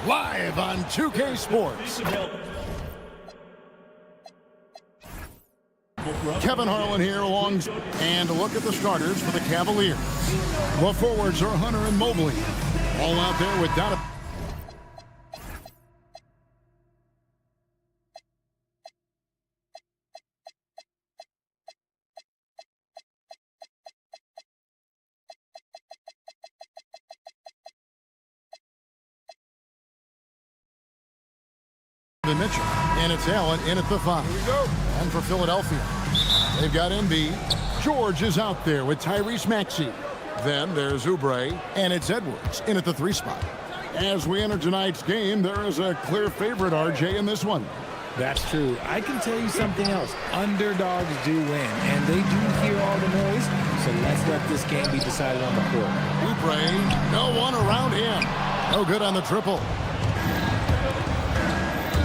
live on 2K Sports. Kevin Harlan here along, and a look at the starters for the Cavaliers. The forwards are Hunter and Mobley. All out there with Donovan. Mitchell, and it's Allen in at the 5. Here we go. And for Philadelphia, they've got Embiid. George is out there with Tyrese Maxey. Then there's Oubre, and it's Edwards in at the 3 spot. As we enter tonight's game, there is a clear favorite, RJ, in this one. That's true. I can tell you something else. Underdogs do win, and they do hear all the noise, so let's let this game be decided on the court. Oubre, no one around him. No good on the triple.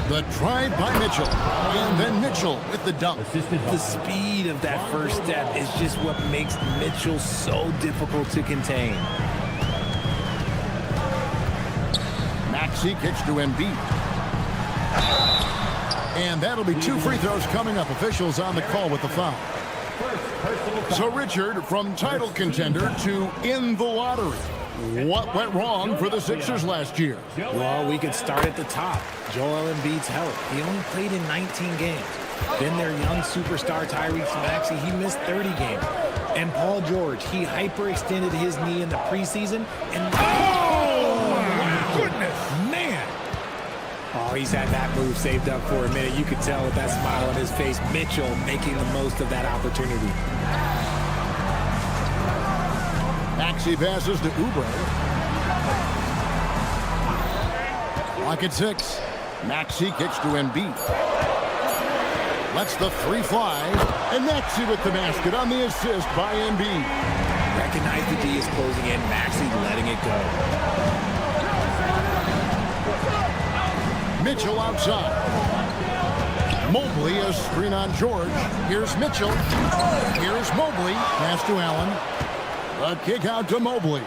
The drive by Mitchell, and then Mitchell with the dunk. The speed of that first step is just what makes Mitchell so difficult to contain. Maxey kicks to Embiid. And that'll be 2 free throws coming up. Officials on the call with the foul. So Richard, from title contender to in the lottery. What went wrong for the Sixers last year? Well, we could start at the top. Joel Embiid's health. He only played in 19 games. Then their young superstar Tyrese Maxey, he missed 30 games. And Paul George, he hyperextended his knee in the preseason. And oh, my goodness, man. Oh, he's had that move saved up for a minute. You could tell with that smile on his face. Mitchell making the most of that opportunity. Maxey passes to Oubre. Clock at 6. Maxey kicks to Embiid. Lets the 3 fly. And Maxey with the basket on the assist by Embiid. Recognize the D is closing in. Maxey letting it go. Mitchell outside. Mobley, a screen on George. Here's Mitchell. Here's Mobley. Pass to Allen. A kick out to Mobley.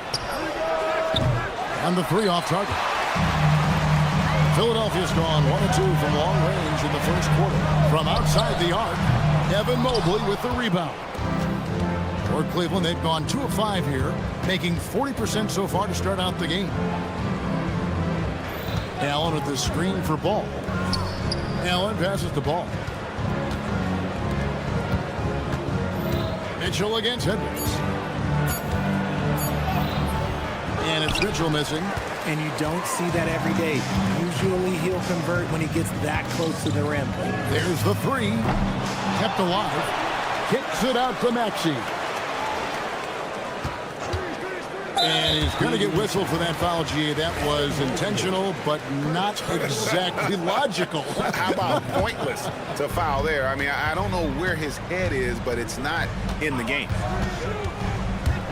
And the 3 off target. Philadelphia's gone 1 of 2 from long range in the first quarter. From outside the arc, Evan Mobley with the rebound. For Cleveland, they've gone 2 of 5 here, making 40% so far to start out the game. Allen with the screen for Ball. Allen passes the ball. Mitchell against Edwards. And it's Mitchell missing. And you don't see that every day. Usually he'll convert when he gets that close to the rim. There's the 3. Kept alive. Kicks it out to Maxey. And he's going to get whistled for that foul, G. That was intentional, but not exactly logical. How about pointless to foul there? I mean, I don't know where his head is, but it's not in the game.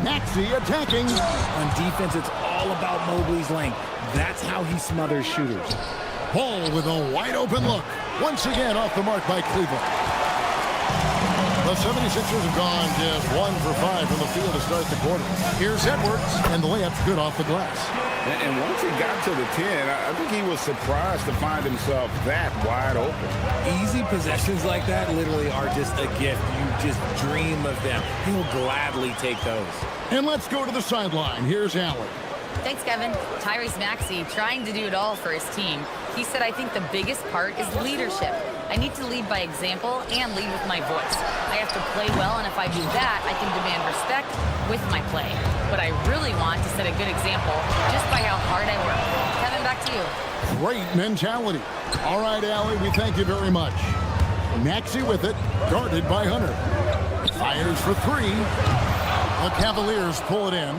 Maxey attacking. On defense, it's all about Mobley's length. That's how he smothers shooters. Paul with a wide open look. Once again off the mark by Cleveland. The 76ers have gone just 1 for 5 from the field to start the quarter. Here's Edwards, and the layup's good off the glass. And once he got to the 10, I think he was surprised to find himself that wide open. Easy possessions like that literally are just a gift. You just dream of them. He'll gladly take those. And let's go to the sideline. Here's Allen. Thanks, Kevin. Tyrese Maxey trying to do it all for his team. He said, I think the biggest part is leadership. I need to lead by example and lead with my voice. I have to play well, and if I do that, I can demand respect with my play. But I really want to set a good example just by how hard I work. Kevin, back to you. Great mentality. All right, Allie, we thank you very much. Maxey with it, guarded by Hunter. Fires for 3. The Cavaliers pull it in.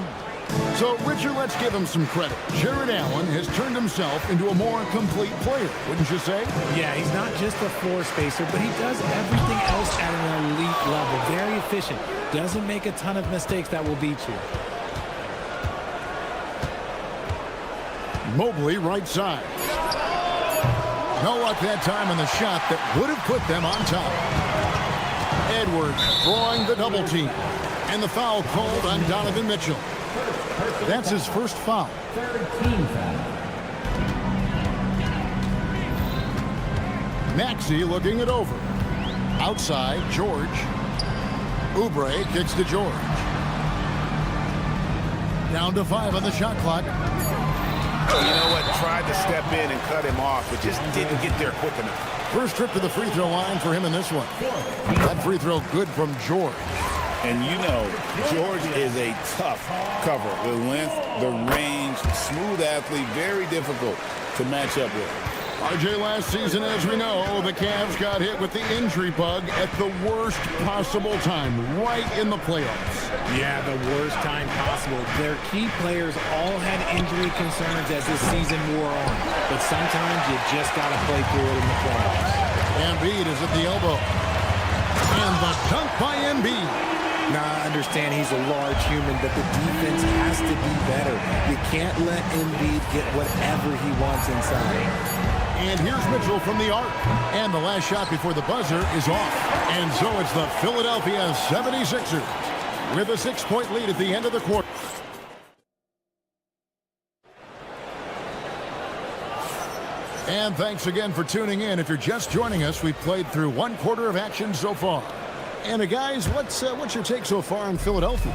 So, Richard, let's give him some credit. Jared Allen has turned himself into a more complete player, wouldn't you say? Yeah, he's not just a floor spacer, but he does everything else at an elite level. Very efficient. Doesn't make a ton of mistakes that will beat you. Mobley right side. No luck that time on the shot that would have put them on top. Edwards drawing the double team. And the foul called on Donovan Mitchell. That's his first foul. Maxey looking it over. Outside, George. Oubre kicks to George. Down to 5 on the shot clock. You know what? Tried to step in and cut him off, but just didn't get there quick enough. First trip to the free throw line for him in this one. That free throw good from George. And you know, George is a tough cover. The length, the range, smooth athlete, very difficult to match up with. RJ, last season, as we know, the Cavs got hit with the injury bug at the worst possible time, right in the playoffs. Yeah, the worst time possible. Their key players all had injury concerns as this season wore on. But sometimes you just got to play through it in the playoffs. Embiid is at the elbow. And the dunk by Embiid. Now, I understand he's a large human, but the defense has to be better. You can't let Embiid get whatever he wants inside. And here's Mitchell from the arc. And the last shot before the buzzer is off. And so it's the Philadelphia 76ers with a 6-point lead at the end of the quarter. And thanks again for tuning in. If you're just joining us, we've played through 1 quarter of action so far. And guys, what's your take so far on Philadelphia?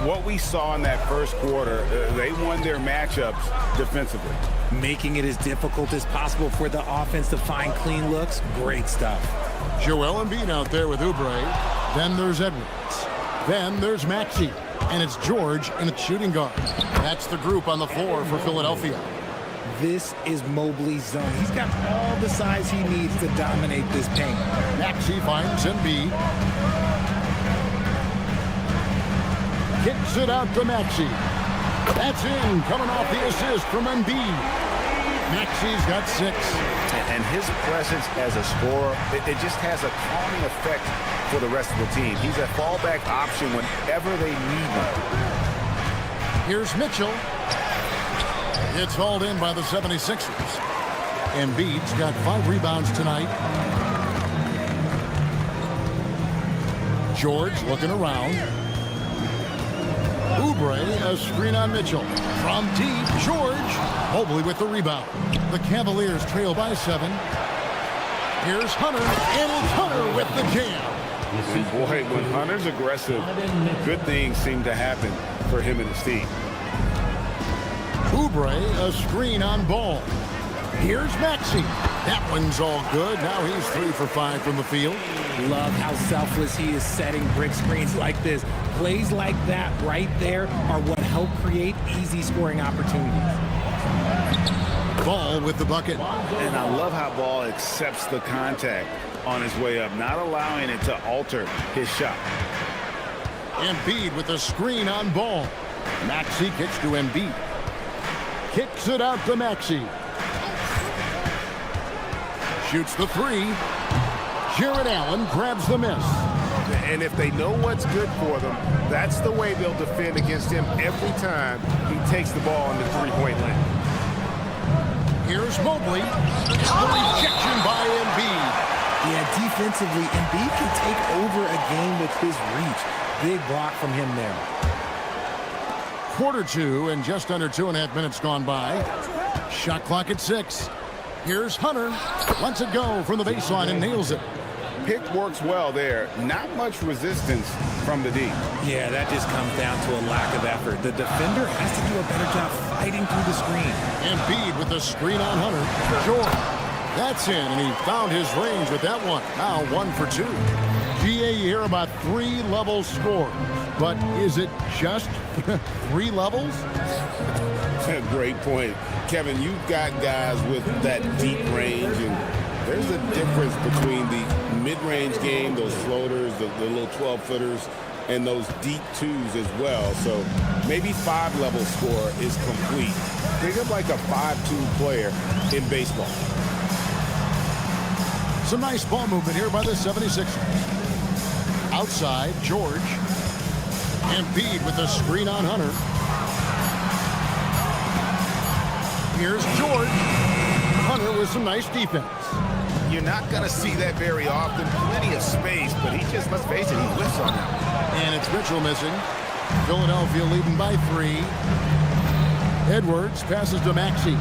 What we saw in that first quarter, they won their matchups defensively. Making it as difficult as possible for the offense to find clean looks. Great stuff. Joel Embiid out there with Oubre. Then there's Edwards. Then there's Maxey. And it's George in the shooting guard. That's the group on the floor for Philadelphia. This is Mobley's zone. He's got all the size he needs to dominate this paint. Maxey finds Embiid. Kicks it out to Maxey. That's in, coming off the assist from Embiid. Maxey's got 6. And his presence as a scorer, it just has a calming effect for the rest of the team. He's a fallback option whenever they need him. Here's Mitchell. It's hauled in by the 76ers. Embiid's got 5 rebounds tonight. George looking around. Oubre, a screen on Mitchell. From deep, George. Mobley with the rebound. The Cavaliers trail by 7. Here's Hunter, and it's Hunter with the jam. And boy, when Hunter's aggressive, good things seem to happen for him and his team. Oubre, a screen on Ball. Here's Maxey. That one's all good. Now he's 3 for 5 from the field. Love how selfless he is setting brick screens like this. Plays like that right there are what help create easy scoring opportunities. Ball with the bucket. And I love how Ball accepts the contact on his way up, not allowing it to alter his shot. Embiid with a screen on Ball. Maxey kicks to Embiid. Kicks it out to Maxey. Shoots the 3. Jared Allen grabs the miss. And if they know what's good for them, that's the way they'll defend against him every time he takes the ball in the 3-point lane. Here's Mobley. The rejection by Embiid. Yeah, defensively, Embiid can take over a game with his reach. Big block from him there. Quarter 2 and just under 2.5 minutes gone by. Shot clock at 6. Here's Hunter. Lets it go from the baseline and nails it. Pick works well there. Not much resistance from the D. Yeah, that just comes down to a lack of effort. The defender has to do a better job fighting through the screen. Embiid with the screen on Hunter. George. That's in, and he found his range with that one. Now 1 for 2. GA, you hear about 3-level score. But is it just 3 levels? Great point. Kevin, you've got guys with that deep range, and there's a difference between the mid-range game, those floaters, the little 12-footers, and those deep 2s as well. So maybe 5-level score is complete. Think of like a 5-2 player in baseball. Some nice ball movement here by the 76ers. Outside, George. Embiid with the screen on Hunter. Here's George. Hunter with some nice defense. You're not going to see that very often. Plenty of space, but he just, let's face it, he whiffs on that. And it's Mitchell missing. Philadelphia leading by 3. Edwards passes to Maxey.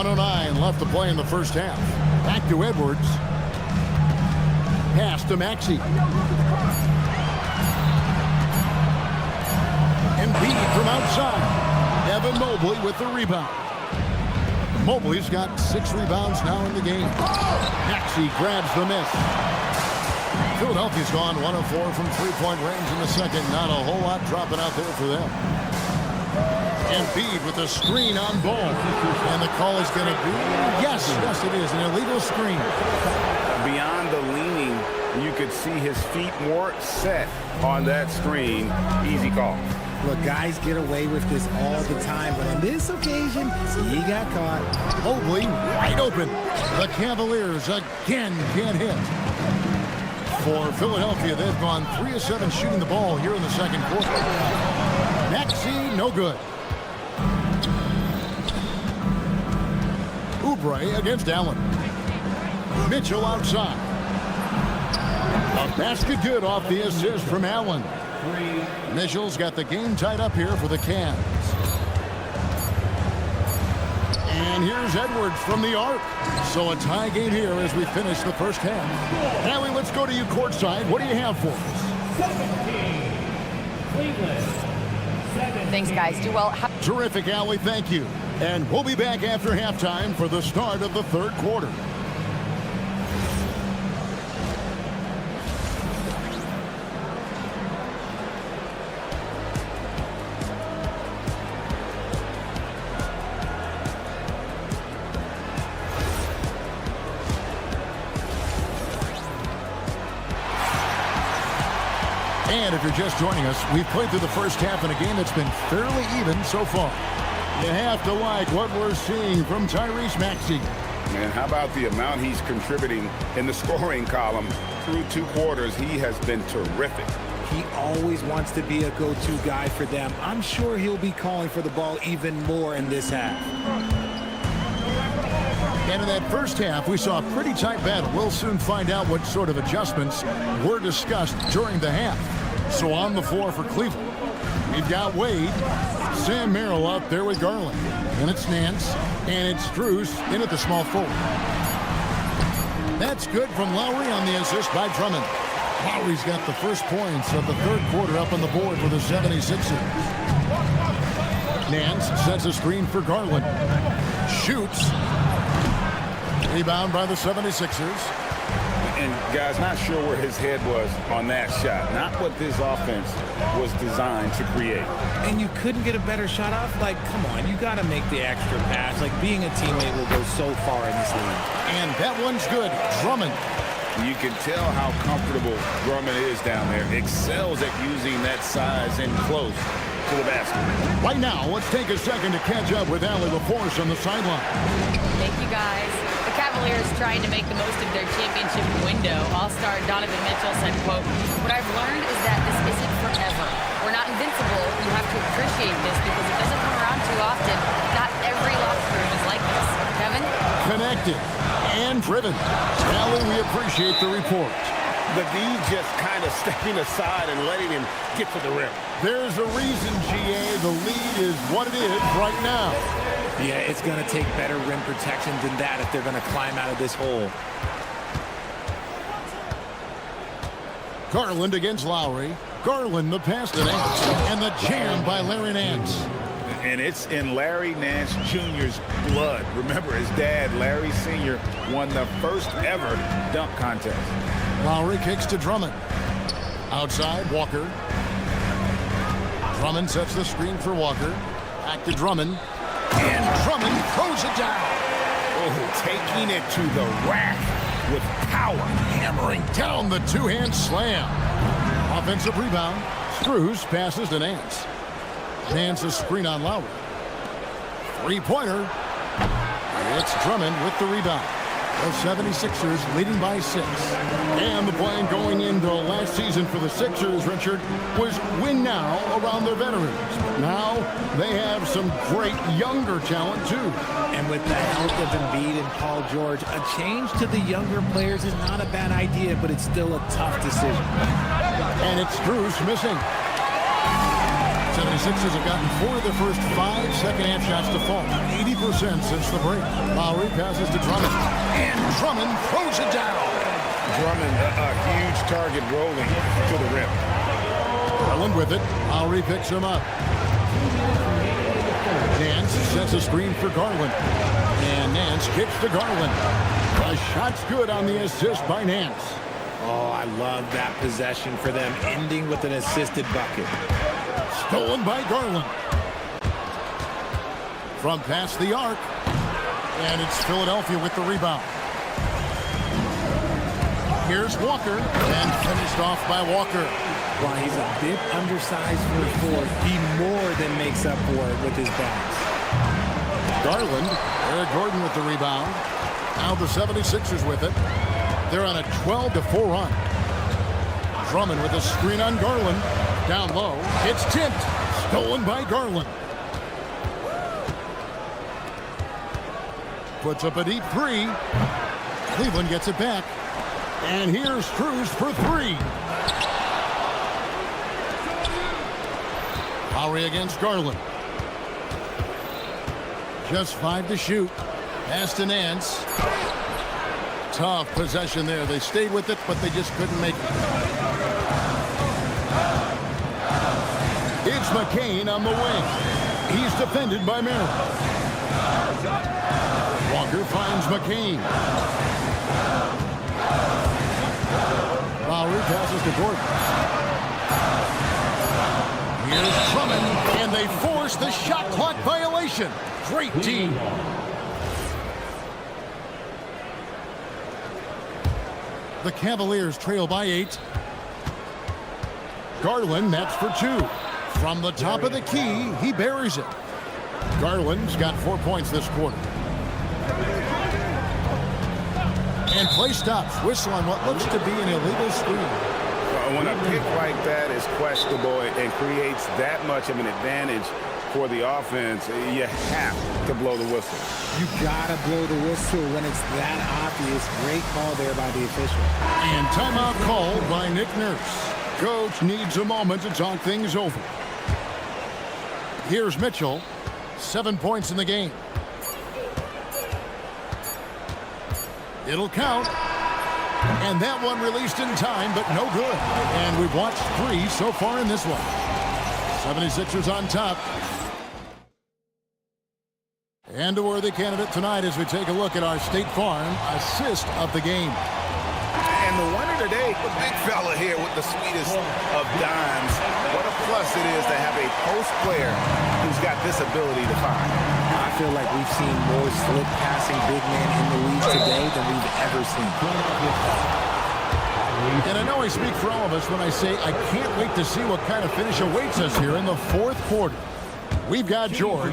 1:09 left to play in the first half. Back to Edwards. Pass to Maxey. Embiid from outside. Evan Mobley with the rebound. Mobley's got 6 rebounds now in the game. Maxey grabs the miss. Philadelphia's gone 1 of 4 from three-point range in the second. Not a whole lot dropping out there for them. Embiid with a screen on ball. And the call is going to be, yes, it is, an illegal screen. Beyond the leaning, you could see his feet more set on that screen. Easy call. Look, guys get away with this all the time, but on this occasion, he got caught. Mobley wide open. The Cavaliers again can't hit. For Philadelphia, they've gone 3 of 7 shooting the ball here in the second quarter. Maxey, no good. Oubre against Allen. Mitchell outside. A basket good off the assist from Allen. Mitchell's got the game tied up here for the Cavs. And here's Edwards from the arc. So a tie game here as we finish the first half. Allie, let's go to you courtside. What do you have for us? Thanks, guys. Do well. Terrific, Allie. Thank you. And we'll be back after halftime for the start of the third quarter. And if you're just joining us, we've played through the first half in a game that's been fairly even so far. You have to like what we're seeing from Tyrese Maxey. Man, how about the amount he's contributing in the scoring column through 2 quarters? He has been terrific. He always wants to be a go-to guy for them. I'm sure he'll be calling for the ball even more in this half. And in that first half, we saw a pretty tight battle. We'll soon find out what sort of adjustments were discussed during the half. So on the floor for Cleveland, we've got Wade, Sam Merrill out there with Garland. And it's Nance, and it's Strus in at the small forward. That's good from Lowry on the assist by Drummond. Lowry's got the first points of the third quarter up on the board for the 76ers. Nance sets a screen for Garland. Shoots. Rebound by the 76ers. And guys, not sure where his head was on that shot. Not what this offense was designed to create. And you couldn't get a better shot off? Like, come on, you got to make the extra pass. Like, being a teammate will go so far in this league. And that one's good. Drummond. You can tell how comfortable Drummond is down there. Excels at using that size in close to the basket. Right now, let's take a second to catch up with Allie LaForce on the sideline. Thank you, guys. The Cavaliers trying to make the most of their championship window. All-star Donovan Mitchell said, quote, "What I've learned is that this isn't forever. We're not invincible. You have to appreciate this because it doesn't come around too often. Not every locker room is like this." Kevin? Connected and driven. Allie, we appreciate the report. The D just kind of stepping aside and letting him get to the rim. There's a reason, GA. The lead is what it is right now. Yeah, it's going to take better rim protection than that if they're going to climb out of this hole. Garland against Lowry. Garland the pass to Nance. And the jam by Larry Nance. And it's in Larry Nance Jr.'s blood. Remember, his dad, Larry Sr., won the first ever dunk contest. Lowry kicks to Drummond. Outside, Walker. Drummond sets the screen for Walker. Back to Drummond. And Drummond throws it down. Oh, taking it to the rack with power. Hammering down the two-hand slam. Offensive rebound. Strus passes to Nance. Nance a screen on Lowry. Three-pointer. It's Drummond with the rebound. The 76ers leading by 6. And the plan going into last season for the Sixers, Richard, was win now around their veterans. Now they have some great younger talent, too. And with the help of Embiid and Paul George, a change to the younger players is not a bad idea, but it's still a tough decision. And it's Strus missing. 76ers have gotten 4 of their first 5 second-half shots to fall. 80% since the break. Lowry passes to Drummond. And Drummond throws it down. Drummond, a huge target rolling to the rim. Garland with it. Lowry picks him up. Nance sets a screen for Garland. And Nance kicks to Garland. The shot's good on the assist by Nance. Oh, I love that possession for them, ending with an assisted bucket. Stolen by Garland. From past the arc. And it's Philadelphia with the rebound. Here's Walker. And finished off by Walker. While he's a bit undersized for a forward, he more than makes up for it with his bounce. Garland. Eric Gordon with the rebound. Now the 76ers with it. They're on a 12-4 run. Drummond with a screen on Garland. Down low. It's tipped. Stolen by Garland. Puts up a deep 3. Cleveland gets it back. And here's Cruz for 3. Lowry against Garland. Just 5 to shoot. Pass to Nance. Tough possession there. They stayed with it, but they just couldn't make it. It's McCain on the wing. He's defended by Merrill. Walker finds McCain. Lowry passes to Gordon. Here's Drummond, and they force the shot clock violation. Great team. The Cavaliers trail by 8. Garland, that's for 2. From the top of the key, he buries it. Garland's got 4 points this quarter. And play stops. Whistle on what looks to be an illegal screen. When a pick like that is questionable and creates that much of an advantage for the offense, you have to blow the whistle. You gotta blow the whistle when it's that obvious. Great call there by the official. And timeout called by Nick Nurse. Coach needs a moment to talk things over. Here's Mitchell. 7 points in the game. It'll count. And that one released in time, but no good. And we've watched 3 so far in this one. 76ers on top. And a worthy candidate tonight as we take a look at our State Farm assist of the game. And the winner today, the big fella here with the sweetest of dimes. What a plus it is to have a post player who's got this ability to find. I feel like we've seen more slip passing big men in the league today than we've ever seen. And I know I speak for all of us when I say I can't wait to see what kind of finish awaits us here in the 4th quarter. We've got George,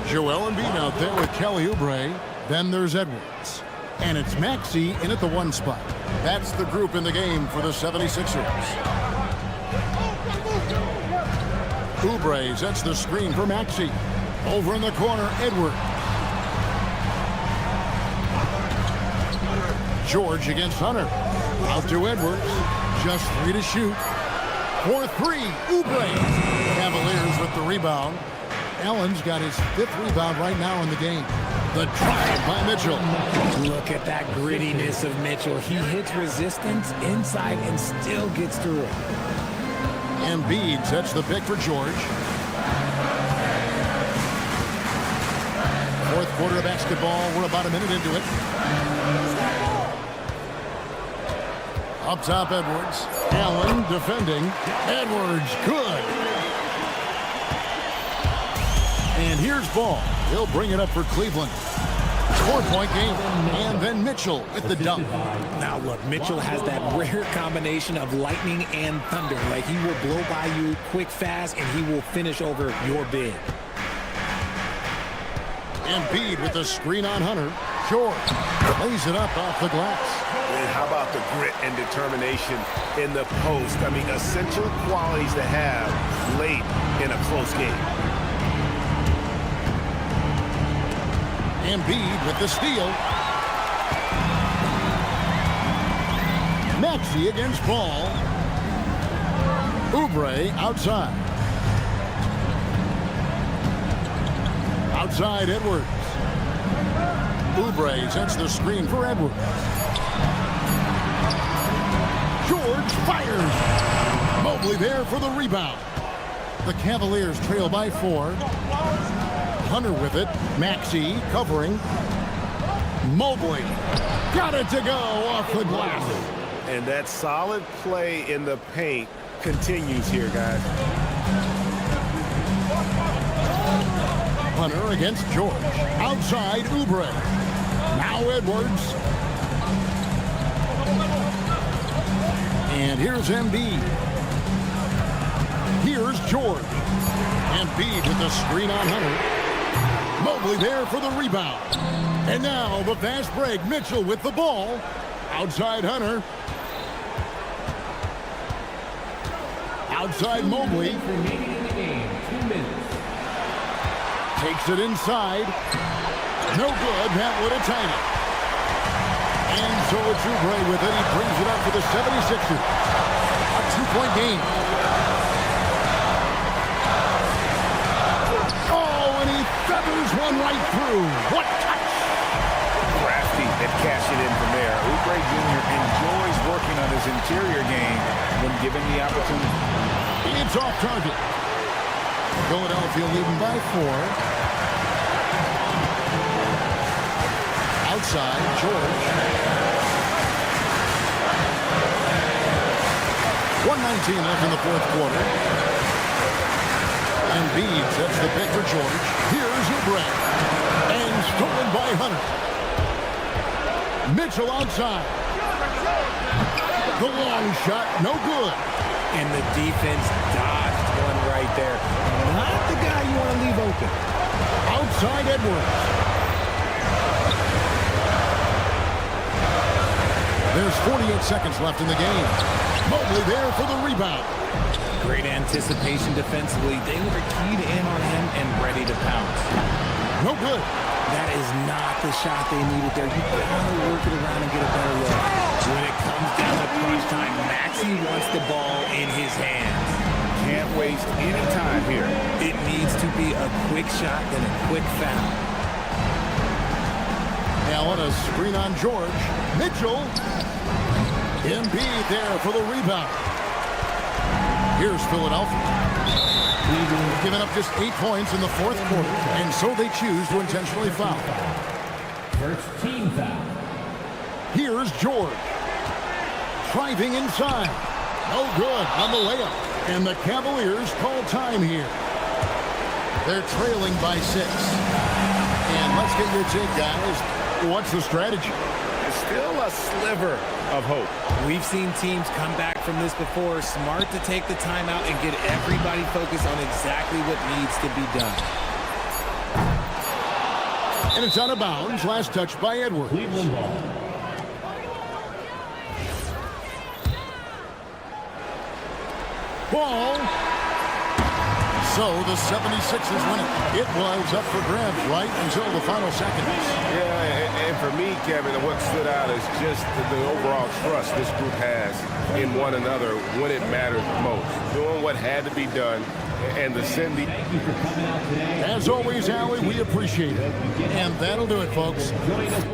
Joel Embiid out there with Kelly Oubre. Then there's Edwards. And it's Maxey in at the 1 spot. That's the group in the game for the 76ers. Oubre sets the screen for Maxey. Over in the corner, Edwards. George against Hunter. Out to Edwards. Just 3 to shoot. For 3, Oubre. Cavaliers with the rebound. Allen's got his 5th rebound right now in the game. The drive by Mitchell. Look at that grittiness of Mitchell. He hits resistance inside and still gets through it. Embiid sets the pick for George. 4th quarter of basketball. We're about a minute into it. Up top, Edwards. Allen defending. Edwards, good. And here's Ball. He'll bring it up for Cleveland. 4-point game. And then Mitchell with the dunk. Now look, Mitchell has that rare combination of lightning and thunder. Like he will blow by you quick, fast, and he will finish over your big. Embiid with the screen on Hunter. George lays it up off the glass. And how about the grit and determination in the post? I mean, essential qualities to have late in a close game. Embiid with the steal. Maxey against Ball. Oubre outside. Outside Edwards. Oubre sets the screen for Edwards. George fires. Mobley there for the rebound. The Cavaliers trail by 4. Hunter with it. Maxey covering. Mobley got it to go off the glass. And that solid play in the paint continues here, guys. Hunter against George. Outside Oubre. Now Edwards. And here's Embiid. Here's George. Embiid with the screen on Hunter. Mobley there for the rebound. And now the fast break. Mitchell with the ball. Outside Hunter. Outside Mobley. Takes it inside. No good. That would have tied it. And so it's Oubre with it. He brings it up for the 76ers. A 2-point game. Oh, and he feathers one right through. What touch! Crafty at cashing in from there. Oubre Jr. enjoys working on his interior game when given the opportunity. It's off target. Philadelphia leading by 4. Outside, George. 1:19 left in the fourth quarter. Embiid sets the pick for George. Here's Oubre. And stolen by Hunter. Mitchell outside. The long shot, no good. And the defense dodged one right there. Not the guy you want to leave open. Outside Edwards. There's 48 seconds left in the game. Mobley there for the rebound. Great anticipation defensively. They were keyed in on him and ready to pounce. No good. That is not the shot they needed there. You gotta work it around and get a better look. When it comes down to crunch time, Maxey wants the ball in his hands. Can't waste any time here. It needs to be a quick shot and a quick foul. Allen, a screen on George. Mitchell. Embiid there for the rebound. Here's Philadelphia. Cleveland giving up just 8 points in the fourth quarter, and so they choose to intentionally foul. First team foul. Here's George. Driving inside. No good on the layup. And the Cavaliers call time here. They're trailing by 6. And let's get your take, guys. What's the strategy? Still a sliver of hope. We've seen teams come back from this before. Smart to take the timeout and get everybody focused on exactly what needs to be done. And it's out of bounds. Last touch by Edwards. Cleveland ball. Ball. So the 76ers win it. It was up for grabs right until the final seconds. Yeah, and for me, Kevin, what stood out is just the overall trust this group has in one another when it matters most. Doing what had to be done and the send the... Thank you for coming out today. As always, Allie, we appreciate it. And that'll do it, folks. Join us.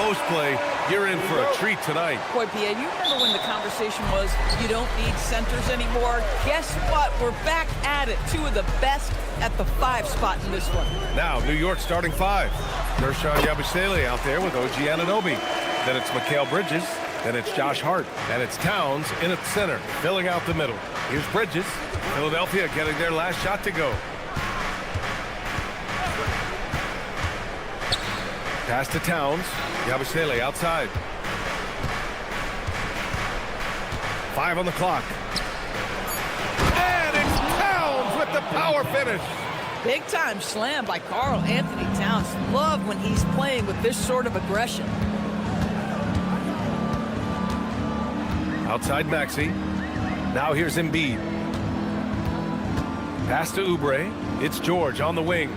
post play, you're in for a treat tonight. Boy, P.A., you remember when the conversation was you don't need centers anymore? Guess what? We're back at it. Two of the best at the 5 spot in this one. Now, New York starting 5. Nershawn Yabusele out there with OG Anunoby. Then it's Mikal Bridges. Then it's Josh Hart. And it's Towns in at center, filling out the middle. Here's Bridges. Philadelphia getting their last shot to go. Pass to Towns. Yabusele outside. 5 on the clock. And it's Towns with the power finish. Big time slam by Karl Anthony Towns. Love when he's playing with this sort of aggression. Outside Maxey. Now here's Embiid. Pass to Oubre. It's George on the wing.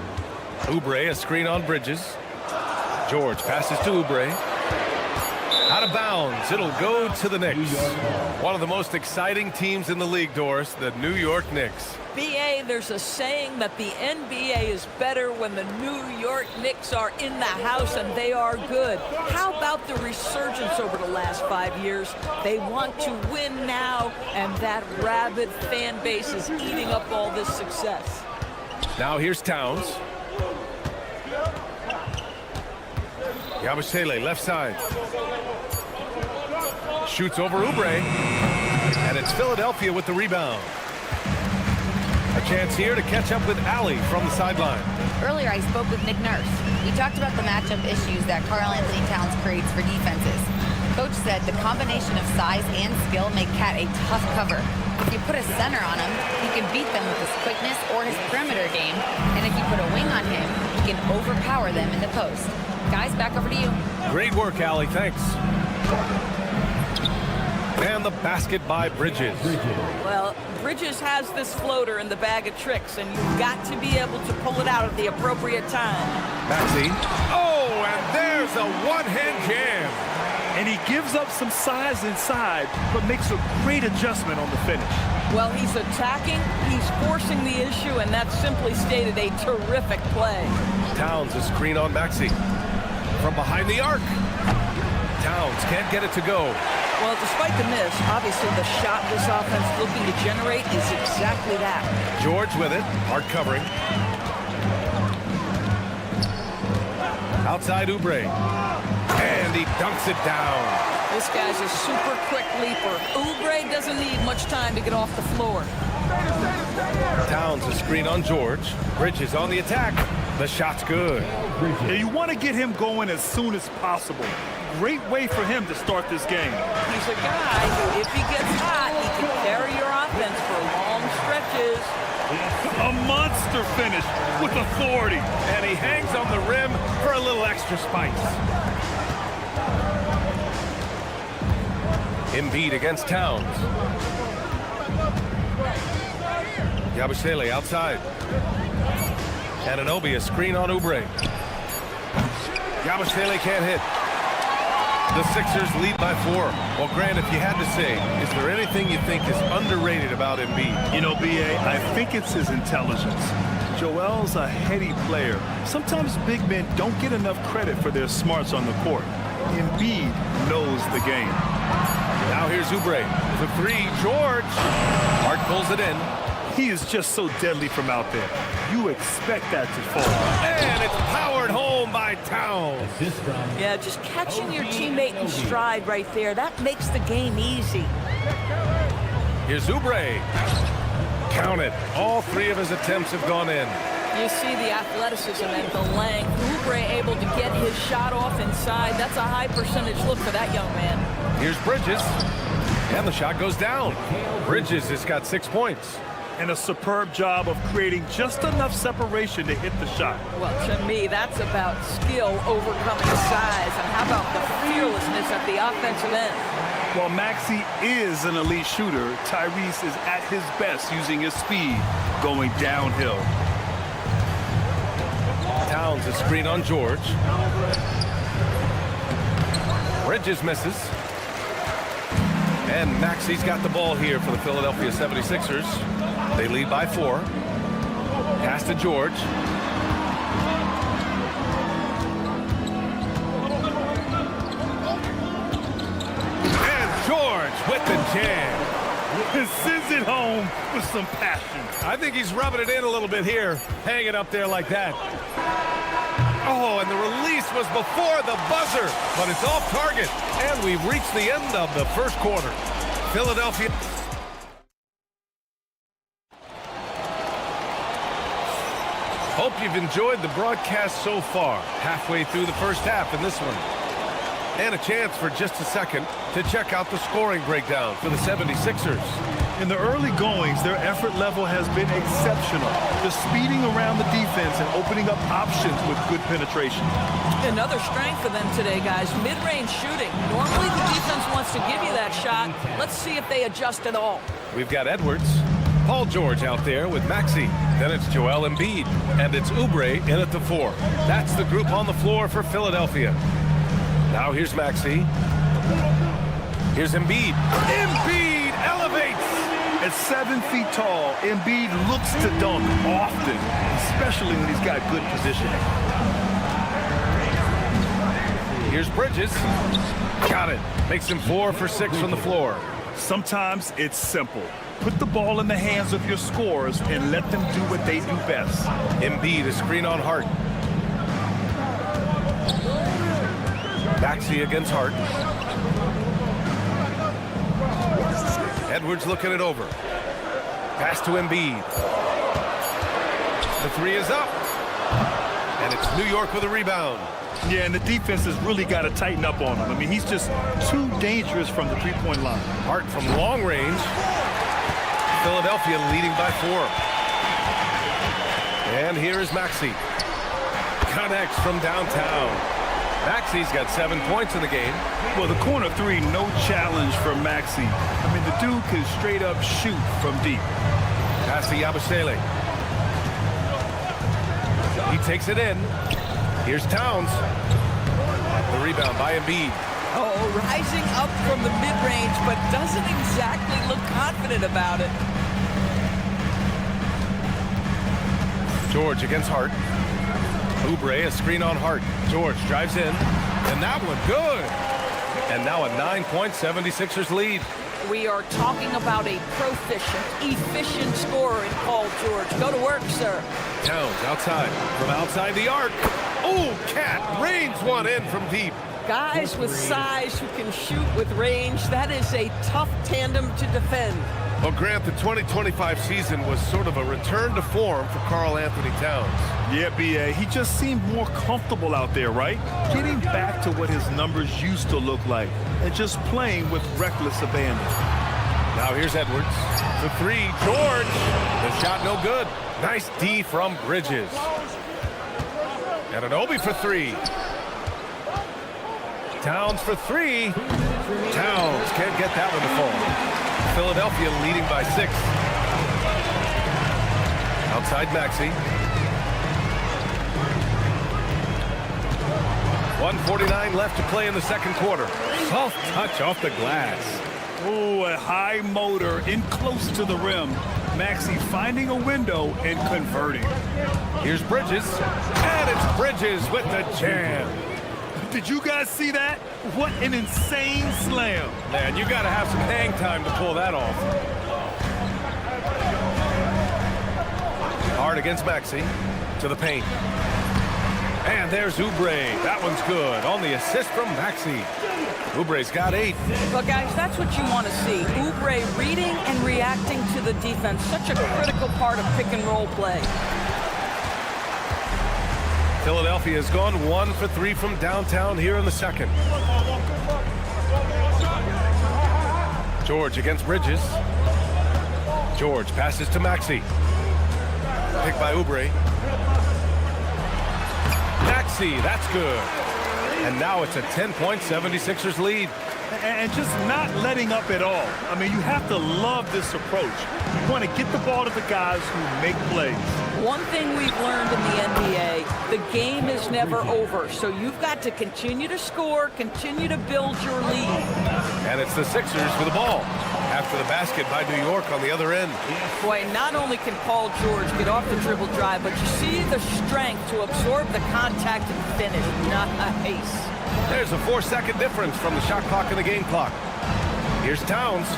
Oubre, a screen on Bridges. George passes to Oubre. Out of bounds. It'll go to the Knicks. One of the most exciting teams in the league, Doris, the New York Knicks. B.A., there's a saying that the NBA is better when the New York Knicks are in the house, and they are good. How about the resurgence over the last 5 years? They want to win now, and that rabid fan base is eating up all this success. Now here's Towns. Yabusele, left side. Shoots over Oubre. And it's Philadelphia with the rebound. A chance here to catch up with Allie from the sideline. Earlier, I spoke with Nick Nurse. We talked about the matchup issues that Karl Anthony Towns creates for defenses. Coach said the combination of size and skill make Cat a tough cover. If you put a center on him, he can beat them with his quickness or his perimeter game. And if you put a wing on him, he can overpower them in the post. Guys, back over to you. Great work, Allie. Thanks. And the basket by Bridges. Well, Bridges has this floater in the bag of tricks, and you've got to be able to pull it out at the appropriate time. Maxey. Oh, and there's a one-hand jam. And he gives up some size inside, but makes a great adjustment on the finish. Well, he's attacking, he's forcing the issue, and that's simply stated a terrific play. Towns, a screen on Maxey. From behind the arc. Towns can't get it to go. Well, despite the miss, obviously the shot this offense looking to generate is exactly that. George with it, hard covering. Outside Oubre. And he dunks it down. This guy's a super quick leaper. Oubre doesn't need much time to get off the floor. Towns, a screen on George. Bridges on the attack. The shot's good. Yeah, you want to get him going as soon as possible. Great way for him to start this game. He's a guy who, if he gets hot, he can carry your offense for long stretches. A monster finish with authority. And he hangs on the rim for a little extra spice. Embiid against Towns. Yabusele outside. Anunoby, a screen on Oubre. Yabusele can't hit. The Sixers lead by 4. Well, Grant, if you had to say, is there anything you think is underrated about Embiid? You know, B.A., I think it's his intelligence. Joel's a heady player. Sometimes big men don't get enough credit for their smarts on the court. Embiid knows the game. Now here's Oubre. The 3, George. Hart pulls it in. He is just so deadly from out there. You expect that to fall. And it's powered home by Towns. Yeah, just catching your teammate in stride right there. That makes the game easy. Here's Oubre. Count it. All 3 of his attempts have gone in. You see the athleticism and the length. Oubre able to get his shot off inside. That's a high percentage look for that young man. Here's Bridges. And the shot goes down. Bridges has got 6 points. And a superb job of creating just enough separation to hit the shot. Well, to me, that's about skill overcoming size. And how about the fearlessness at the offensive end? While Maxey is an elite shooter, Tyrese is at his best using his speed going downhill. Towns, a screen on George. Bridges misses. And Maxey's got the ball here for the Philadelphia 76ers. They lead by 4. Pass to George. with the jam. And sends it home with some passion. I think he's rubbing it in a little bit here, hanging up there like that. Oh, and the release was before the buzzer, but it's off target. And we've reached the end of the first quarter. Philadelphia. Hope you've enjoyed the broadcast so far. Halfway through the first half in this one. And a chance for just a second to check out the scoring breakdown for the 76ers. In the early goings, their effort level has been exceptional. Just speeding around the defense and opening up options with good penetration. Another strength for them today, guys. Mid-range shooting. Normally the defense wants to give you that shot. Let's see if they adjust at all. We've got Edwards, Paul George out there with Maxey. Then it's Joel Embiid, and it's Oubre in at the 4. That's the group on the floor for Philadelphia. Now here's Maxey. Here's Embiid. Embiid elevates! At 7 feet tall, Embiid looks to dunk often, especially when he's got good positioning. Here's Bridges. Got it. Makes him 4 for 6 from the floor. Sometimes it's simple. Put the ball in the hands of your scorers and let them do what they do best. Embiid, a screen on Hart. Maxey against Hart. Edwards looking it over. Pass to Embiid. The 3 is up. And it's New York with a rebound. Yeah, and the defense has really got to tighten up on him. I mean, he's just too dangerous from the three-point line. Hart from long range. Philadelphia leading by 4. And here is Maxey. Connects from downtown. Maxey's got 7 points in the game. Well, the corner 3, no challenge for Maxey. I mean, the dude can straight up shoot from deep. Pass to Yabusele. He takes it in. Here's Towns. The rebound by Embiid. Oh, rising up from the mid-range, but doesn't exactly look confident about it. George against Hart. Oubre, a screen on Hart. George drives in, and that one good. And now a 9-point 76ers lead. We are talking about a proficient, efficient scorer in Paul George. Go to work, sir. Towns outside, from outside the arc. Oh, Cat rains one in from deep. Guys with size who can shoot with range, that is a tough tandem to defend. Well, Grant, the 2025 season was sort of a return to form for Karl Anthony Towns. Yeah, B.A., he just seemed more comfortable out there, right? Getting back to what his numbers used to look like and just playing with reckless abandon. Now here's Edwards. The 3, George. The shot no good. Nice D from Bridges. And an Obi for 3. Towns for 3. Towns can't get that one to fall. Philadelphia leading by 6. Outside Maxey. 1:49 left to play in the second quarter. Soft touch off the glass. Oh, a high motor in close to the rim. Maxey finding a window and converting. Here's Bridges. And it's Bridges with the jam. Did you guys see that? What an insane slam. Man, you got to have some hang time to pull that off. Hard against Maxey. To the paint. And there's Oubre. That one's good. On the assist from Maxey. Oubre's got 8. Well, guys, that's what you want to see. Oubre reading and reacting to the defense. Such a critical part of pick-and-roll play. Philadelphia has gone 1 for 3 from downtown here in the second. George against Bridges. George passes to Maxey. Picked by Oubre. Maxey, that's good. And now it's a 10-point 76ers lead. And just not letting up at all. I mean, you have to love this approach. You want to get the ball to the guys who make plays. One thing we've learned in the NBA, the game is never over. So you've got to continue to score, continue to build your lead. And it's the Sixers with the ball. After the basket by New York on the other end. Boy, not only can Paul George get off the dribble drive, but you see the strength to absorb the contact and finish. Nice. There's a 4-second difference from the shot clock and the game clock. Here's Towns.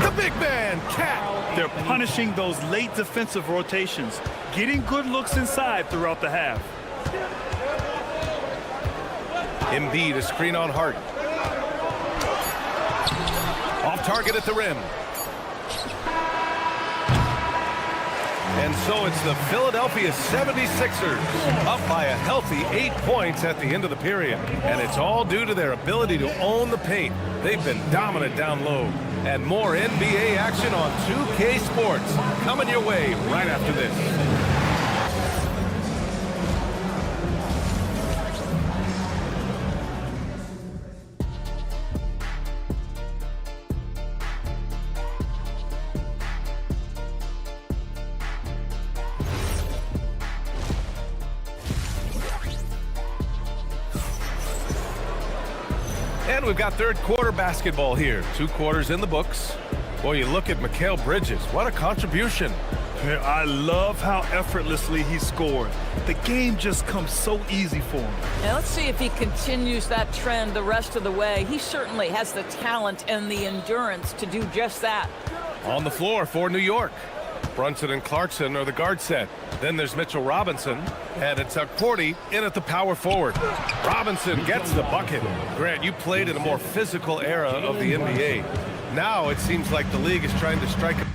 The big man, Cat. They're punishing those late defensive rotations, getting good looks inside throughout the half. Embiid, a screen on Hart. Off target at the rim. And so it's the Philadelphia 76ers up by a healthy 8 points at the end of the period. And it's all due to their ability to own the paint. They've been dominant down low. And more NBA action on 2K Sports coming your way right after this. And we've got third quarter basketball here. 2 quarters in the books. Boy, you look at Mikal Bridges. What a contribution. I love how effortlessly he scored. The game just comes so easy for him. Now let's see if he continues that trend the rest of the way. He certainly has the talent and the endurance to do just that. On the floor for New York. Brunson and Clarkson are the guard set. Then there's Mitchell Robinson, and it's Porty in at the power forward. Robinson gets the bucket. Grant, you played in a more physical era of the NBA. Now it seems like the league is trying to strike a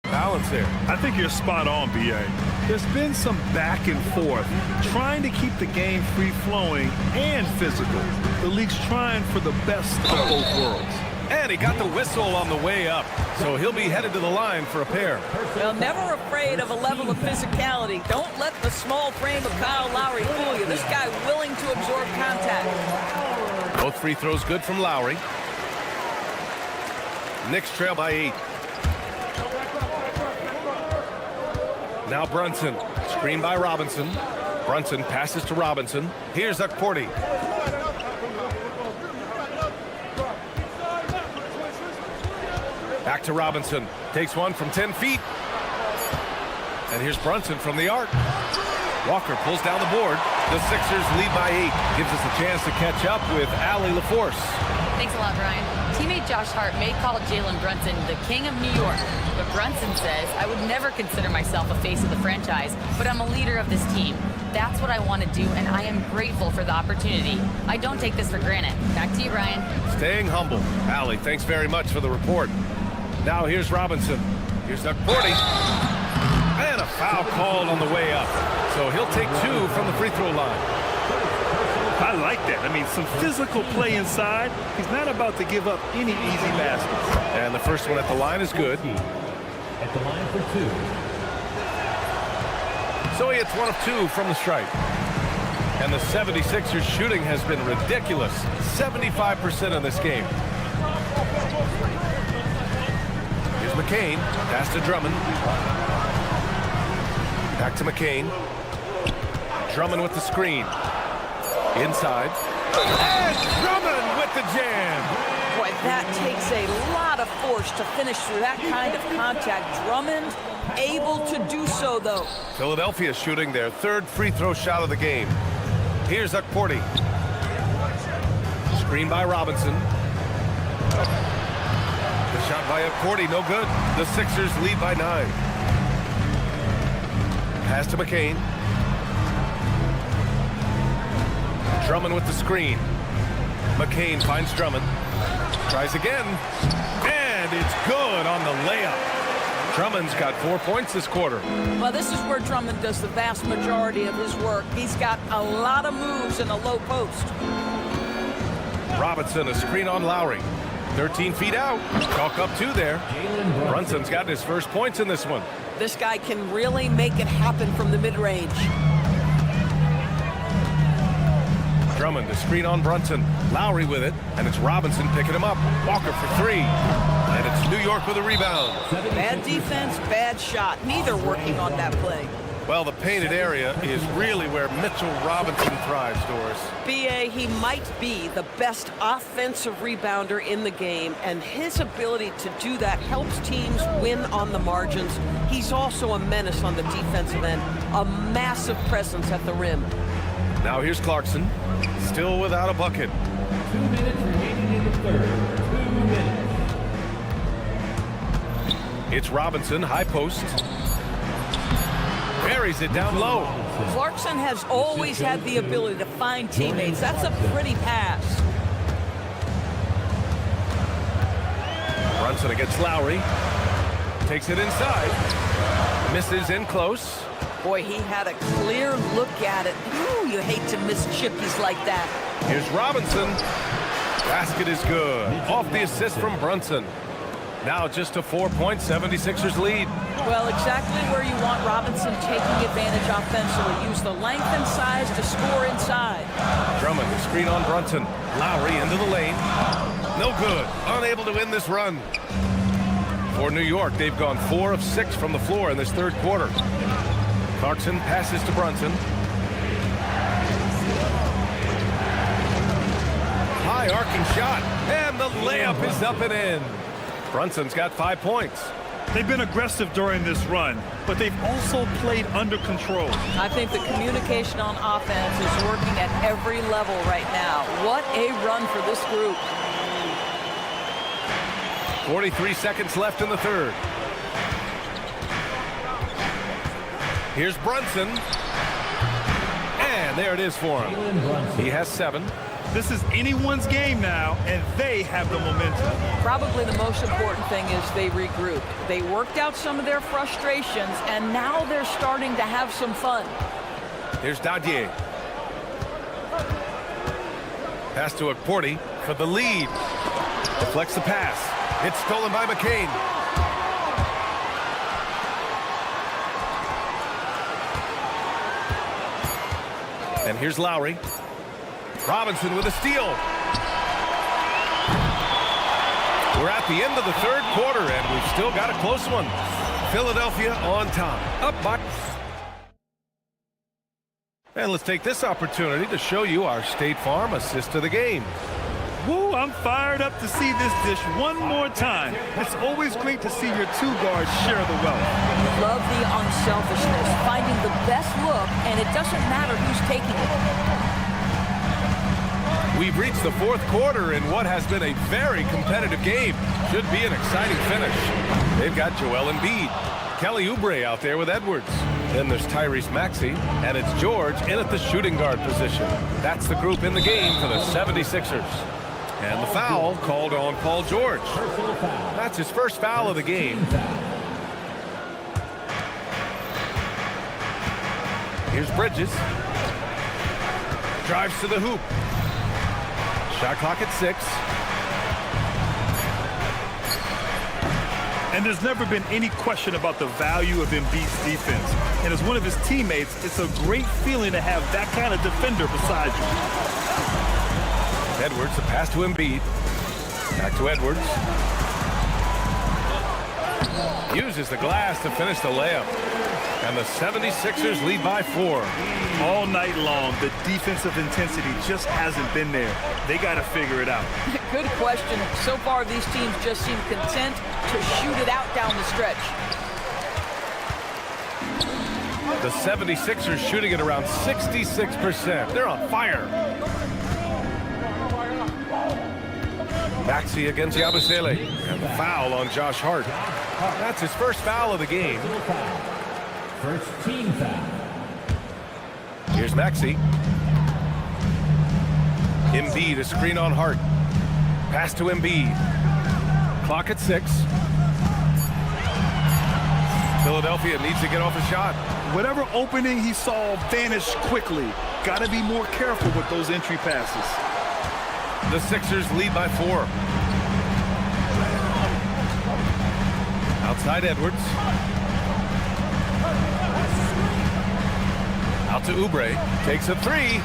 balance there. I think you're spot on, B.A. There's been some back and forth, trying to keep the game free-flowing and physical. The league's trying for the best of both worlds. And he got the whistle on the way up, so he'll be headed to the line for a pair. Well, never afraid of a level of physicality. Don't let the small frame of Kyle Lowry fool you. This guy willing to absorb contact. Both free throws good from Lowry. Knicks trail by 8. Now Brunson, screen by Robinson. Brunson passes to Robinson. Here's Porty. Back to Robinson. Takes one from 10 feet. And here's Brunson from the arc. Walker pulls down the board. The Sixers lead by 8. Gives us a chance to catch up with Allie LaForce. Thanks a lot, Brian. Teammate Josh Hart may call Jalen Brunson the king of New York, but Brunson says, I would never consider myself a face of the franchise, but I'm a leader of this team. That's what I want to do, and I am grateful for the opportunity. I don't take this for granted. Back to you, Brian. Staying humble. Allie, thanks very much for the report. Now here's Robinson. Here's Porty. And a foul called on the way up. So he'll take 2 from the free throw line. I like that. I mean, some physical play inside. He's not about to give up any easy baskets. And the first one at the line is good. At the line for 2. So he hits 1 of 2 from the stripe. And the 76ers shooting has been ridiculous. 75% in this game. Here's McCain. Pass to Drummond. Back to McCain. Drummond with the screen. Inside. And Drummond with the jam. Boy, that takes a lot of force to finish through that kind of contact. Drummond able to do so, though. Philadelphia shooting their 3rd free throw shot of the game. Here's Porty. Screen by Robinson. The shot by Porty, no good. The Sixers lead by 9. Pass to McCain. Drummond with the screen. McCain finds Drummond. Tries again. And it's good on the layup. Drummond's got 4 points this quarter. Well, this is where Drummond does the vast majority of his work. He's got a lot of moves in the low post. Robinson, a screen on Lowry. 13 feet out. Chalk up 2 there. Brunson's got his first points in this one. This guy can really make it happen from the mid-range. Drummond, a screen on Brunson. Lowry with it, and it's Robinson picking him up. Walker for 3. And it's New York with a rebound. Bad defense, bad shot. Neither working on that play. Well, the painted area is really where Mitchell Robinson thrives, Doris. B.A., he might be the best offensive rebounder in the game, and his ability to do that helps teams win on the margins. He's also a menace on the defensive end, a massive presence at the rim. Now here's Clarkson, still without a bucket. 2 minutes remaining in the third. 2 minutes. It's Robinson, high post. Buries it down low. Clarkson has always had the ability to find teammates. That's a pretty pass. Brunson against Lowry. Takes it inside. Misses in close. Boy, he had a clear look at it. Ooh, you hate to miss chippies like that. Here's Robinson. Basket is good. Off the assist from Brunson. Now just a 4-point 76ers lead. Well, exactly where you want Robinson taking advantage offensively. Use the length and size to score inside. Drummond, screen on Brunson. Lowry into the lane. No good. Unable to win this run. For New York, they've gone 4 of 6 from the floor in this third quarter. Clarkson passes to Brunson. High arcing shot. And the layup is up and in. Brunson's got 5 points. They've been aggressive during this run, but they've also played under control. I think the communication on offense is working at every level right now. What a run for this group. 43 seconds left in the third. Here's Brunson. And there it is for him. He has 7. This is anyone's game now, and they have the momentum. Probably the most important thing is they regrouped. They worked out some of their frustrations, and now they're starting to have some fun. Here's Dadier. Pass to Akporti for the lead. Deflects the pass. It's stolen by McCain. And here's Lowry. Robinson with a steal. We're at the end of the third quarter, and we've still got a close one. Philadelphia on top. Up by... And let's take this opportunity to show you our State Farm assist of the game. Woo, I'm fired up to see this dish one more time. It's always great to see your two guards share the wealth. Love the unselfishness, finding the best look, and it doesn't matter who's taking it. We've reached the fourth quarter in what has been a very competitive game. Should be an exciting finish. They've got Joel Embiid. Kelly Oubre out there with Edwards. Then there's Tyrese Maxey, and it's George in at the shooting guard position. That's the group in the game for the 76ers. And the foul called on Paul George. That's his first foul of the game. Here's Bridges. Drives to the hoop. Shot clock at 6. And there's never been any question about the value of Embiid's defense. And as one of his teammates, it's a great feeling to have that kind of defender beside you. Edwards, the pass to Embiid. Back to Edwards. Uses the glass to finish the layup. And the 76ers lead by 4. All night long, the defensive intensity just hasn't been there. They got to figure it out. Good question. So far, these teams just seem content to shoot it out down the stretch. The 76ers shooting at around 66%. They're on fire. Maxey against Yabusele. And the foul on Josh Hart. That's his first foul of the game. First team foul. Here's Maxey. Embiid, a screen on Hart. Pass to Embiid. Clock at 6. Philadelphia needs to get off a shot. Whatever opening he saw vanished quickly. Got to be more careful with those entry passes. The Sixers lead by 4. Outside Edwards. Out to Oubre. Takes a 3.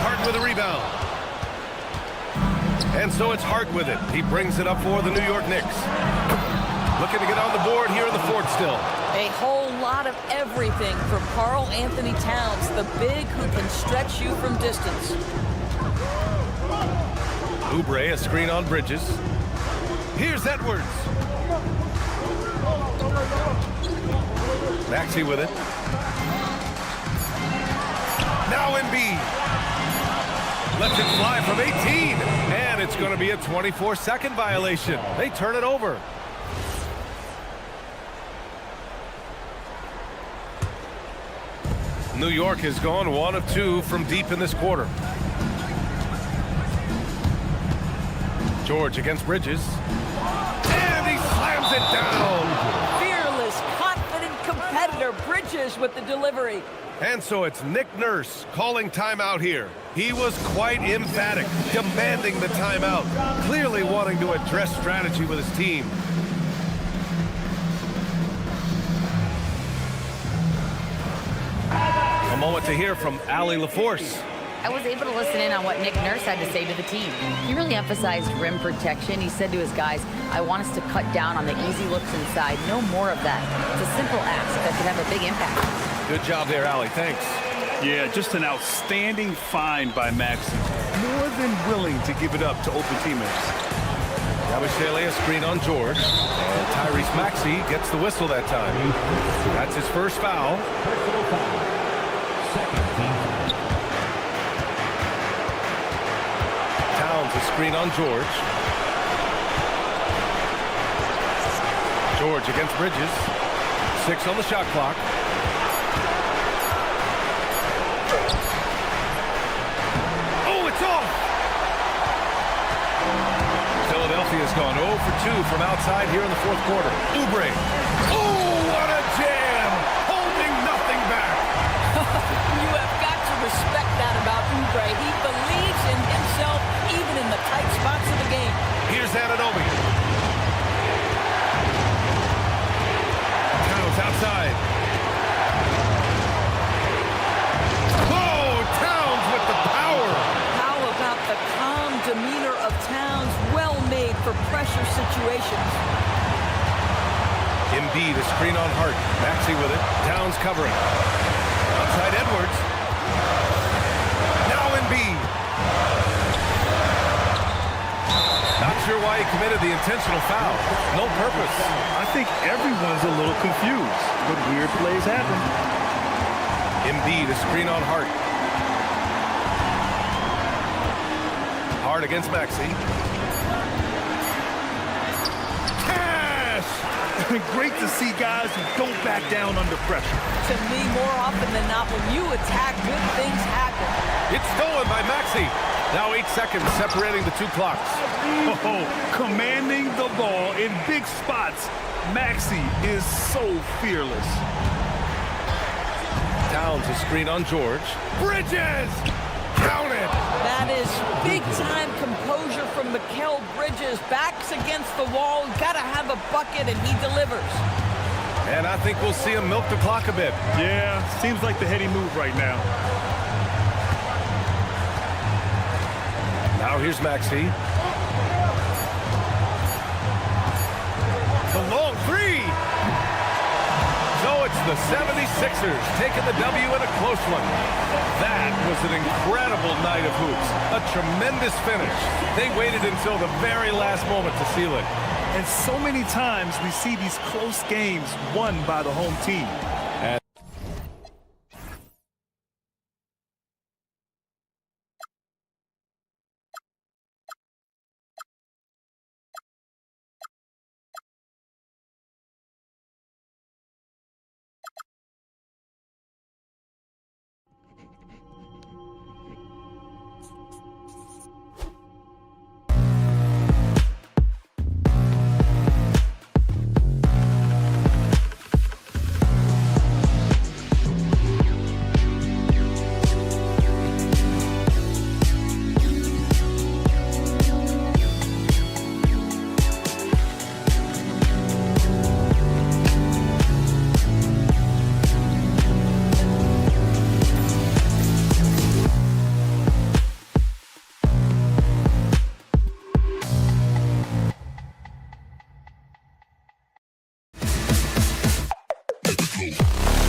Hart with a rebound. And so it's Hart with it. He brings it up for the New York Knicks. Looking to get on the board here in the fourth still. A whole lot lot of everything from Karl Anthony Towns, the big who can stretch you from distance. Oubre, a screen on Bridges. Here's Edwards. Maxey with it. Now Embiid. Lets it fly from 18. And it's going to be a 24-second violation. They turn it over. New York has gone 1 of 2 from deep in this quarter. George against Bridges. And he slams it down. Fearless, confident competitor. Bridges with the delivery. And so it's Nick Nurse calling timeout here. He was quite emphatic, demanding the timeout, clearly wanting to address strategy with his team. A moment to hear from Allie LaForce. I was able to listen in on what Nick Nurse had to say to the team. He really emphasized rim protection. He said to his guys, I want us to cut down on the easy looks inside. No more of that. It's a simple ask that could have a big impact. Good job there, Allie. Thanks. Yeah, just an outstanding find by Maxey. More than willing to give it up to open teammates. Yabusele, a screen on George. And Tyrese Maxey gets the whistle that time. That's his first foul. Towns, a screen on George. George against Bridges. 6 on the shot clock. Oh, it's off! Philadelphia's gone 0 for 2 from outside here in the fourth quarter. Oubre. Oh, what a jam! Holding nothing back. You have got to respect that about Oubre. He believes in himself even in the tight spots of the game. Here's Anunoby. Towns outside. Oh, Towns with the power. How about the calm demeanor of Towns? Well made for pressure situations. Embiid, a screen on Hart. Maxey with it. Towns covering. Outside Edwards. Now Embiid. Not sure why he committed the intentional foul. No purpose. I think everyone's a little confused, but weird plays happen. Embiid, a screen on Hart. Hart against Maxey. Cash! Great to see guys who don't back down under pressure. To me, more often than not, when you attack, good things happen. It's stolen by Maxey. Now 8 seconds separating the two clocks. Oh, commanding the ball in big spots. Maxey is so fearless. Towns, a screen on George. Bridges! Count it! That is big-time composure from Mikal Bridges. Backs against the wall. Got to have a bucket, and he delivers. And I think we'll see him milk the clock a bit. Yeah, seems like the heady move right now. Now here's Maxey. The long three! So it's the 76ers taking the W in a close one. That was an incredible night of hoops. A tremendous finish. They waited until the very last moment to seal it. And so many times we see these close games won by the home team. Go.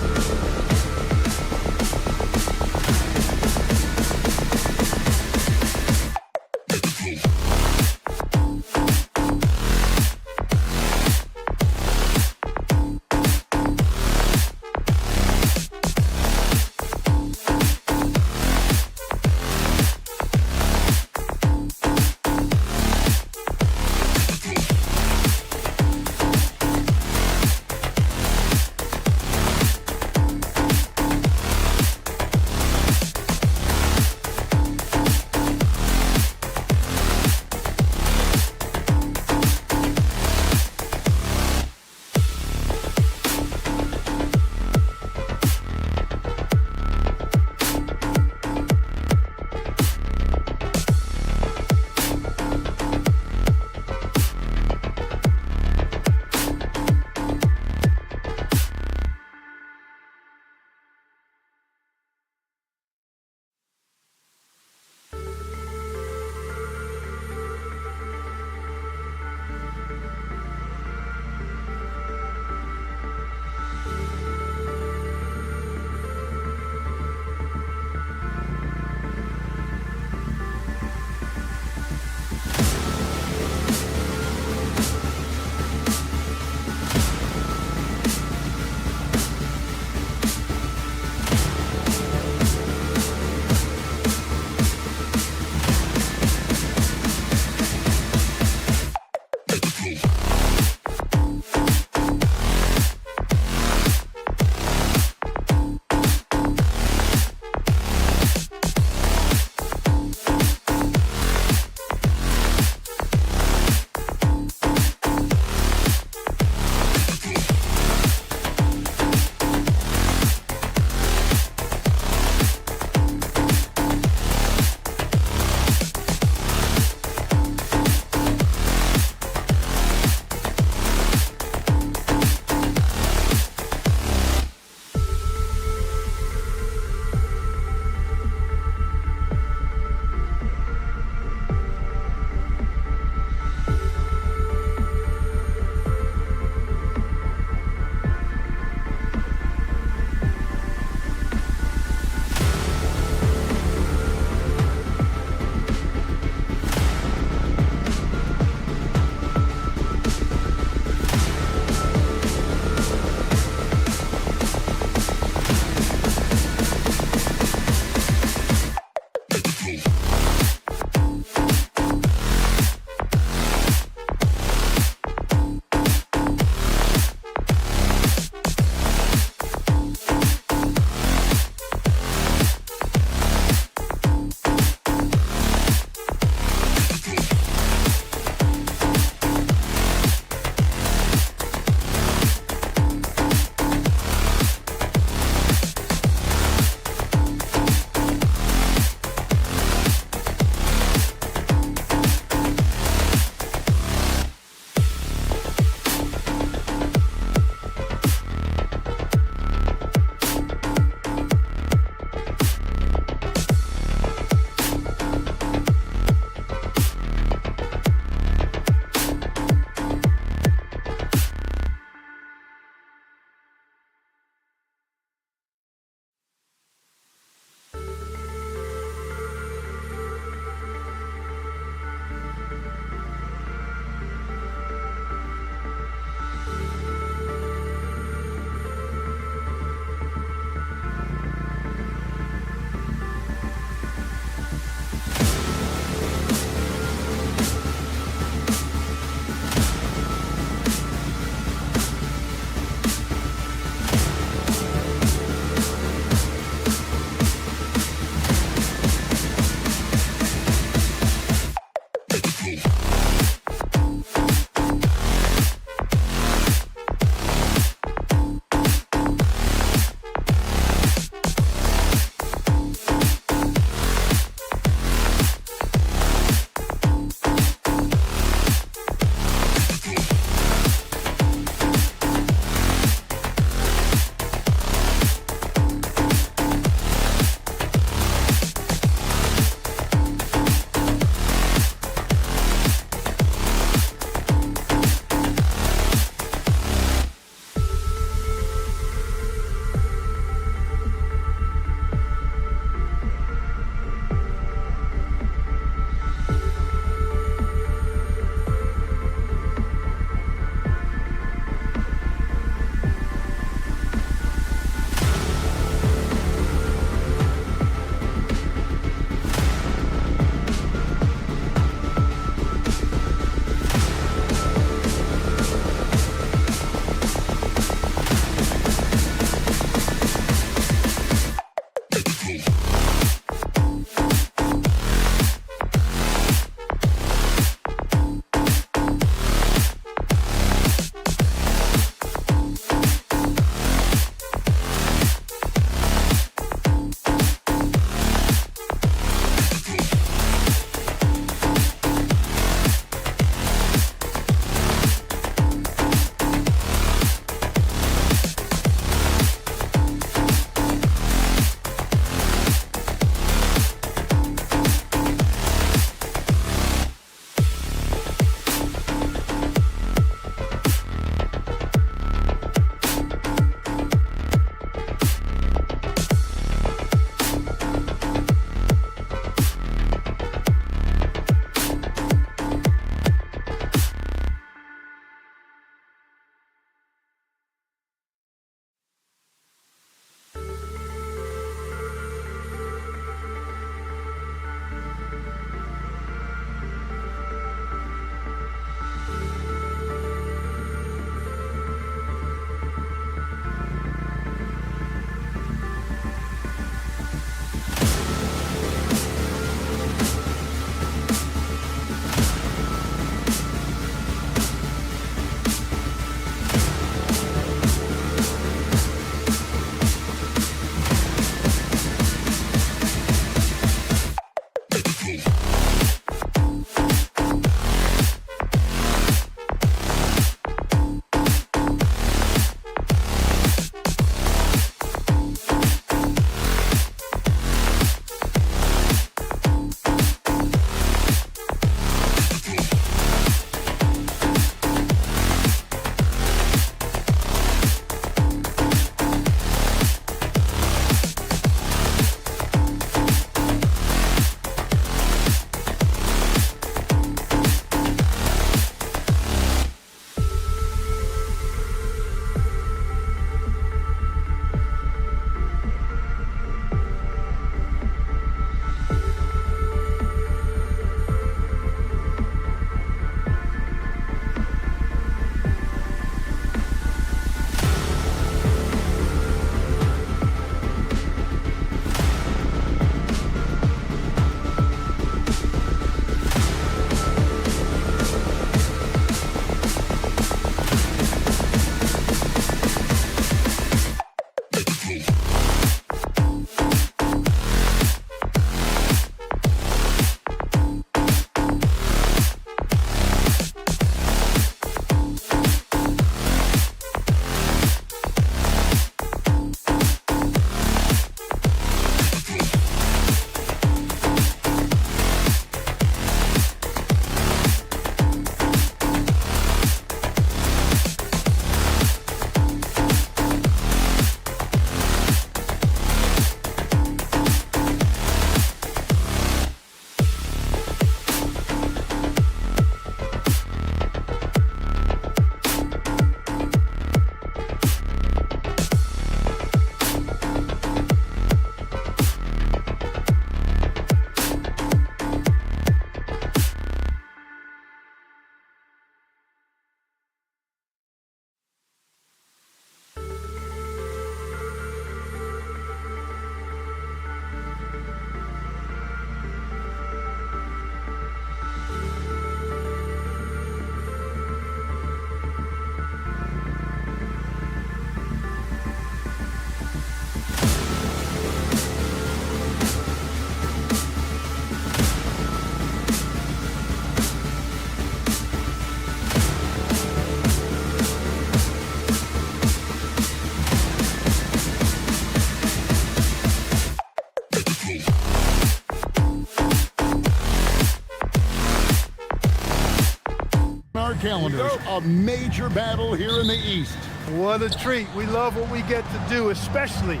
calendars. A major battle here in the East. What a treat. We love what we get to do, especially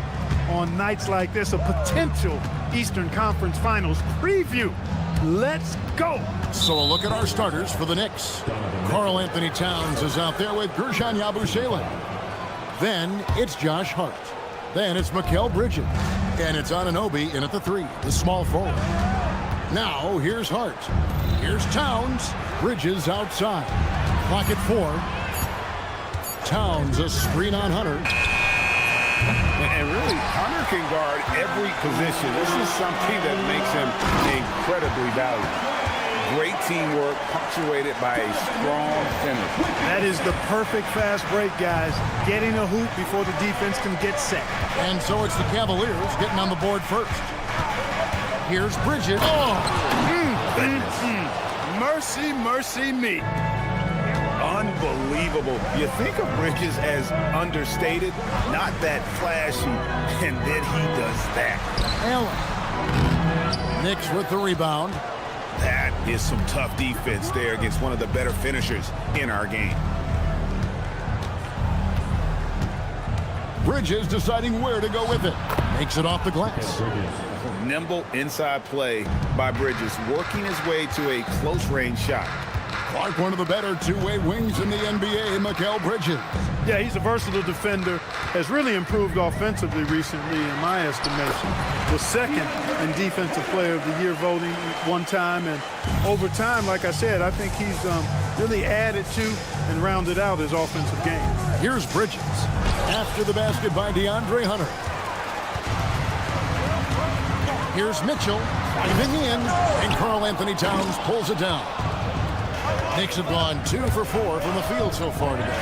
on nights like this, a potential Eastern Conference Finals preview. Let's go. So a look at our starters for the Knicks. Karl Anthony Towns is out there with Guerschon Yabusele. Then it's Josh Hart. Then it's Mikal Bridges. And it's Anunoby in at the 3, the small forward. Now here's Hart. Here's Towns. Bridges outside. Clock at 4. Towns a screen on Hunter. And really, Hunter can guard every position. This is something that makes him incredibly valuable. Great teamwork, punctuated by a strong finish. That is the perfect fast break, guys. Getting a hoop before the defense can get set. And so it's the Cavaliers getting on the board first. Here's Bridges. Mercy, mercy me. Unbelievable. You think of Bridges as understated, not that flashy, and then he does that. Allen. Knicks with the rebound. That is some tough defense there against one of the better finishers in our game. Bridges deciding where to go with it. Makes it off the glass. Nimble inside play by Bridges, working his way to a close-range shot. Clark, one of the better two-way wings in the NBA, Mikal Bridges. Yeah, he's a versatile defender, has really improved offensively recently in my estimation. Was second in Defensive Player of the Year voting one time, and over time, like I said, I think he's really added to and rounded out his offensive game. Here's Bridges. After the basket by DeAndre Hunter. Here's Mitchell, diving in, and Karl Anthony Towns pulls it down. Knicks have gone 2 for 4 from the field so far today.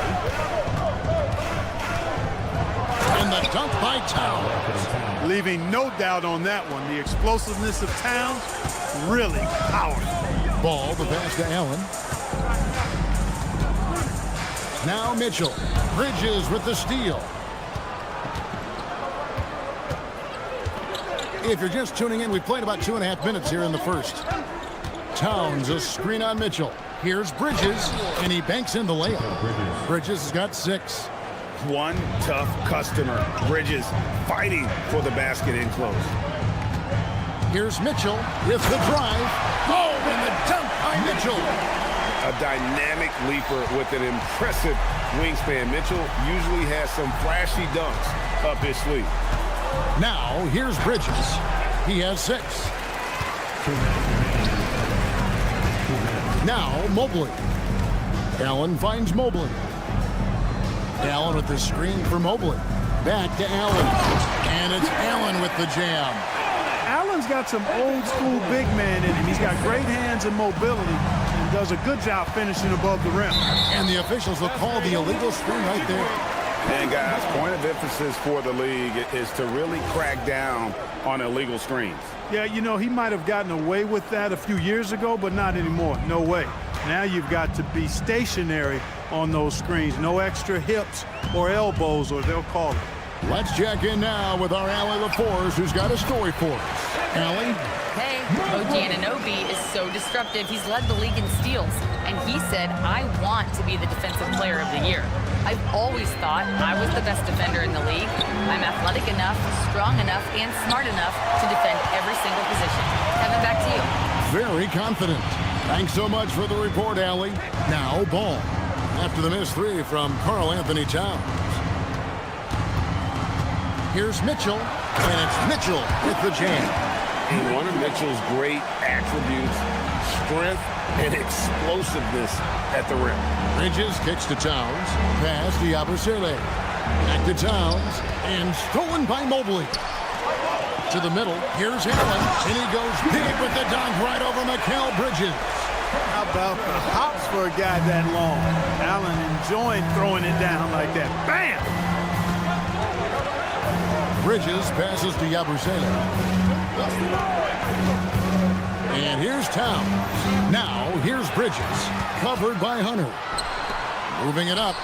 And the dunk by Towns. Leaving no doubt on that one. The explosiveness of Towns, really powerful. Ball, the pass to Allen. Now Mitchell. Bridges with the steal. If you're just tuning in, we've played about 2.5 minutes here in the first. Towns, a screen on Mitchell. Here's Bridges, and he banks in the layup. Bridges has got 6. One tough customer. Bridges fighting for the basket in close. Here's Mitchell with the drive. Oh, and the dunk by Mitchell. A dynamic leaper with an impressive wingspan. Mitchell usually has some flashy dunks up his sleeve. Now, here's Bridges. He has 6. Now, Mobley. Allen finds Mobley. Allen with the screen for Mobley. Back to Allen. And it's Allen with the jam. Allen's got some old school big man in him. He's got great hands and mobility and does a good job finishing above the rim. And the officials will call the illegal screen right there. And guys, point of emphasis for the league is to really crack down on illegal screens. Yeah, you know, he might have gotten away with that a few years ago, but not anymore. No way. Now you've got to be stationary on those screens. No extra hips or elbows, or they'll call it. Let's check in now with our Allie LaForce, who's got a story for us. Allie? Hey, OG Anunoby is so disruptive. He's led the league in steals. And he said, I want to be the Defensive Player of the Year. I've always thought I was the best defender in the league. I'm athletic enough, strong enough, and smart enough to defend every single position. Kevin, back to you. Very confident. Thanks so much for the report, Allie. Now, ball. After the missed 3 from Karl Anthony Towns. Here's Mitchell, and it's Mitchell with the jam. And one of Mitchell's great attributes, strength and explosiveness at the rim. Bridges kicks to Towns. Pass to Yabusele. Back to Towns. And stolen by Mobley. To the middle. Here's Allen. And he goes big with the dunk right over Mikal Bridges. How about the hops for a guy that long? Allen enjoying throwing it down like that. Bam! Bridges passes to Yabusele. And here's Towns. Now, here's Bridges. Covered by Hunter. Moving it up.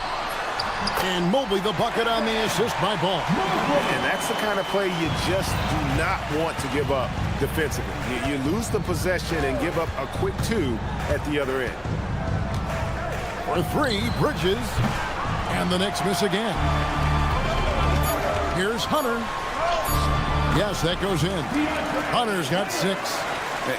And Mobley the bucket on the assist by Ball. And that's the kind of play you just do not want to give up defensively. You lose the possession and give up a quick 2 at the other end. For three, Bridges. And the Knicks miss again. Here's Hunter. Yes, that goes in. Hunter's got 6.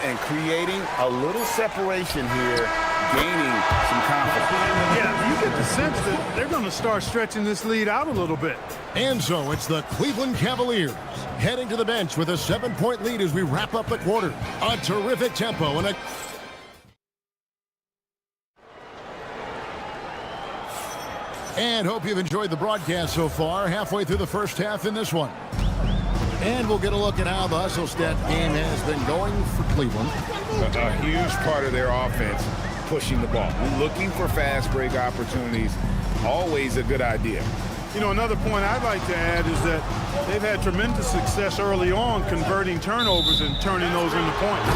And creating a little separation here, gaining some confidence. Yeah, you get the sense that they're going to start stretching this lead out a little bit. And so it's the Cleveland Cavaliers heading to the bench with a 7-point lead as we wrap up the quarter. A terrific tempo and a... And hope you've enjoyed the broadcast so far. Halfway through the first half in this one. And we'll get a look at how the hustle stat game has been going for Cleveland. A huge part of their offense, pushing the ball. Looking for fast break opportunities, always a good idea. You know, another point I'd like to add is that they've had tremendous success early on converting turnovers and turning those into points.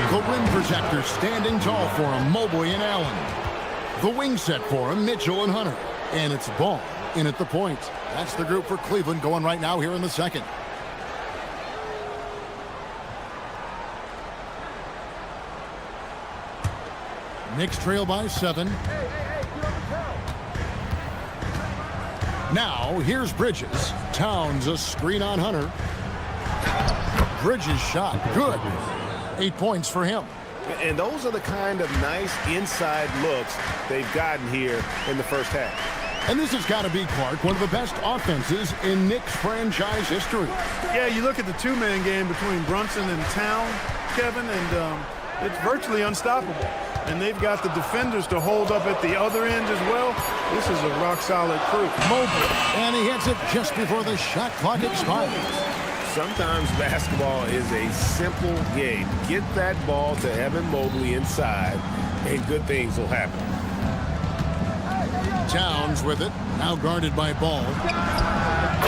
The rim protector standing tall for him, Mobley and Allen. The wing set for him, Mitchell and Hunter. And it's Ball in at the point. That's the group for Cleveland going right now here in the second. Knicks trail by 7. Now, here's Bridges. Towns a screen on Hunter. Bridges shot. Good. 8 points for him. And those are the kind of nice inside looks they've gotten here in the first half. And this has got to be, Clark, one of the best offenses in Knicks franchise history. Yeah, you look at the two-man game between Brunson and Town, Kevin, and it's virtually unstoppable. And they've got the defenders to hold up at the other end as well. This is a rock-solid crew. Mobley, and he hits it just before the shot clock expires. Sometimes basketball is a simple game. Get that ball to Evan Mobley inside, and good things will happen. Towns with it, now guarded by Ball.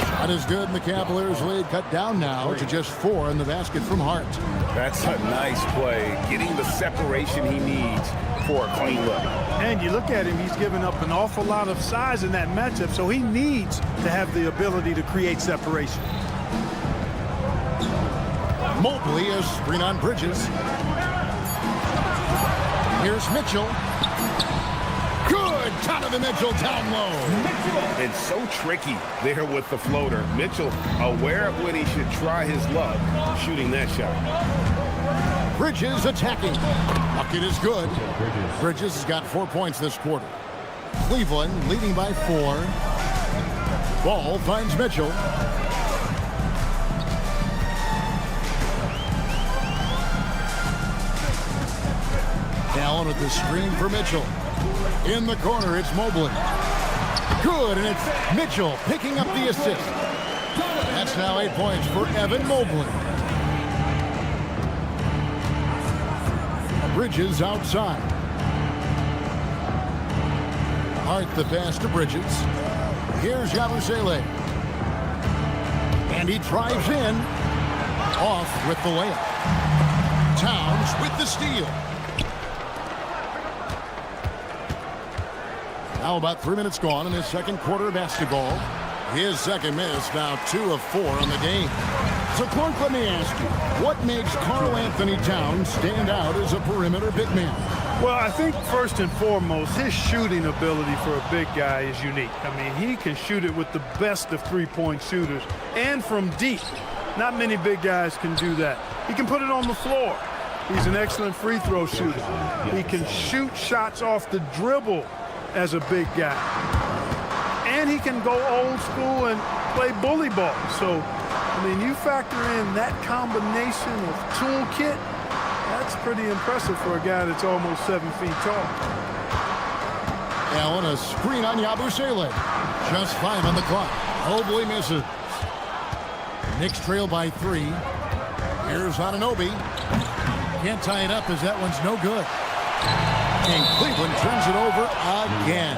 Shot is good, and the Cavaliers lead cut down now to just 4 in the basket from Hart. That's a nice play, getting the separation he needs for a clean look. And you look at him, he's given up an awful lot of size in that matchup, so he needs to have the ability to create separation. Mobley is screen on Bridges. Here's Mitchell. Good! Top of the Mitchell down low. It's so tricky there with the floater. Mitchell aware of when he should try his luck shooting that shot. Bridges attacking. Bucket is good. Bridges has got 4 points this quarter. Cleveland leading by 4. Ball finds Mitchell. Allen with the screen for Mitchell. In the corner, it's Mobley. Good, and it's Mitchell picking up the assist. That's now 8 points for Evan Mobley. Bridges outside. Hart the pass to Bridges. Here's Yabusele. And he drives in. Off with the layup. Towns with the steal. Now about 3 minutes gone in his second quarter of basketball. His second miss, now 2 of 4 on the game. So, Clark, let me ask you, what makes Karl Anthony Towns stand out as a perimeter big man? Well, I think first and foremost, his shooting ability for a big guy is unique. I mean, he can shoot it with the best of three-point shooters and from deep. Not many big guys can do that. He can put it on the floor. He's an excellent free throw shooter. He can shoot shots off the dribble as a big guy. And he can go old school and play bully ball. So, I mean, you factor in that combination of toolkit, that's pretty impressive for a guy that's almost 7 feet tall. Allen, a screen on Yabusele. Just 5 on the clock. Mobley misses. Knicks trail by 3. Here's Anunoby. Can't tie it up as that one's no good. And Cleveland turns it over again.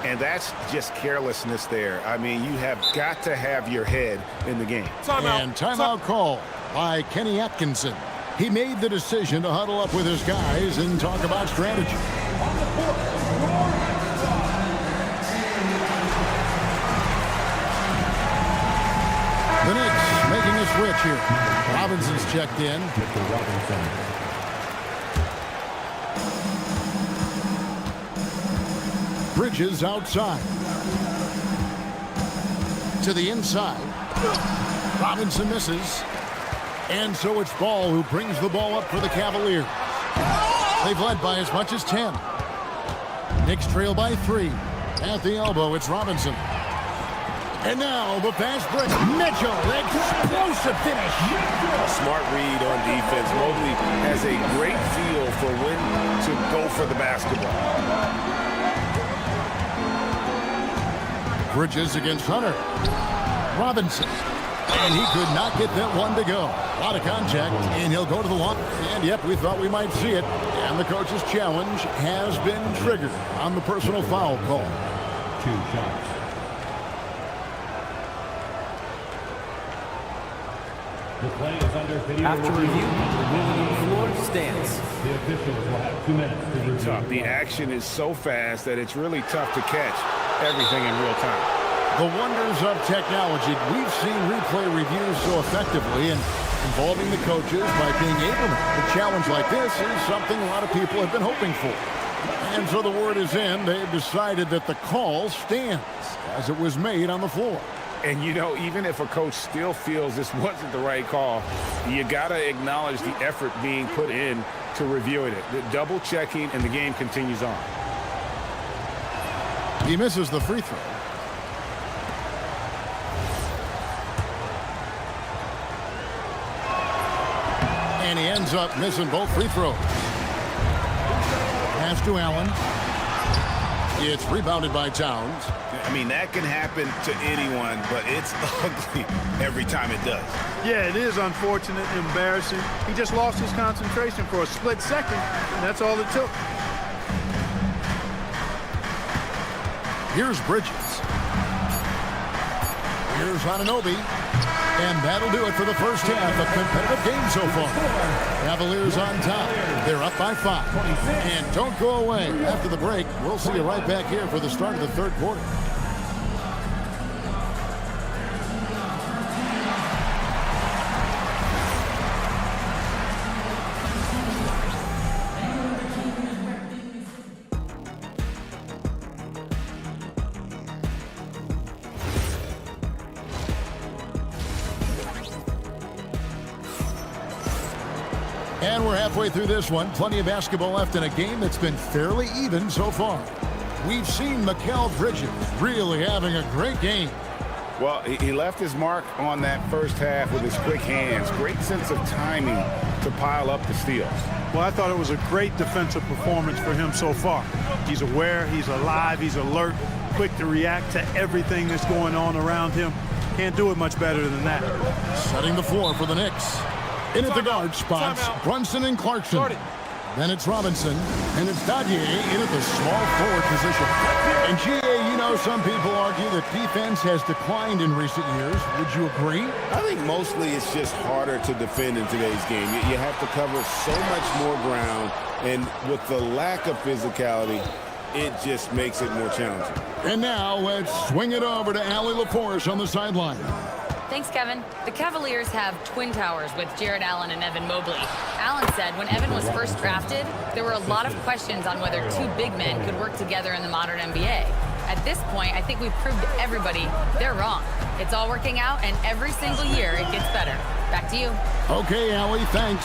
And that's just carelessness there. I mean, you have got to have your head in the game. And timeout call by Kenny Atkinson. He made the decision to huddle up with his guys and talk about strategy. The Knicks making a switch here. Robinson's checked in. Bridges outside. To the inside. Robinson misses. And so it's Ball who brings the ball up for the Cavaliers. They've led by as much as 10. Knicks trail by 3. At the elbow, it's Robinson. And now the fast break. Mitchell, explosive finish. A smart read on defense. Mobley has a great feel for when to go for the basketball. Bridges against Hunter. Robinson. And he could not get that one to go. A lot of contact, and he'll go to the line. And yep, we thought we might see it. And the coach's challenge has been triggered on the personal foul call. 2 shots. The play is under video. After review, the ruling on the floor stands. The officials will have 2 minutes to review. Tough. The action is so fast that it's really tough to catch everything in real time. The wonders of technology. We've seen replay reviews so effectively and involving the coaches by being able to. A challenge like this is something a lot of people have been hoping for. And so the word is in. They've decided that the call stands as it was made on the floor. And, you know, even if a coach still feels this wasn't the right call, you got to acknowledge the effort being put in to reviewing it. The double checking, and the game continues on. He misses the free throw. And he ends up missing both free throws. Pass to Allen. It's rebounded by Towns. I mean, that can happen to anyone, but it's ugly every time it does. Yeah, it is unfortunate, embarrassing. He just lost his concentration for a split second, and that's all it took. Here's Bridges. Here's Anunoby. And that'll do it for the first half. A competitive game so far. Cavaliers on top. They're up by 5. And don't go away. After the break, we'll see you right back here for the start of the third quarter. And we're halfway through this one. Plenty of basketball left in a game that's been fairly even so far. We've seen Mikal Bridges really having a great game. Well, he left his mark on that first half with his quick hands. Great sense of timing to pile up the steals. Well, I thought it was a great defensive performance for him so far. He's aware, he's alive, he's alert, quick to react to everything that's going on around him. Can't do it much better than that. Setting the floor for the Knicks. In at the guard spots, Brunson and Clarkson. Then it's Robinson, and it's Dadier in at the small forward position. And GA, you know, some people argue that defense has declined in recent years. Would you agree? I think mostly it's just harder to defend in today's game. You have to cover so much more ground, and with the lack of physicality, it just makes it more challenging. And now let's swing it over to Allie LaForce on the sideline. Thanks, Kevin. The Cavaliers have twin towers with Jared Allen and Evan Mobley. Allen said when Evan was first drafted, there were a lot of questions on whether 2 big men could work together in the modern NBA. At this point, I think we've proved to everybody they're wrong. It's all working out, and every single year it gets better. Back to you. Okay, Allie, thanks.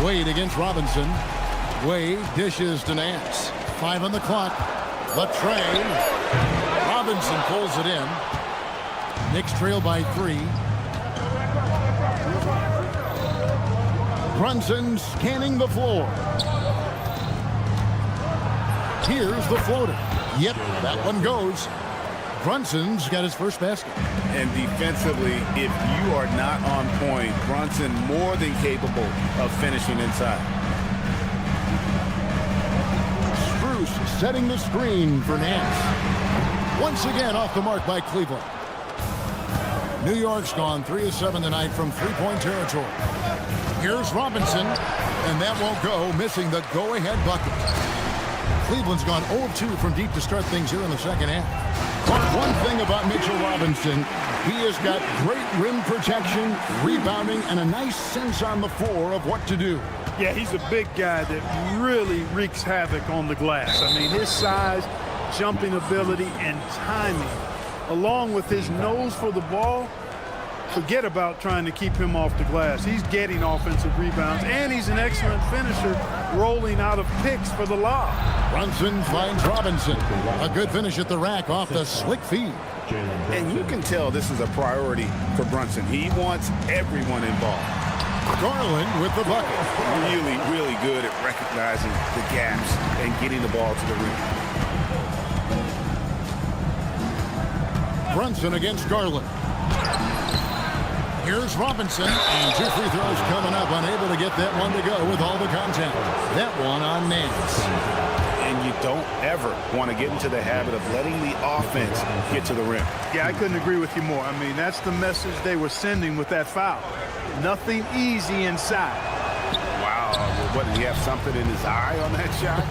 Wade against Robinson. Wade dishes to Nance. 5 on the clock. The tray. Robinson pulls it in. Knicks trail by 3. Brunson scanning the floor. Here's the floater. Yep, that one goes. Brunson's got his first basket. And defensively, if you are not on point, Brunson more than capable of finishing inside. Spruce setting the screen for Nance. Once again off the mark by Cleveland. New York's gone 3 of 7 tonight from three-point territory. Here's Robinson, and that won't go, missing the go-ahead bucket. Cleveland's gone 0 of 2 from deep to start things here in the second half. But one thing about Mitchell Robinson, He has got great rim protection, rebounding, and a nice sense on the floor of what to do. Yeah, he's a big guy that really wreaks havoc on the glass. I mean, his size, jumping ability, and timing, along with his nose for the ball, forget about trying to keep him off the glass. He's getting offensive rebounds, and he's an excellent finisher, rolling out of picks for the lob. Brunson finds Robinson. A good finish at the rack off the slick feed. And you can tell this is a priority for Brunson. He wants everyone involved. Garland with the bucket. Really, really good at recognizing the gaps and getting the ball to the rim. Brunson against Garland. Here's Robinson, and 2 free throws coming up, unable to get that one to go with all the contact. That one on Nance. And you don't ever want to get into the habit of letting the offense get to the rim. Yeah, I couldn't agree with you more. I mean, that's the message they were sending with that foul. Nothing easy inside. Wow, what, did he have something in his eye on that shot?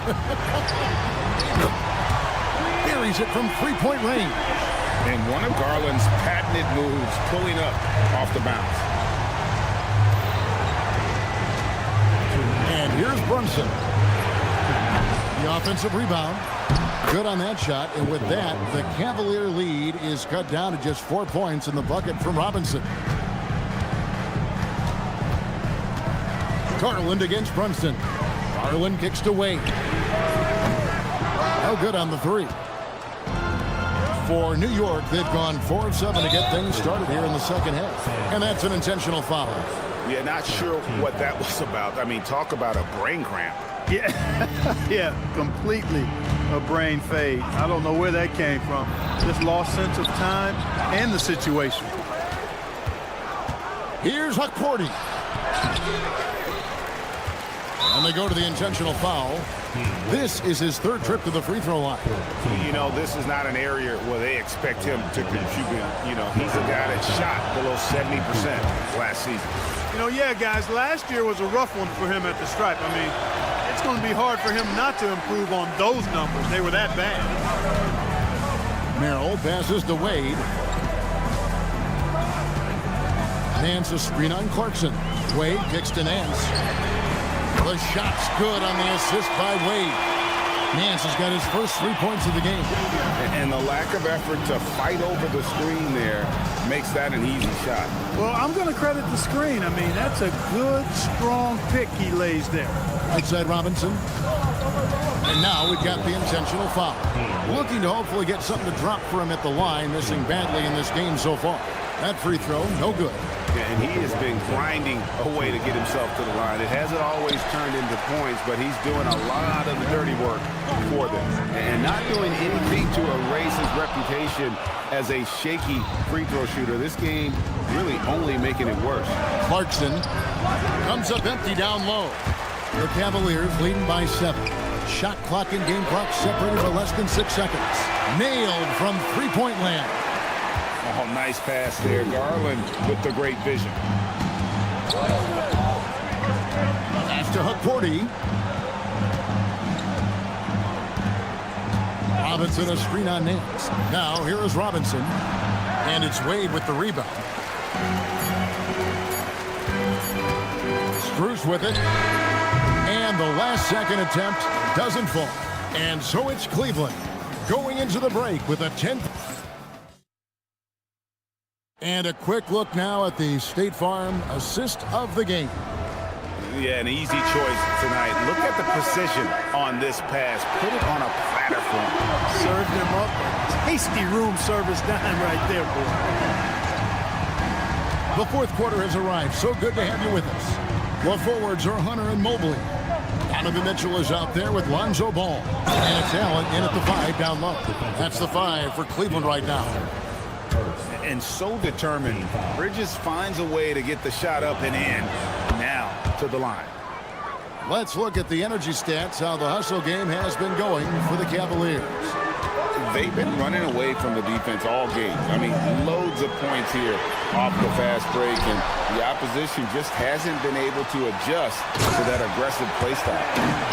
Buries it from three-point range. And one of Garland's patented moves, pulling up off the bounce. And here's Brunson. The offensive rebound. Good on that shot. And with that, the Cavalier lead is cut down to just 4 points in the bucket from Robinson. Garland against Brunson. Garland kicks to Wade. No good on the three. For New York, they've gone 4 of 7 to get things started here in the second half. And that's an intentional foul. Yeah, not sure what that was about. I mean, talk about a brain cramp. Yeah, yeah, completely a brain fade. I don't know where that came from. Just lost sense of time and the situation. Here's Huckporty. And they go to the intentional foul. This is his 3rd trip to the free throw line. You know, this is not an area where they expect him to contribute. You know, he's a guy that shot below 70% last season. You know, yeah, guys, last year was a rough one for him at the stripe. I mean, it's going to be hard for him not to improve on those numbers. They were that bad. Merrill passes to Wade. Nance a screen on Clarkson. Wade kicks to Nance. The shot's good on the assist by Wade. Nance has got his first 3 points of the game. And the lack of effort to fight over the screen there makes that an easy shot. Well, I'm going to credit the screen. I mean, that's a good, strong pick he lays there. Outside Robinson. And now we've got the intentional foul. Looking to hopefully get something to drop for him at the line, missing badly in this game so far. That free throw, no good. And he has been grinding away to get himself to the line. It hasn't always turned into points, but he's doing a lot of the dirty work for them. And not doing anything to erase his reputation as a shaky free throw shooter. This game really only making it worse. Clarkson comes up empty down low. The Cavaliers leading by 7. Shot clock and game clock separated by less than 6 seconds. Nailed from three-point land. Oh, nice pass there. Garland with the great vision. Pass to Huckporty. Robinson a screen on Nance. Now here is Robinson. And it's Wade with the rebound. Screws with it. And the last second attempt doesn't fall. And so it's Cleveland going into the break with a 10. And a quick look now at the State Farm assist of the game. Yeah, an easy choice tonight. Look at the precision on this pass. Put it on a platter for him. Served him up. Tasty room service dime right there, boy. The 4th quarter has arrived. So good to have you with us. The forwards are Hunter and Mobley. Donovan Mitchell is out there with Lonzo Ball. And it's Allen in at the 5 down low. That's the 5 for Cleveland right now. And so determined. Bridges finds a way to get the shot up and in. Now to the line. Let's look at the energy stats, how the hustle game has been going for the Cavaliers. they've been running away from the defense all game. I mean, loads of points here off the fast break, and the opposition just hasn't been able to adjust to that aggressive play style.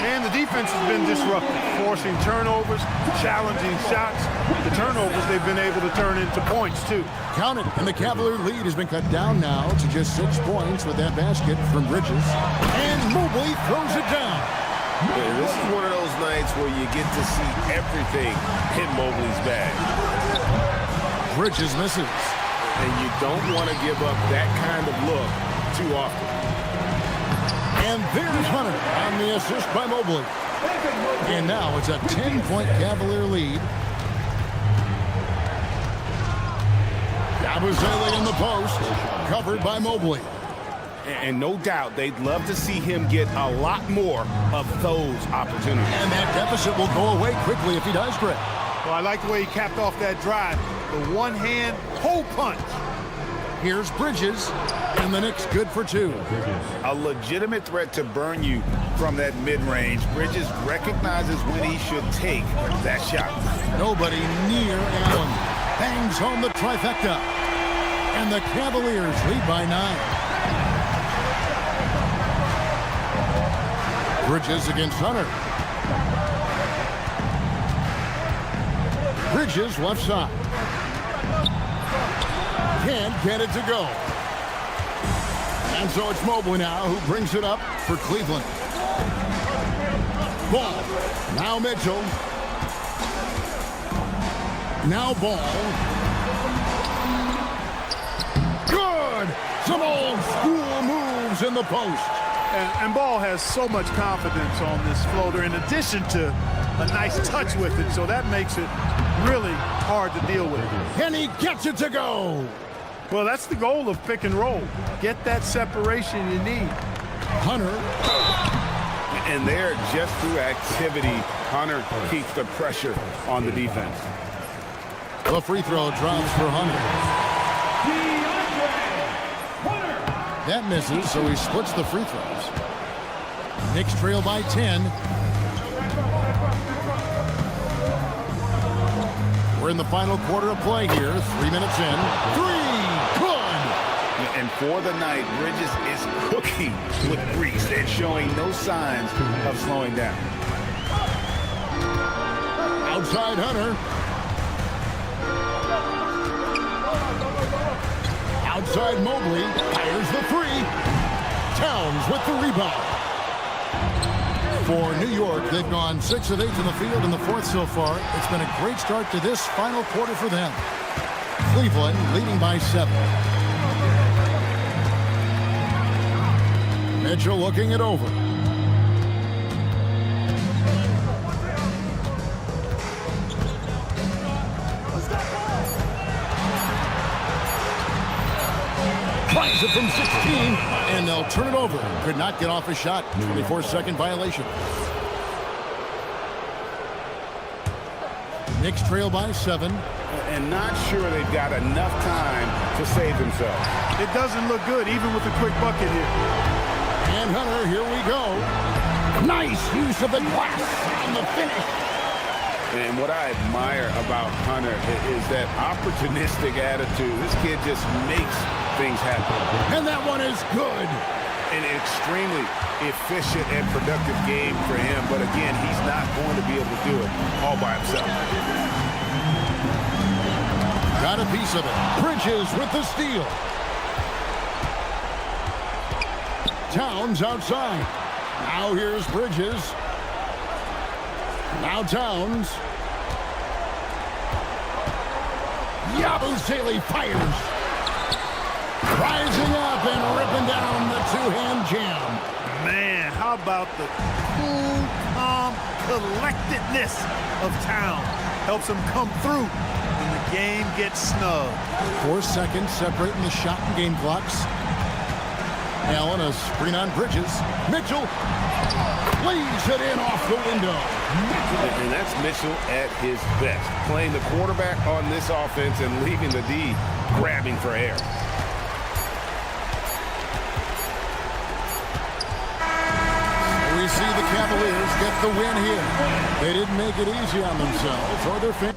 And the defense has been disruptive, forcing turnovers, challenging shots. The turnovers they've been able to turn into points, too. Count it, and the Cavalier lead has been cut down now to just 6 points with that basket from Bridges. And Mobley throws it down. Yeah, this is one of those nights where you get to see everything hit Mobley's bag. Bridges misses. And you don't want to give up that kind of look too often. And there's Hunter on the assist by Mobley. And now it's a 10-point Cavalier lead. Yabusele in the post, covered by Mobley. And no doubt they'd love to see him get a lot more of those opportunities. And that deficit will go away quickly if he does, Greg. Well, I like the way he capped off that drive. The one-hand hole punch. Here's Bridges, and the Knicks good for 2. A legitimate threat to burn you from that mid-range. Bridges recognizes when he should take that shot. Nobody near Allen. Bangs home the trifecta. And the Cavaliers lead by 9. Bridges against Hunter. Bridges left side. Can't get it to go. And so it's Mobley now who brings it up for Cleveland. Ball. Now Mitchell. Now Ball. Good! Some old school moves in the post. And Ball has so much confidence on this floater in addition to a nice touch with it, so that makes it really hard to deal with. And he gets it to go. Well, that's the goal of pick and roll. Get that separation you need. Hunter. And there, just through activity, Hunter keeps the pressure on the defense. The free throw drops for Hunter. That misses, so he splits the free throws. Knicks trail by 10. We're in the final quarter of play here. 3 minutes in. 3! Good! And for the night, Bridges is cooking with grease and showing no signs of slowing down. Outside Hunter. Outside Mobley. Fires the 3. Towns with the rebound. For New York, they've gone 6 of 8 from the field in the 4th so far. It's been a great start to this final quarter for them. Cleveland leading by 7. Mitchell looking it over. Tries it from 16, and they'll turn it over. Could not get off a shot. 24-second violation. Knicks trail by 7. And not sure they've got enough time to save themselves. It doesn't look good, even with a quick bucket here. And Hunter, here we go. Nice use of the glass on the finish. And what I admire about Hunter is that opportunistic attitude. This kid just makes things happen. And that one is good. An extremely efficient and productive game for him. But again, he's not going to be able to do it all by himself. Got a piece of it. Bridges with the steal. Towns outside. Now here's Bridges. Now Towns. Yabusele fires. Rising up and ripping down the two-hand jam. Man, how about the cool, calm collectedness of Town? Helps him come through when the game gets snug. 4 seconds separating the shot and game clocks. Allen, a screen on Bridges. Mitchell lays it in off the window. And that's Mitchell at his best. Playing the quarterback on this offense and leaving the D grabbing for air. We see the Cavaliers get the win here. They didn't make it easy on themselves or their fans.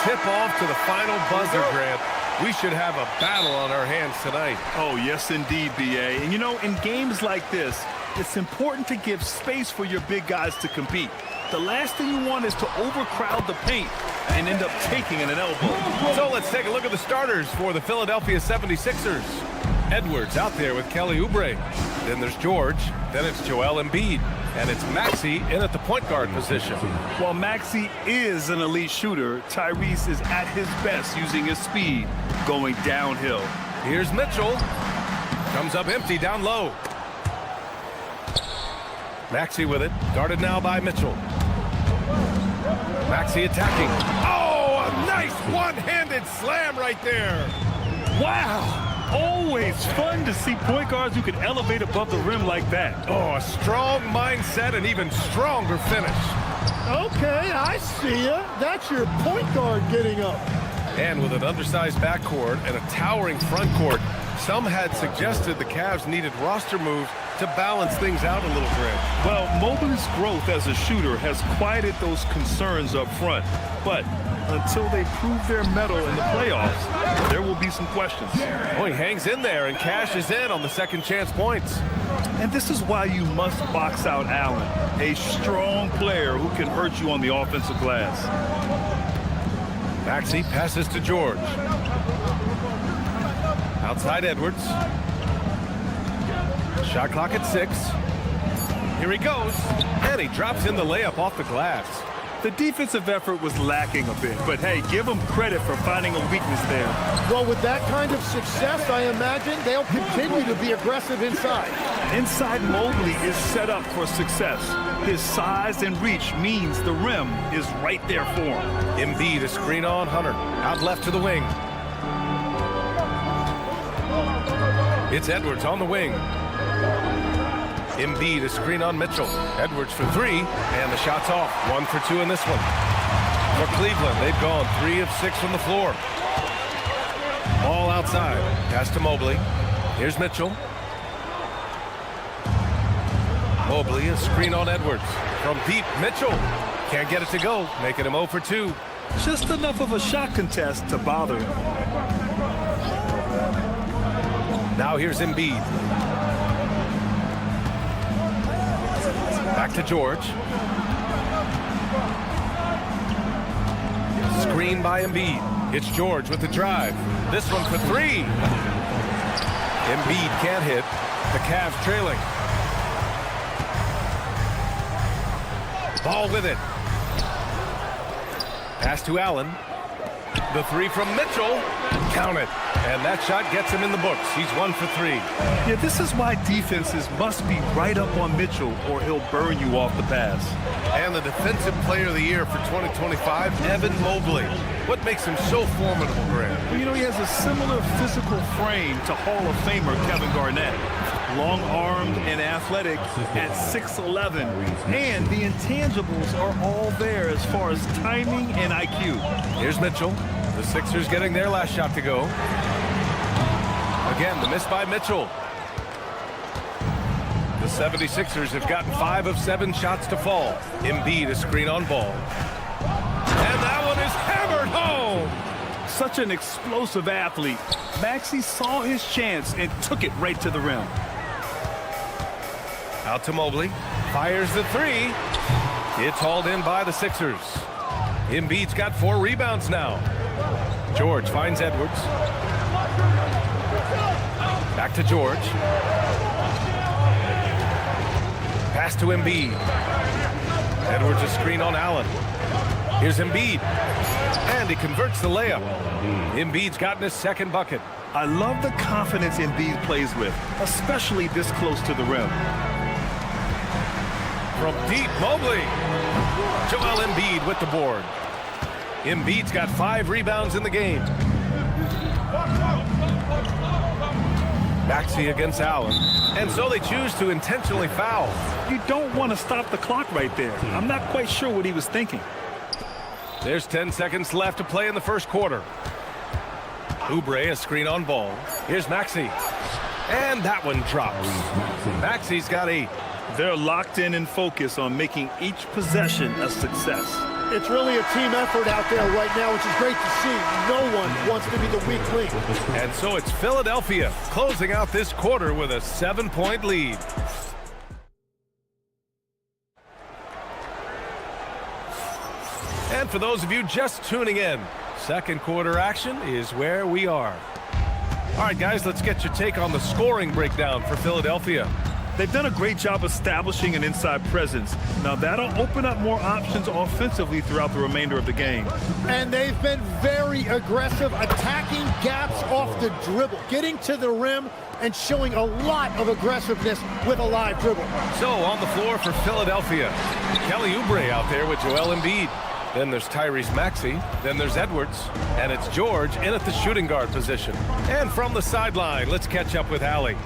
tip off to the final buzzer, Grant. We should have a battle on our hands tonight. Oh, yes, indeed, B.A. And, you know, in games like this, it's important to give space for your big guys to compete. The last thing you want is to overcrowd the paint and end up taking an elbow. So let's take a look at the starters for the Philadelphia 76ers. Edwards out there with Kelly Oubre. Then there's George. Then it's Joel Embiid. And it's Maxey in at the point guard position. While Maxey is an elite shooter, Tyrese is at his best using his speed going downhill. Here's Mitchell. Comes up empty down low. Maxey with it. Guarded now by Mitchell. Maxey attacking. Oh, a nice one-handed slam right there. Wow. Always fun to see point guards who can elevate above the rim like that. Oh, a strong mindset and even stronger finish. Okay, I see ya. That's your point guard getting up. And with an undersized backcourt and a towering front court, some had suggested the Cavs needed roster moves to balance things out a little bit. Well, Mobley's growth as a shooter has quieted those concerns up front. But until they prove their mettle in the playoffs, there will be some questions. Oh, he hangs in there and cashes in on the second chance points. And this is why you must box out Allen, a strong player who can hurt you on the offensive glass. Maxey passes to George. Outside Edwards. Shot clock at 6. Here he goes. And he drops in the layup off the glass. The defensive effort was lacking a bit, but hey, give them credit for finding a weakness there. Well, with that kind of success, I imagine they'll continue to be aggressive inside. Inside Mobley is set up for success. His size and reach means the rim is right there for him. Embiid a screen on Hunter. Out left to the wing. It's Edwards on the wing. Embiid a screen on Mitchell. Edwards for 3, and the shot's off. 1 for 2 in this one. For Cleveland, they've gone 3 of 6 from the floor. Ball outside. Pass to Mobley. Here's Mitchell. Mobley a screen on Edwards. From deep, Mitchell. Can't get it to go, making him 0 for 2. Just enough of a shot contest to bother him. Now here's Embiid. Back to George. Screen by Embiid. It's George with the drive. This one for 3. Embiid can't hit. The Cavs trailing. Ball with it. Pass to Allen. The 3 from Mitchell. Count it. And that shot gets him in the books. He's 1 for 3. Yeah, this is why defenses must be right up on Mitchell or he'll burn you off the pass. And the Defensive Player of the Year for 2025, Evan Mobley. What makes him so formidable, Grant? Well, you know, he has a similar physical frame to Hall of Famer Kevin Garnett. Long-armed and athletic at 6'11". And the intangibles are all there as far as timing and IQ. Here's Mitchell. The Sixers getting their last shot to go. Again, the miss by Mitchell. The 76ers have gotten 5 of 7 shots to fall. Embiid a screen on Ball. And that one is hammered home. Such an explosive athlete. Maxey saw his chance and took it right to the rim. Out to Mobley. Fires the 3. It's hauled in by the Sixers. Embiid's got 4 rebounds now. George finds Edwards. Back to George. Pass to Embiid. Edwards a screen on Allen. Here's Embiid. And he converts the layup. Embiid's gotten his second bucket. I love the confidence Embiid plays with, especially this close to the rim. From deep, Mobley. Joel Embiid with the board. Embiid's got 5 rebounds in the game. Maxey against Allen. And so they choose to intentionally foul. You don't want to stop the clock right there. I'm not quite sure what he was thinking. There's 10 seconds left to play in the first quarter. Oubre a screen on Ball. Here's Maxey. And that one drops. Maxey's got 8. They're locked in and focused on making each possession a success. It's really a team effort out there right now, which is great to see. No one wants to be the weak link. And so it's Philadelphia closing out this quarter with a 7-point lead. And for those of you just tuning in, second quarter action is where we are. All right, guys, let's get your take on the scoring breakdown for Philadelphia. They've done a great job establishing an inside presence. Now, that'll open up more options offensively throughout the remainder of the game. And they've been very aggressive, attacking gaps off the dribble, getting to the rim and showing a lot of aggressiveness with a live dribble. So on the floor for Philadelphia, Kelly Oubre out there with Joel Embiid. Then there's Tyrese Maxey. Then there's Edwards. And it's George in at the shooting guard position. And from the sideline, let's catch up with Allie.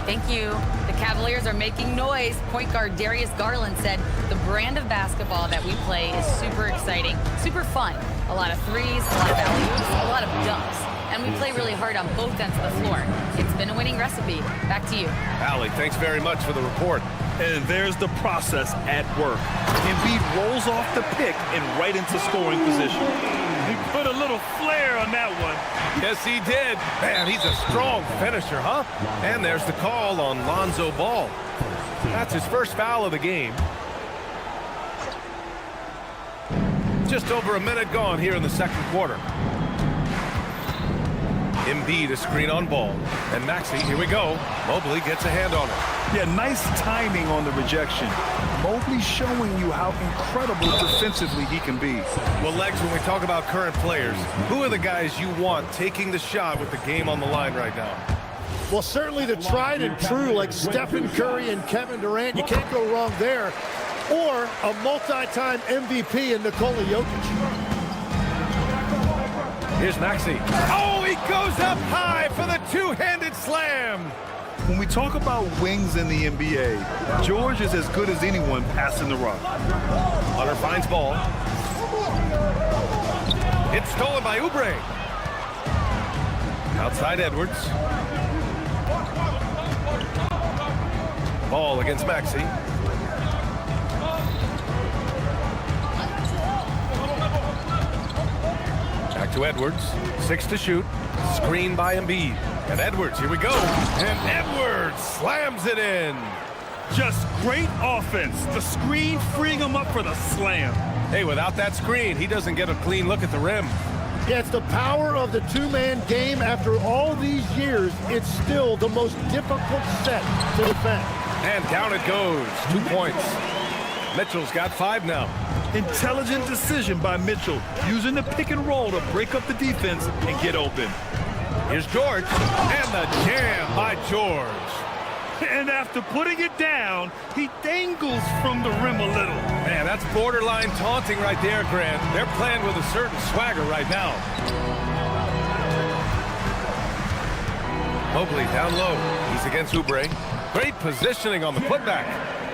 Thank you. The Cavaliers are making noise. Point guard Darius Garland said the brand of basketball that we play is super exciting, super fun. A lot of threes, a lot of alley-oops, a lot of dunks. And we play really hard on both ends of the floor. It's been a winning recipe. Back to you. Allie, thanks very much for the report. And there's the process at work. Embiid rolls off the pick and right into scoring position. He put a little flair on that one. Yes, he did. Man, he's a strong finisher, huh? And there's the call on Lonzo Ball. That's his first foul of the game. Just over a minute gone here in the second quarter. Embiid a screen on Ball. And Maxey, here we go. Mobley gets a hand on it. Yeah, nice timing on the rejection. Mobley showing you how incredible defensively he can be. Well, Legs, when we talk about current players, who are the guys you want taking the shot with the game on the line right now? Well, certainly the tried and true like Stephen Curry and Kevin Durant. You can't go wrong there. Or a multi-time MVP in Nikola Jokic. Here's Maxey. Oh, he goes up high for the two-handed slam. When we talk about wings in the NBA, George is as good as anyone passing the rock. Hunter finds Ball. It's stolen by Oubre. Outside Edwards. Ball against Maxey. Back to Edwards. 6 to shoot. Screen by Embiid. And Edwards, here we go. And Edwards slams it in. Just great offense. The screen freeing him up for the slam. Hey, without that screen, he doesn't get a clean look at the rim. Yeah, it's the power of the two-man game. After all these years, it's still the most difficult set to defend. And down it goes. 2 points. Mitchell's got 5 now. Intelligent decision by Mitchell, using the pick and roll to break up the defense and get open. Here's George, and the jam by George. And after putting it down, he dangles from the rim a little. Man, that's borderline taunting right there, Grant. They're playing with a certain swagger right now. Mobley down low. He's against Oubre. Great positioning on the putback.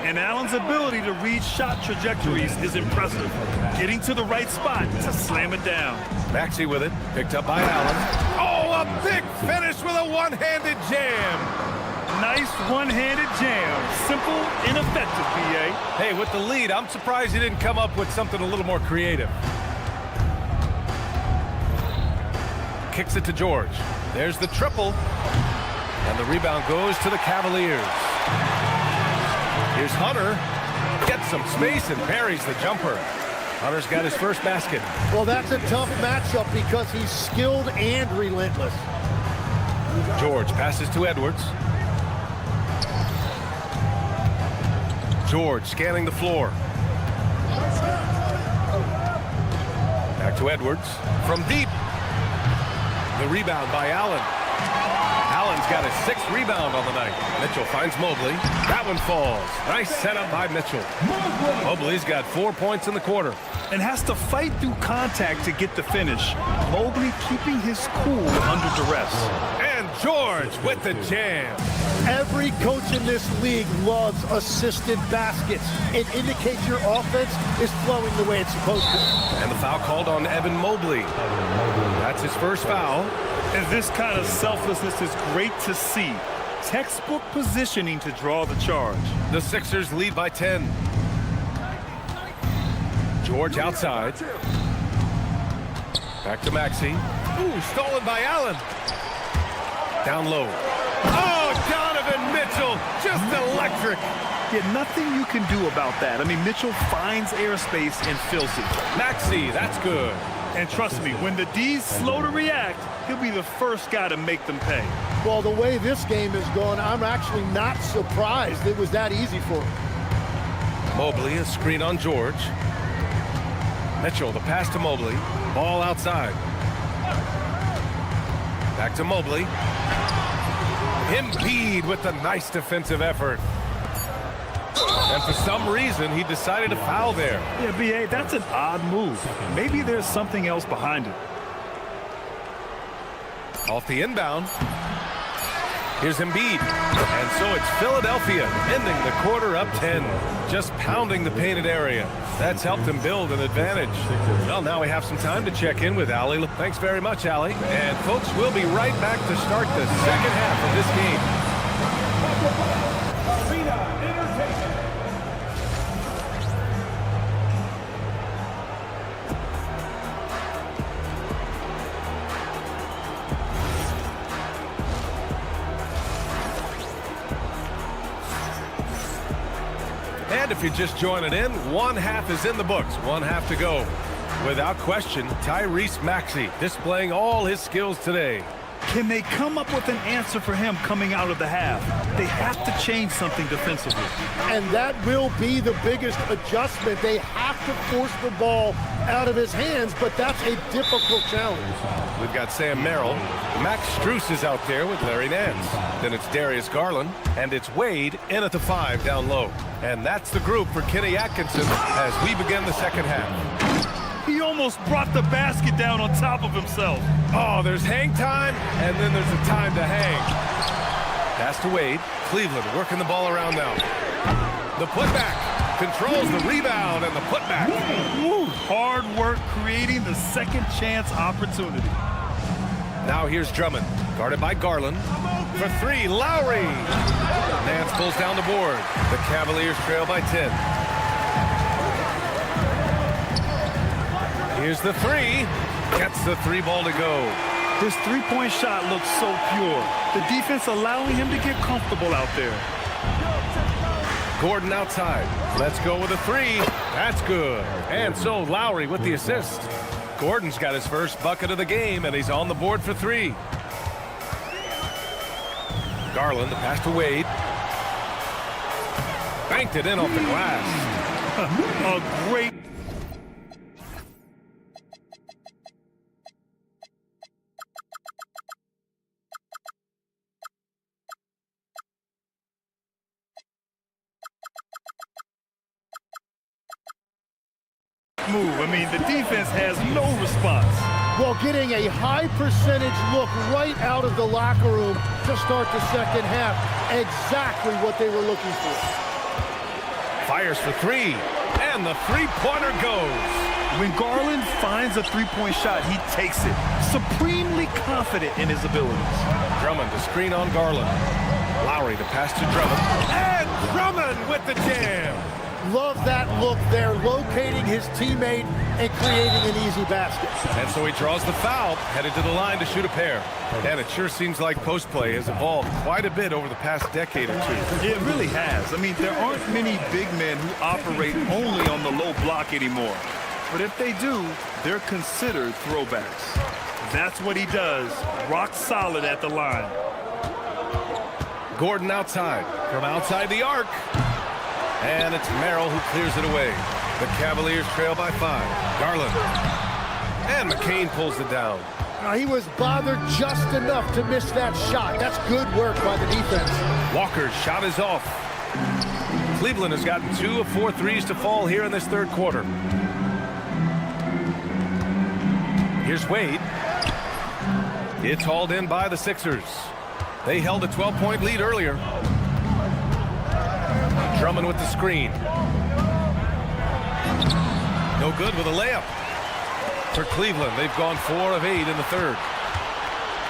And Allen's ability to read shot trajectories is impressive. Getting to the right spot to slam it down. Maxey with it, picked up by Allen. Oh, a big finish with a one-handed jam. Nice one-handed jam. Simple and effective, BA. Hey, with the lead, I'm surprised he didn't come up with something a little more creative. Kicks it to George. There's the triple. And the rebound goes to the Cavaliers. Here's Hunter. Gets some space and buries the jumper. Hunter's got his first basket. Well, that's a tough matchup because he's skilled and relentless. George passes to Edwards. George scanning the floor. Back to Edwards. From deep. The rebound by Allen. Allen's got his 6th rebound on the night. Mitchell finds Mobley. That one falls. Nice setup by Mitchell. Mobley's got 4 points in the quarter. And has to fight through contact to get the finish. Mobley keeping his cool under duress. And George with the jam. Every coach in this league loves assisted baskets. It indicates your offense is flowing the way it's supposed to. And the foul called on Evan Mobley. That's his first foul. And this kind of selflessness is great to see. Textbook positioning to draw the charge. The Sixers lead by 10. George outside. Back to Maxey. Ooh, stolen by Allen. Down low. Oh, Donovan Mitchell, just electric. Yeah, nothing you can do about that. I mean, Mitchell finds airspace and fills it. Maxey, that's good. And trust me, when the D's slow to react, he'll be the first guy to make them pay. Well, the way this game is going, I'm actually not surprised it was that easy for him. Mobley, a screen on George. Mitchell, the pass to Mobley. Ball outside. Back to Mobley. Embiid with a nice defensive effort. And for some reason, he decided to foul there. Yeah, B.A., that's an odd move. Maybe there's something else behind it. Off the inbound. Here's Embiid. And so it's Philadelphia ending the quarter up 10. Just pounding the painted area. That's helped them build an advantage. Well, now we have some time to check in with Allie. Thanks very much, Allie. And folks, we'll be right back to start the second half of this game. And if you're just joining in, one half is in the books, one half to go. Without question, Tyrese Maxey displaying all his skills today. Can they come up with an answer for him coming out of the half? They have to change something defensively. And that will be the biggest adjustment. They have to force the ball out of his hands, but that's a difficult challenge. We've got Sam Merrill. Max Strus is out there with Larry Nance. Then it's Darius Garland, and it's Wade in at the 5 down low. And that's the group for Kenny Atkinson as we begin the second half. He almost brought the basket down on top of himself. Oh, there's hang time, and then there's a time to hang. Pass to Wade. Cleveland working the ball around now. The putback controls the rebound and the putback. Woo, hard work creating the second chance opportunity. Now here's Drummond, guarded by Garland. For 3, Lowry. Nance pulls down the board. The Cavaliers trail by 10. Here's the 3. Gets the 3 ball to go. This three-point shot looks so pure. The defense allowing him to get comfortable out there. Gordon outside. Let's go with a 3. That's good. And so Lowry with the assist. Gordon's got his first bucket of the game, and he's on the board for 3. Garland, the pass to Wade. Banked it in off the glass. A great move. I mean, the defense has no response. Well, getting a high percentage look right out of the locker room to start the second half. Exactly what they were looking for. Fires for 3, and the three-pointer goes. When Garland finds a three-point shot, he takes it. Supremely confident in his abilities. Drummond to screen on Garland. Lowry to pass to Drummond. And Drummond with the jam. Love that look there, locating his teammate and creating an easy basket. And so he draws the foul, headed to the line to shoot a pair. And it sure seems like post play has evolved quite a bit over the past decade or two. It really has. I mean, there aren't many big men who operate only on the low block anymore. But if they do, they're considered throwbacks. That's what he does, rock solid at the line. Gordon outside, from outside the arc. And it's Merrill who clears it away. The Cavaliers trail by 5. Garland. And McCain pulls it down. Now, he was bothered just enough to miss that shot. That's good work by the defense. Walker's shot is off. Cleveland has gotten 2 of 4 threes to fall here in this third quarter. Here's Wade. It's hauled in by the Sixers. They held a 12-point lead earlier. Drummond with the screen. No good with a layup. For Cleveland, they've gone 4 of 8 in the third.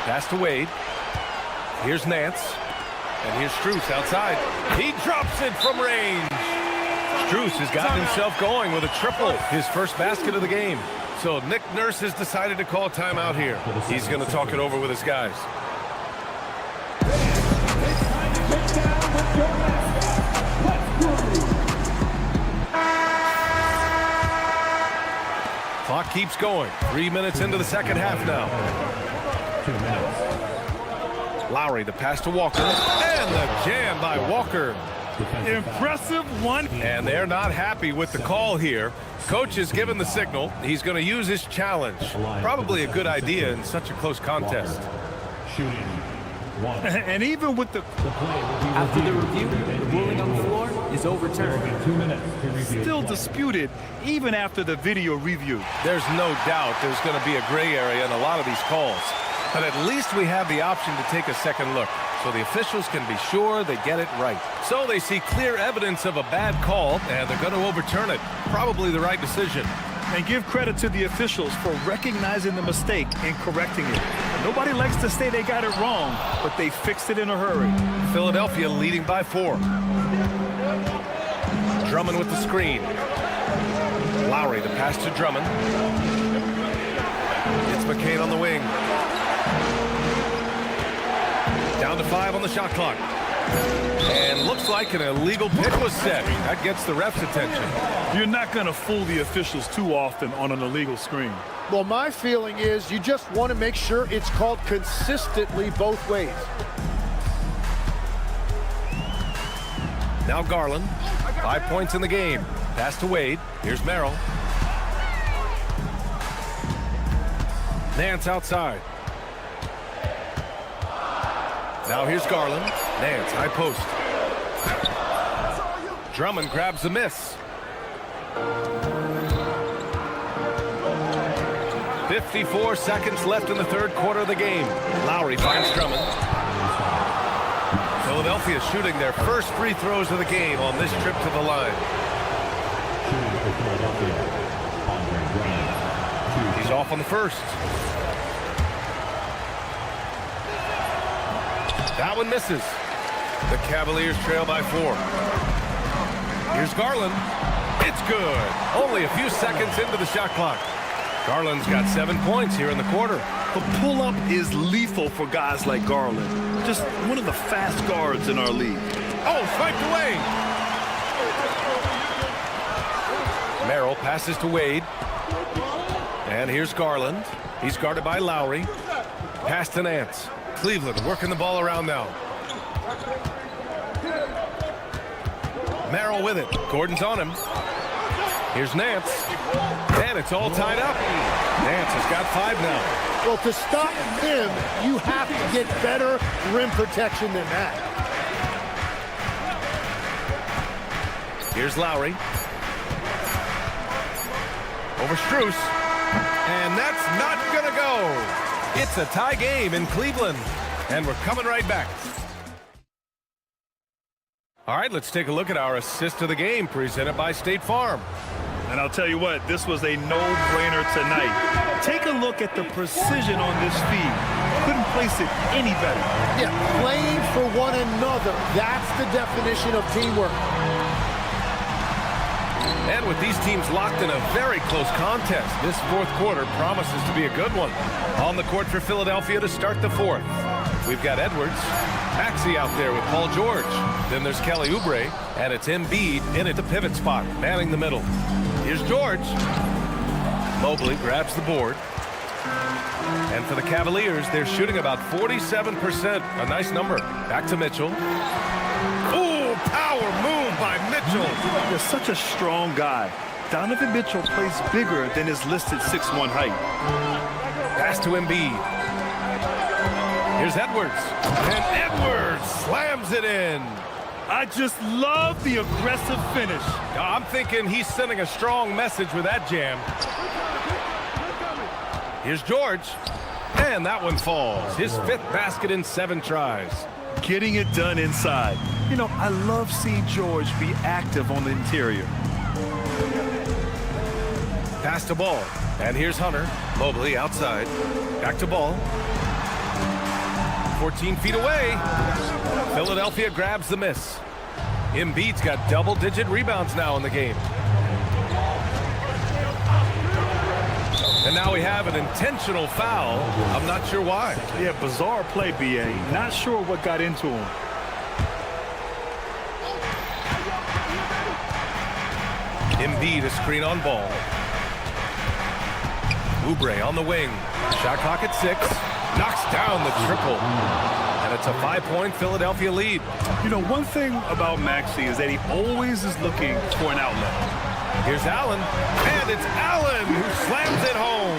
Pass to Wade. Here's Nance. And here's Strus outside. He drops it from range. Strus has gotten himself going with a triple, his first basket of the game. So Nick Nurse has decided to call timeout here. He's going to talk it over with his guys. Clock keeps going. 3 minutes into the second half now. 2 minutes. Lowry, the pass to Walker, and the jam by Walker. Impressive one. And they're not happy with the call here. Coach has given the signal. He's going to use his challenge. Probably a good idea in such a close contest. Shooting one. And even with the After the review, the ruling on the floor is overturned. 2 minutes to review. still disputed even after the video review. There's no doubt there's going to be a gray area in a lot of these calls. But at least we have the option to take a second look, so the officials can be sure they get it right. So they see clear evidence of a bad call, and they're going to overturn it. Probably the right decision. And give credit to the officials for recognizing the mistake and correcting it. Nobody likes to say they got it wrong, but they fixed it in a hurry. Philadelphia leading by 4. Drummond with the screen. Lowry, the pass to Drummond. It's McCain on the wing. Down to 5 on the shot clock. And looks like an illegal pick was set. That gets the ref's attention. You're not going to fool the officials too often on an illegal screen. Well, my feeling is you just want to make sure it's called consistently both ways. Now Garland, 5 points in the game. Pass to Wade. Here's Merrill. Nance outside. Now here's Garland. Nance, high post. Drummond grabs the miss. 54 seconds left in the third quarter of the game. Lowry finds Drummond. Philadelphia shooting their first free throws of the game on this trip to the line. He's off on the first. That one misses. The Cavaliers trail by 4. Here's Garland. It's good. Only a few seconds into the shot clock. Garland's got 7 points here in the quarter. The pull-up is lethal for guys like Garland. Just one of the fast guards in our league. Oh, swiped away. Merrill passes to Wade. And here's Garland. He's guarded by Lowry. Pass to Nance. Cleveland working the ball around now. Merrill with it. Gordon's on him. Here's Nance. And it's all tied up. Nance has got 5 now. Well, to stop him, you have to get better rim protection than that. Here's Lowry. Over Strus. And that's not going to go. It's a tie game in Cleveland. And we're coming right back. All right, let's take a look at our assist of the game presented by State Farm. And I'll tell you what, this was a no-brainer tonight. Take a look at the precision on this feed. Couldn't place it any better. Yeah, playing for one another. That's the definition of teamwork. And with these teams locked in a very close contest, this fourth quarter promises to be a good one. On the court for Philadelphia to start the fourth. We've got Edwards, Maxey out there with Paul George. Then there's Kelly Oubre, and it's Embiid in at the pivot spot, manning the middle. Here's George. Mobley grabs the board. And for the Cavaliers, they're shooting about 47%, a nice number. Back to Mitchell. Ooh, power move by Mitchell. You're such a strong guy. Donovan Mitchell plays bigger than his listed 6'1" height. Pass to Embiid. Here's Edwards. And Edwards slams it in. I just love the aggressive finish. I'm thinking he's sending a strong message with that jam. Here's George. And that one falls. His 5th basket in 7 tries. Getting it done inside. You know, I love seeing George be active on the interior. Pass to Ball. And here's Hunter. Mobley outside. Back to Ball. 14 feet away. Philadelphia grabs the miss. Embiid's got double-digit rebounds now in the game. And now we have an intentional foul. I'm not sure why. Yeah, bizarre play, B.A. Not sure what got into him. Embiid, a screen on ball. Oubre on the wing. Shot clock at 6. Knocks down the triple. And it's a 5-point Philadelphia lead. You know, one thing about Maxey is that he always is looking for an outlet. Here's Allen. And it's Allen who slams it home.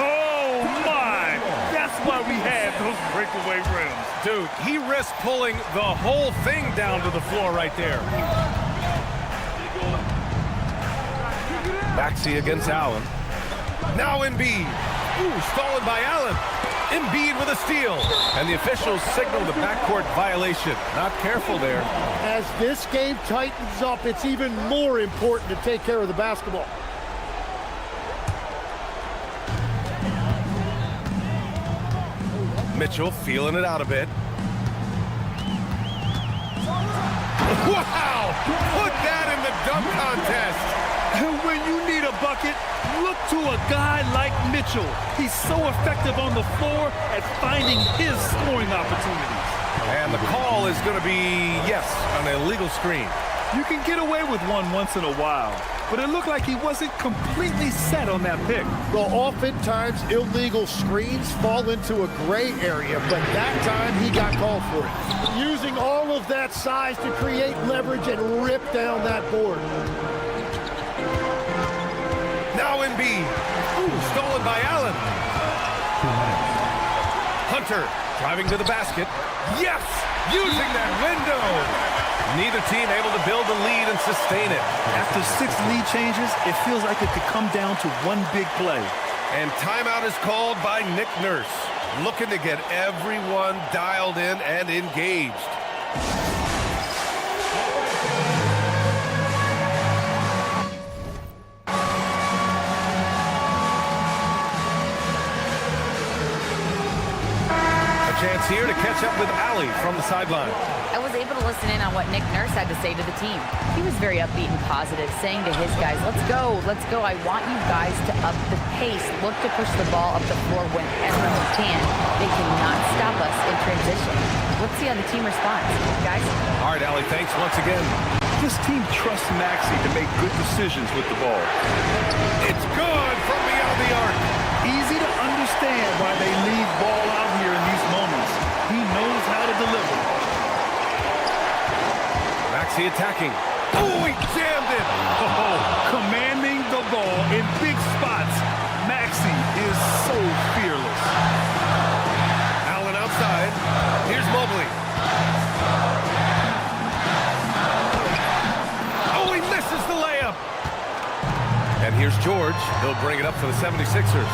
Oh, my. That's why we had those breakaway rims. Dude, he risked pulling the whole thing down to the floor right there. Maxey against Allen. Now Embiid. Ooh, stolen by Allen. Embiid with a steal. And the officials signal the backcourt violation. Not careful there. As this game tightens up, it's even more important to take care of the basketball. Mitchell feeling it out a bit. Wow! Put that in the dunk contest. And when you need a bucket, look to a guy like Mitchell. He's so effective on the floor at finding his scoring opportunities. And the call is going to be, yes, an illegal screen. You can get away with one once in a while, but it looked like he wasn't completely set on that pick. Well, oftentimes illegal screens fall into a gray area, but that time he got called for it. Using all of that size to create leverage and rip down that board. Now Embiid. Ooh, stolen by Allen. Hunter driving to the basket. Yes! Using that window. Neither team able to build a lead and sustain it. After 6 lead changes, it feels like it could come down to one big play. And timeout is called by Nick Nurse, looking to get everyone dialed in and engaged. Chance here to catch up with Allie from the sideline. I was able to listen in on what Nick Nurse had to say to the team. He was very upbeat and positive, saying to his guys, let's go. I want you guys to up the pace. Look to push the ball up the floor whenever you can. They cannot stop us in transition. Let's see how the team responds. Guys? All right, Allie, thanks once again. This team trusts Maxey to make good decisions with the ball. It's good from beyond the arc. Easy to understand why they leave ball out here in these moments. He knows how to deliver. Maxey attacking. Oh, he jammed it. Oh, commanding the ball in big spots. Maxey is so fearless. Allen outside. Here's Mobley. Oh, he misses the layup. And here's George. He'll bring it up for the 76ers.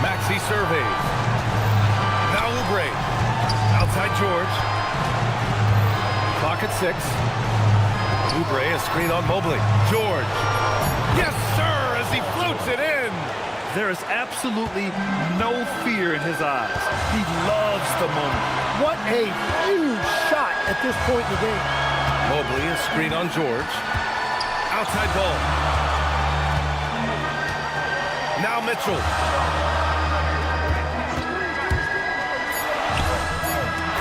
Maxey surveys. Now Oubre. Outside George. Clock at 6. Oubre, a screen on Mobley. George. Yes, sir, as he floats it in. There is absolutely no fear in his eyes. He loves the moment. What a huge shot at this point in the game. Mobley, a screen on George. Outside ball. Now Mitchell.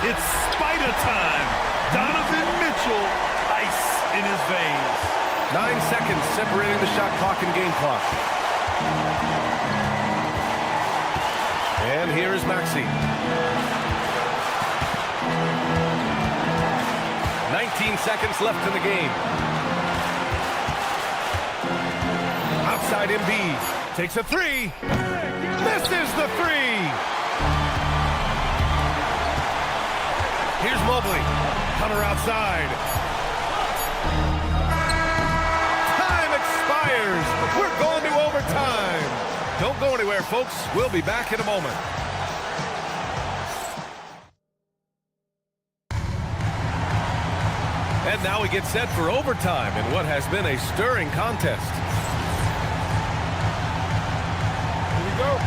It's spider time. Donovan Mitchell, ice in his veins. 9 seconds separating the shot clock and game clock. And here is Maxey. 19 seconds left in the game. Outside Embiid. Takes a 3. Misses the 3. Here's Mobley. Hunter outside. Time expires. We're going to overtime. Don't go anywhere, folks. We'll be back in a moment. And now we get set for overtime in what has been a stirring contest. Here we go.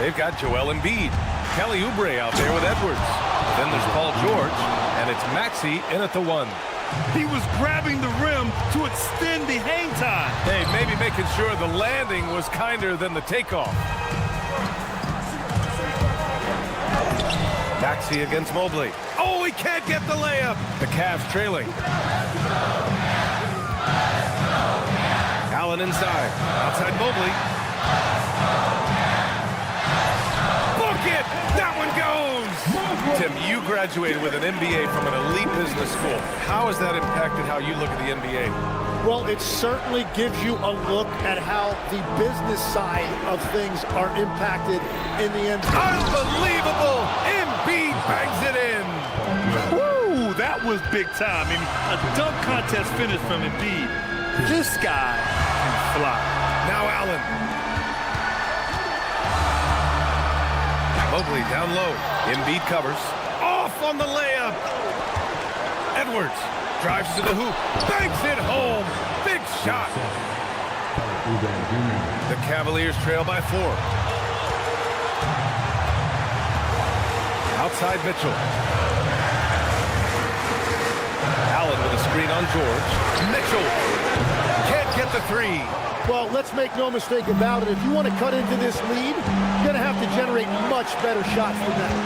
They've got Joel Embiid. Kelly Oubre out there with Edwards. Then there's Paul George, and it's Maxey in at the 1. He was grabbing the rim to extend the hang time. Hey, maybe making sure the landing was kinder than the takeoff. Maxey against Mobley. Oh, he can't get the layup. The Cavs trailing. Allen inside. Outside Mobley. Book it! That one goes! Tim, you graduated with an MBA from an elite business school. How has that impacted how you look at the NBA? Well, it certainly gives you a look at how the business side of things are impacted in the NBA. Unbelievable! Embiid bangs it in! Woo! That was big time. I mean, a dunk contest finish from Embiid. This guy can fly. Now Allen. Mobley down low. Embiid covers. Off on the layup. Edwards drives to the hoop. Banks it home. Big shot. The Cavaliers trail by 4. Outside Mitchell. Allen with a screen on George. Mitchell can't get the 3. Well, let's make no mistake about it. If you want to cut into this lead, you're going to have to generate much better shots than that.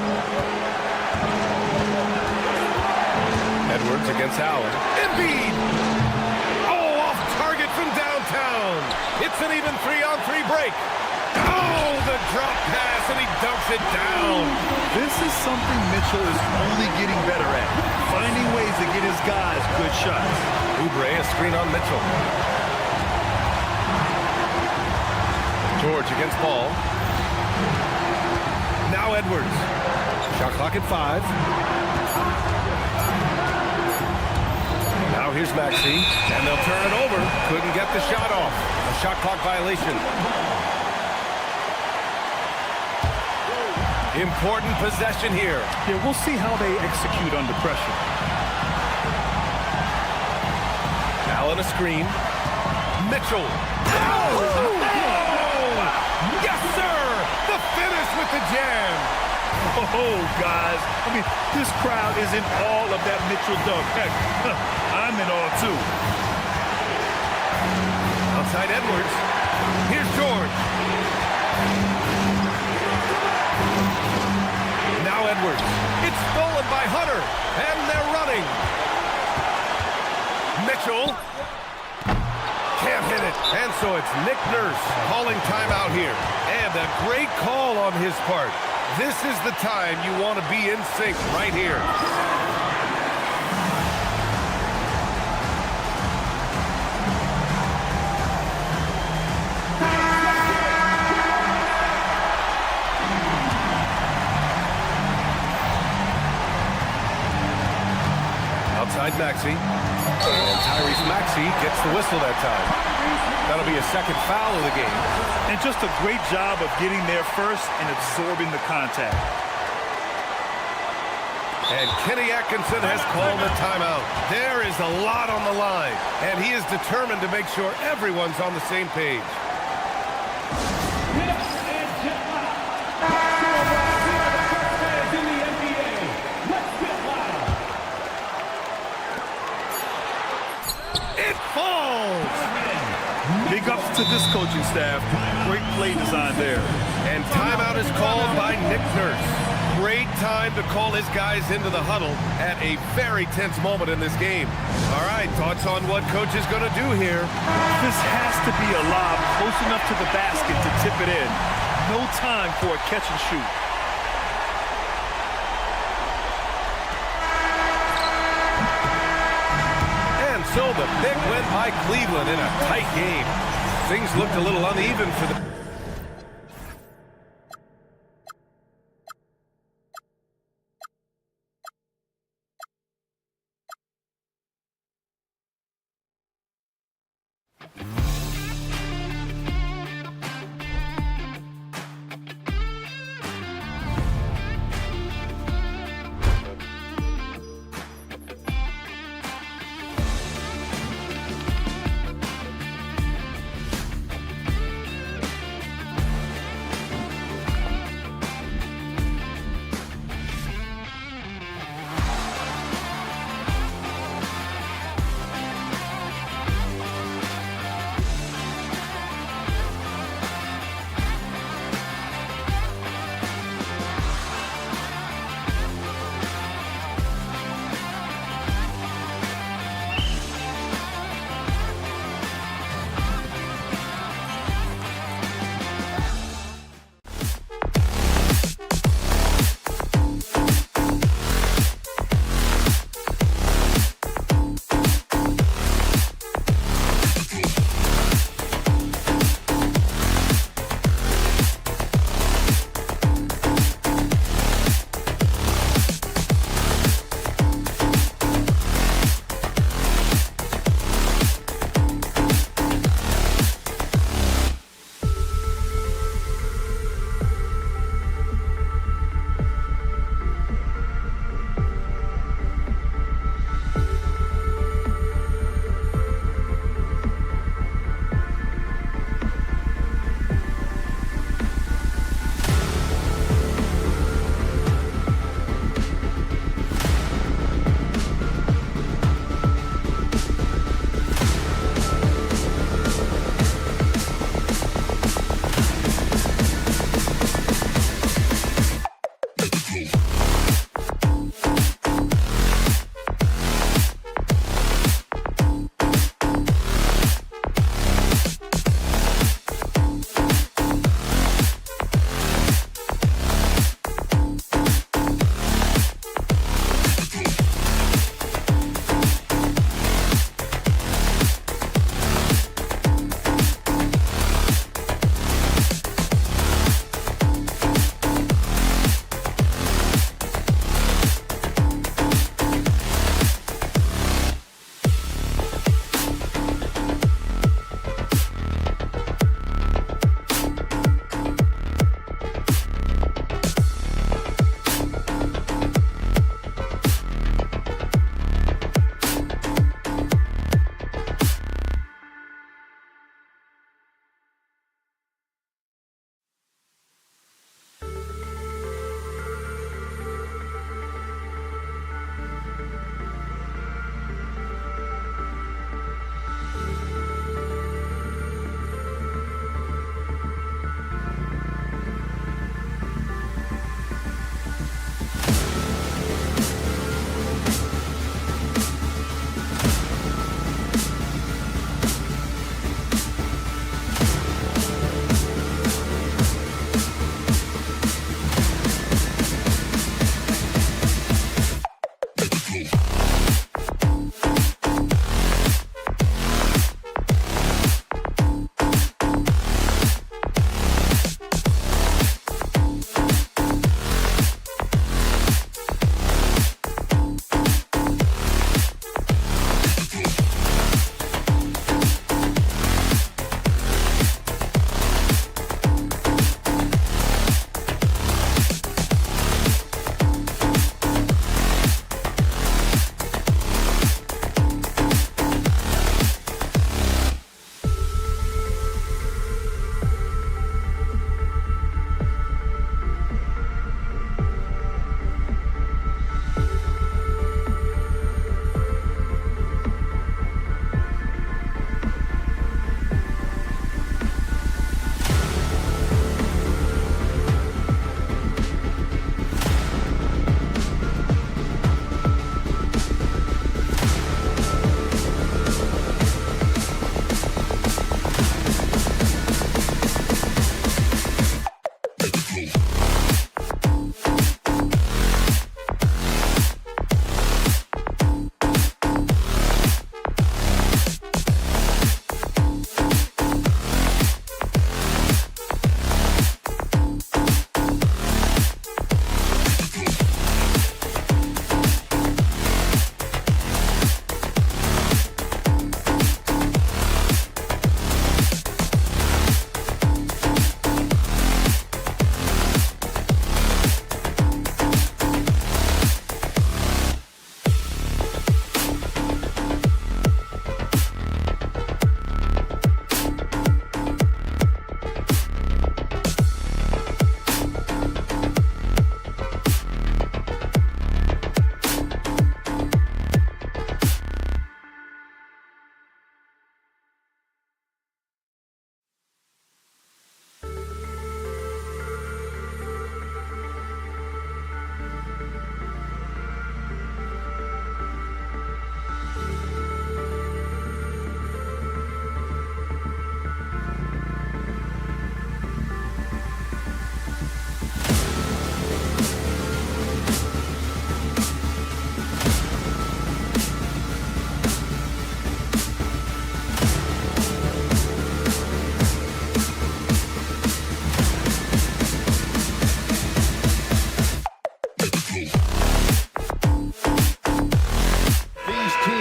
Edwards against Allen. Embiid! Oh, off target from downtown. It's an even 3-on-3 break. Oh, the drop pass, and he dunks it down. This is something Mitchell is only getting better at. Finding ways to get his guys good shots. Oubre, a screen on Mitchell. George against Ball. Now Edwards. Shot clock at 5. Now here's Maxey, and they'll turn it over. Couldn't get the shot off. A shot clock violation. Important possession here. Yeah, we'll see how they execute under pressure. Allen a screen. Mitchell. Oh! Yes, sir! The finish with the jam. Oh, guys. I mean, this crowd is in all of that Mitchell dunk. Heck, I'm in all, too. Outside Edwards. Here's George. Now Edwards. It's stolen by Hunter, and they're running. Mitchell. Can't hit it. And so it's Nick Nurse calling timeout here. And a great call on his part. This is the time you want to be in sync right here. Outside Maxey. And Tyrese Maxey gets the whistle that time. That'll be a second foul of the game. And just a great job of getting there first and absorbing the contact. And Kenny Atkinson has called a timeout. There is a lot on the line, and he is determined to make sure everyone's on the same page. It falls! Big ups to this coaching staff. Great play design there. And timeout is called by Nick Nurse. Great time to call his guys into the huddle at a very tense moment in this game. All right, thoughts on what coach is going to do here? This has to be a lob close enough to the basket to tip it in. No time for a catch and shoot. And so the pick went by Cleveland in a tight game. Things looked a little uneven for the...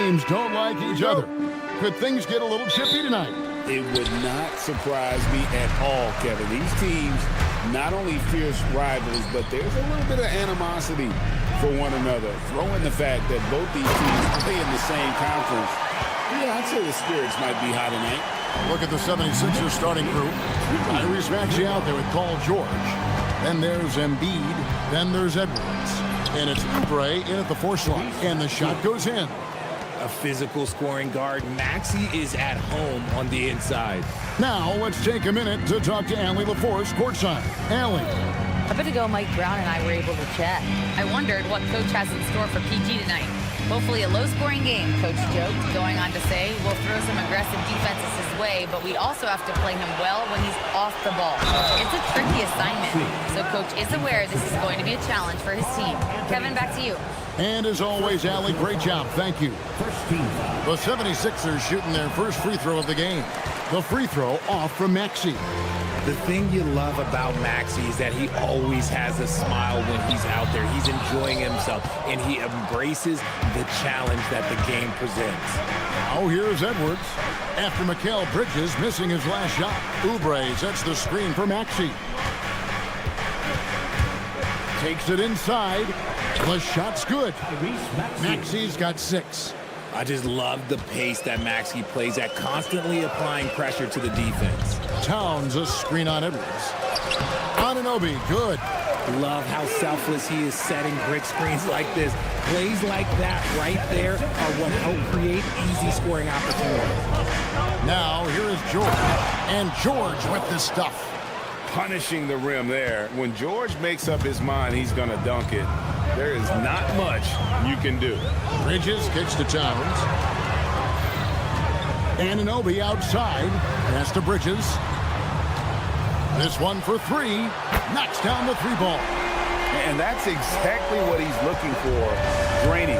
teams don't like each other. Could things get a little chippy tonight? It would not surprise me at all, Kevin. These teams, not only fierce rivals, but there's a little bit of animosity for one another. Throw in the fact that both these teams play in the same conference. Yeah, I'd say the spirits might be high tonight. Look at the 76ers starting group. Tyrese Maxey out there with Paul George. Then there's Embiid. Then there's Edwards. And it's Oubre in at the 4 slot. And the shot goes in. A physical scoring guard. Maxey is at home on the inside. Now let's take a minute to talk to Allie LaForce courtside. Allie. A bit ago, Mike Brown and I were able to chat. I wondered what Coach has in store for PG tonight. Hopefully a low-scoring game, Coach joked, going on to say, we'll throw some aggressive defenses his way, but we also have to play him well when he's off the ball. It's a tricky assignment, so Coach is aware this is going to be a challenge for his team. Kevin, back to you. And as always, Allie, great job. Thank you. The 76ers shooting their first free throw of the game. The free throw off from Maxey. The thing you love about Maxey is that he always has a smile when he's out there. He's enjoying himself, and he embraces the challenge that the game presents. Now here's Edwards. After Mikal Bridges missing his last shot, Oubre sets the screen for Maxey. Takes it inside. The shot's good. Maxey's got 6. I just love the pace that Maxey plays at, constantly applying pressure to the defense. Towns a screen on Edwards. Anunoby, good. Love how selfless he is setting brick screens like this. Plays like that right there are what help create easy scoring opportunities. Now here is George. And George with the stuff. Punishing the rim there. When George makes up his mind he's going to dunk it, there is not much you can do. Bridges kicks to Towns. Anunoby outside. Pass to Bridges. This one for 3. Knocks down the 3 ball. And that's exactly what he's looking for. Draining.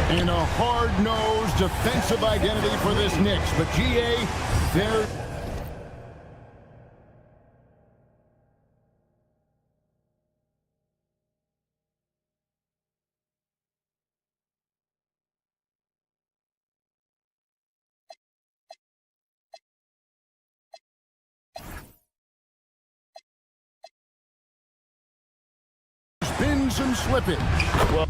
And a hard-nosed defensive identity for this Knicks. But GA, they're... There's been some slippage. Well,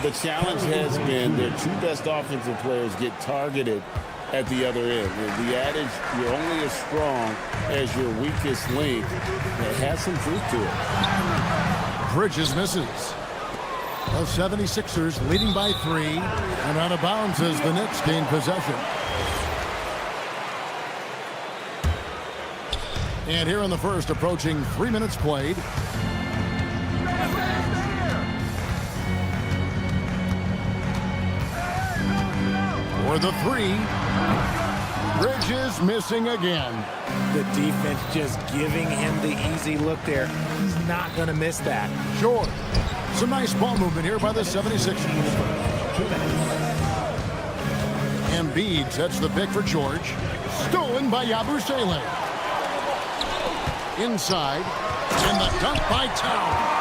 the challenge has been their 2 best offensive players get targeted at the other end. The adage, you're only as strong as your weakest link, it has some truth to it. Bridges misses. The 76ers leading by 3. And out of bounds as the Knicks gain possession. And here in the first, approaching 3 minutes played. For the 3. Bridges missing again. The defense just giving him the easy look there. He's not going to miss that. George. Some nice ball movement here by the 76ers. Embiid sets the pick for George. Stolen by Yabusele. Inside. And the dunk by Towns.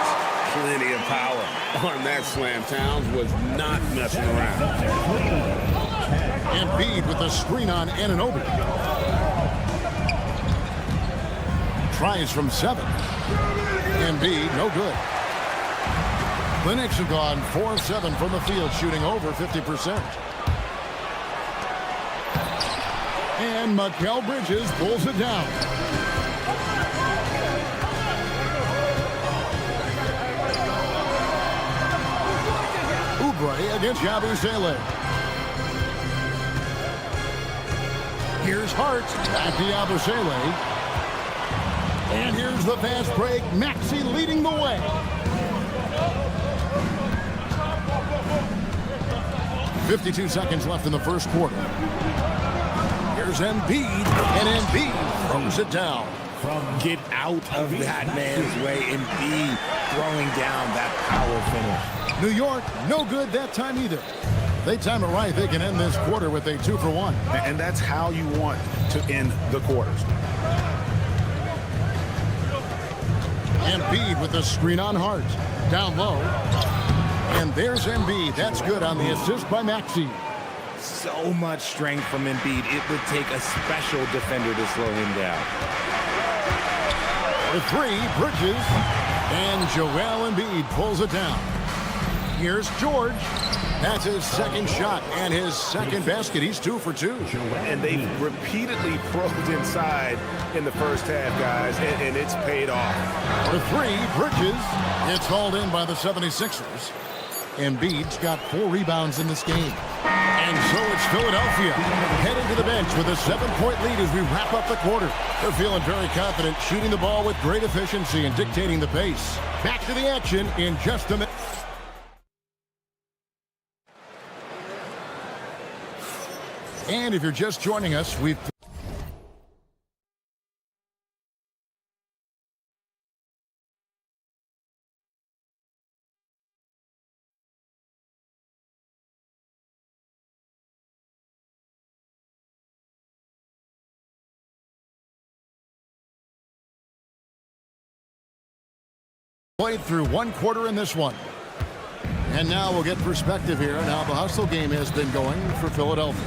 Plenty of power on that slam. Towns was not messing around. Embiid with a screen on Anunoby. Tries from 7. Embiid, no good. The Knicks have gone 4 of 7 from the field, shooting over 50%. And Mikal Bridges pulls it down. Oubre against Yabusele. Here's Hart, back to Yabusele. And here's the fast break. Maxey leading the way. .52 seconds left in the first quarter. Here's Embiid, and Embiid throws it down. Get out of that man's way. Embiid throwing down that power finish. New York, no good that time either. They time it right. They can end this quarter with a 2 for 1. And that's how you want to end the quarters. Embiid with the screen on Hart. Down low. And there's Embiid. That's good on the assist by Maxey. So much strength from Embiid. It would take a special defender to slow him down. The 3, Bridges. And Joel Embiid pulls it down. Here's George. That's his second shot and his second basket. He's 2 for 2. And they've repeatedly probed inside in the first half, guys, and it's paid off. The 3, Bridges. It's hauled in by the 76ers. Embiid's got 4 rebounds in this game. And so it's Philadelphia heading to the bench with a 7-point lead as we wrap up the quarter. They're feeling very confident, shooting the ball with great efficiency and dictating the pace. Back to the action in just a minute. And if you're just joining us, we've... played through 1 quarter in this one. And now we'll get perspective here on how the hustle game has been going for Philadelphia.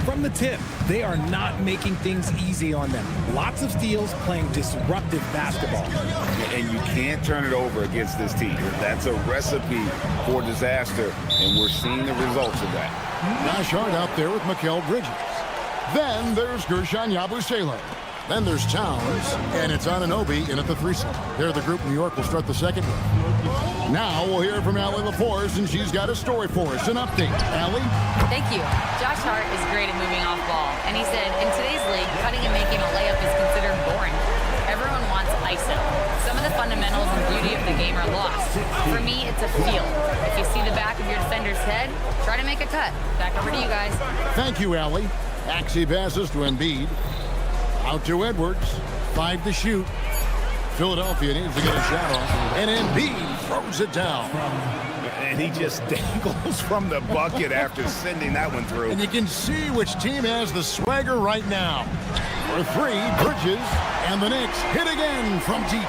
From the tip, they are not making things easy on them. Lots of steals, playing disruptive basketball. And you can't turn it over against this team. That's a recipe for disaster, and we're seeing the results of that. Josh Hart out there with Mikal Bridges. Then there's Gershon Yabusele. Then there's Towns, and it's Anunoby in at the 3 slot. They're the group New York will start the second one. Now we'll hear from Allie LaForce, and she's got a story for us, an update. Allie? Thank you. Josh Hart is great at moving off ball, and he said, in today's league, cutting and making a layup is considered boring. Everyone wants ISO. Some of the fundamentals and beauty of the game are lost. For me, it's a feel. If you see the back of your defender's head, try to make a cut. Back over to you guys. Thank you, Allie. Maxey passes to Embiid. Out to Edwards. 5 to shoot. Philadelphia needs to get a shot off. And Embiid throws it down. And he just dangles from the bucket after sending that one through. And you can see which team has the swagger right now. For 3, Bridges. And the Knicks hit again from deep.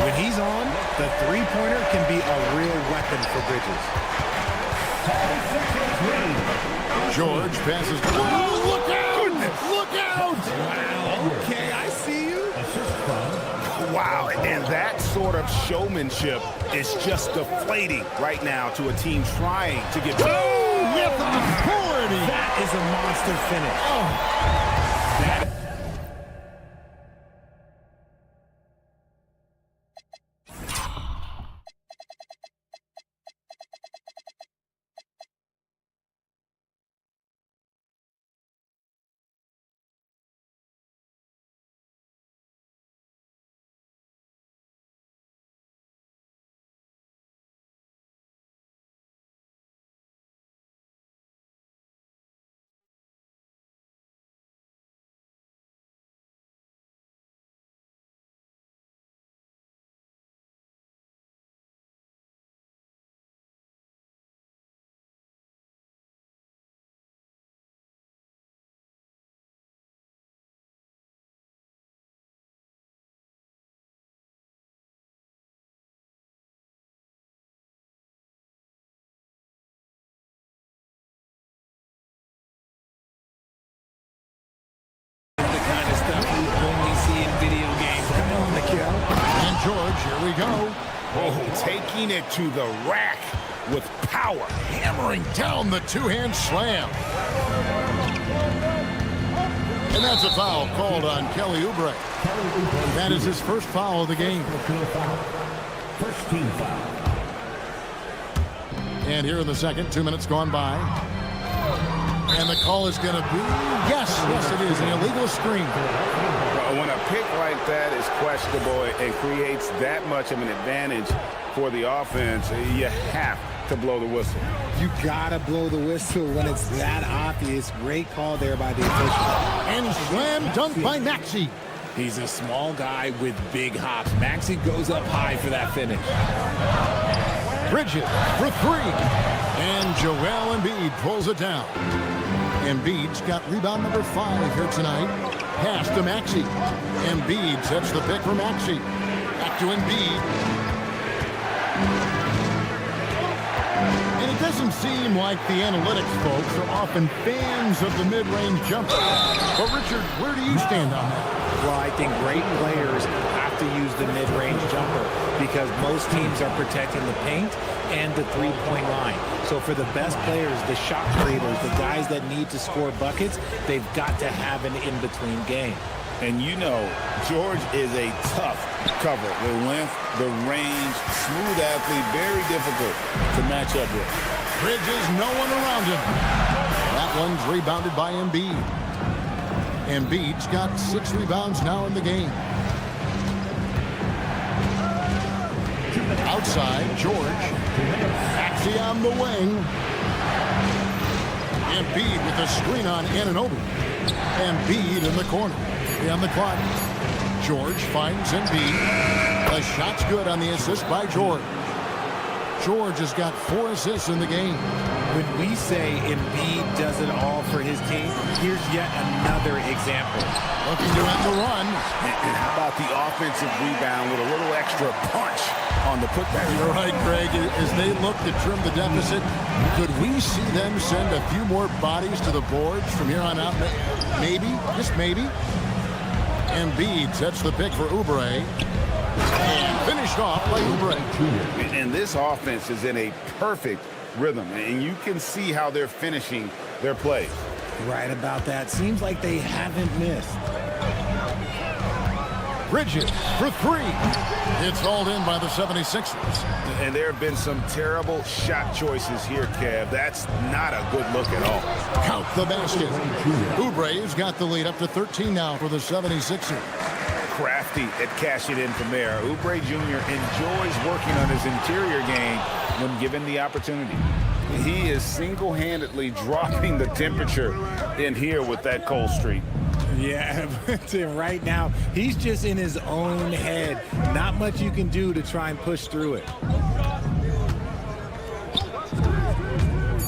When he's on, the three-pointer can be a real weapon for Bridges. George passes. Oh, look out! Look out! Wow. Okay, I see you. Wow, and that sort of showmanship is just deflating right now to a team trying to get... Oh, with authority! That is a monster finish. Oh. That we go. Oh, taking it to the rack with power. Hammering down the two-hand slam. And that's a foul called on Kelly Oubre. That is his first foul of the game. First team foul. And here in the second, 2 minutes gone by. And the call is going to be, yes, it is, an illegal screen. When a pick like that is questionable and creates that much of an advantage for the offense, you have to blow the whistle. You gotta blow the whistle when it's that obvious. Great call there by the official. And slam dunk by Maxey. He's a small guy with big hops. Maxey goes up high for that finish. Bridges for three. And Joel Embiid pulls it down. Embiid's got rebound number 5 here tonight. Pass to Maxey. Embiid sets the pick for Maxey. Back to Embiid. And it doesn't seem like the analytics folks are often fans of the mid-range jumper. But Richard, where do you stand on that? Well, I think great players have to use the mid-range jumper because most teams are protecting the paint and the three-point line. So for the best players, the shot creators, the guys that need to score buckets, they've got to have an in-between game. And you know, George is a tough cover. The length, the range, smooth athlete, very difficult to match up with. Bridges, no one around him. That one's rebounded by Embiid. Embiid's got 6 rebounds now in the game. Outside, George. Maxey on the wing. Embiid with the screen on Anunoby. Embiid in the corner. On the clock. George finds Embiid. The shot's good on the assist by George. George has got 4 assists in the game. When we say Embiid does it all for his team, here's yet another example. Looking to end the run. And how about the offensive rebound with a little extra punch on the putback? You're right, Greg. As they look to trim the deficit, could we see them send a few more bodies to the boards from here on out? Maybe, just maybe. Embiid sets the pick for Oubre. And finished off by Oubre. And this offense is in a perfect rhythm, and you can see how they're finishing their plays. Right about that. Seems like they haven't missed. Bridges for 3. It's hauled in by the 76ers. And there have been some terrible shot choices here, Kev. That's not a good look at all. Count the basket. Oubre's got the lead up to 13 now for the 76ers. Crafty at cashing in from there. Oubre Jr. enjoys working on his interior game when given the opportunity. He is single-handedly dropping the temperature in here with that cold streak. Yeah, but right now, he's just in his own head. Not much you can do to try and push through it.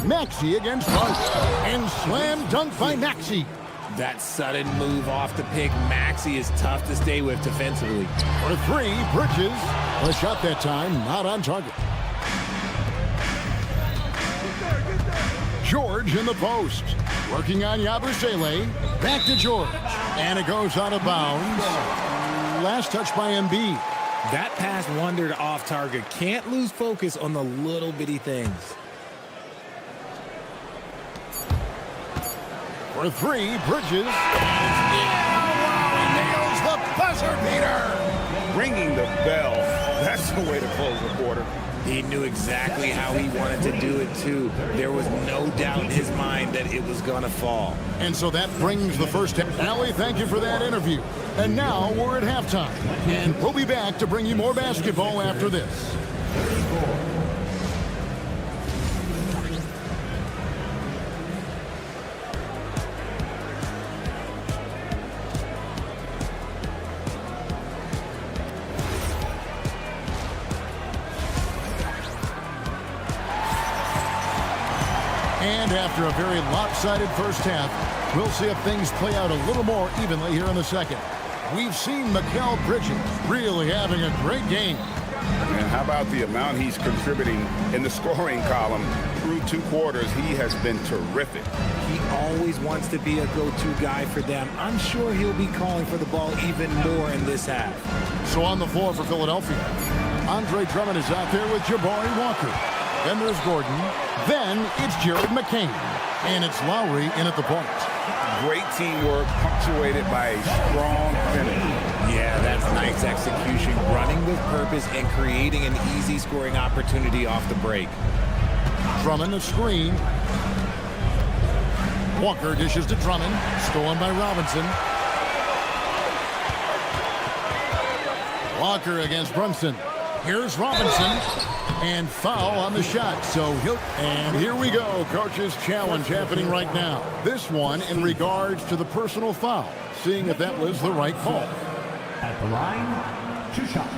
Maxey against Mark. And slam dunk by Maxey. That sudden move off the pick, Maxey is tough to stay with defensively. For 3, Bridges. A shot that time, not on target. George in the post. Working on Yabusele. Back to George. And it goes out of bounds. Last touch by Embiid. That pass wandered off target. Can't lose focus on the little bitty things. For 3, Bridges. Yeah, he nails the buzzer beater. Ringing the bell. That's the way to close the quarter. He knew exactly how he wanted to do it, too. There was no doubt in his mind that it was going to fall. And so that brings the first half. Allie, thank you for that interview. And now we're at halftime. And we'll be back to bring you more basketball after this. And after a very lopsided first half, we'll see if things play out a little more evenly here in the second. We've seen Mikal Bridges really having a great game. And how about the amount he's contributing in the scoring column? Through 2 quarters, he has been terrific. He always wants to be a go-to guy for them. I'm sure he'll be calling for the ball even more in this half. So on the floor for Philadelphia, Andre Drummond is out there with Jabari Walker. Then there's Gordon. Then it's Jared McCain. And it's Lowry in at the point. Great teamwork, punctuated by a strong finish. Yeah, that's nice execution, running with purpose and creating an easy scoring opportunity off the break. Drummond, the screen. Walker dishes to Drummond. Stolen by Robinson. Walker against Brunson. Here's Robinson. And foul on the shot. So and here we go. Coach's challenge happening right now. This one in regards to the personal foul. Seeing if that was the right call. At the line, 2 shots.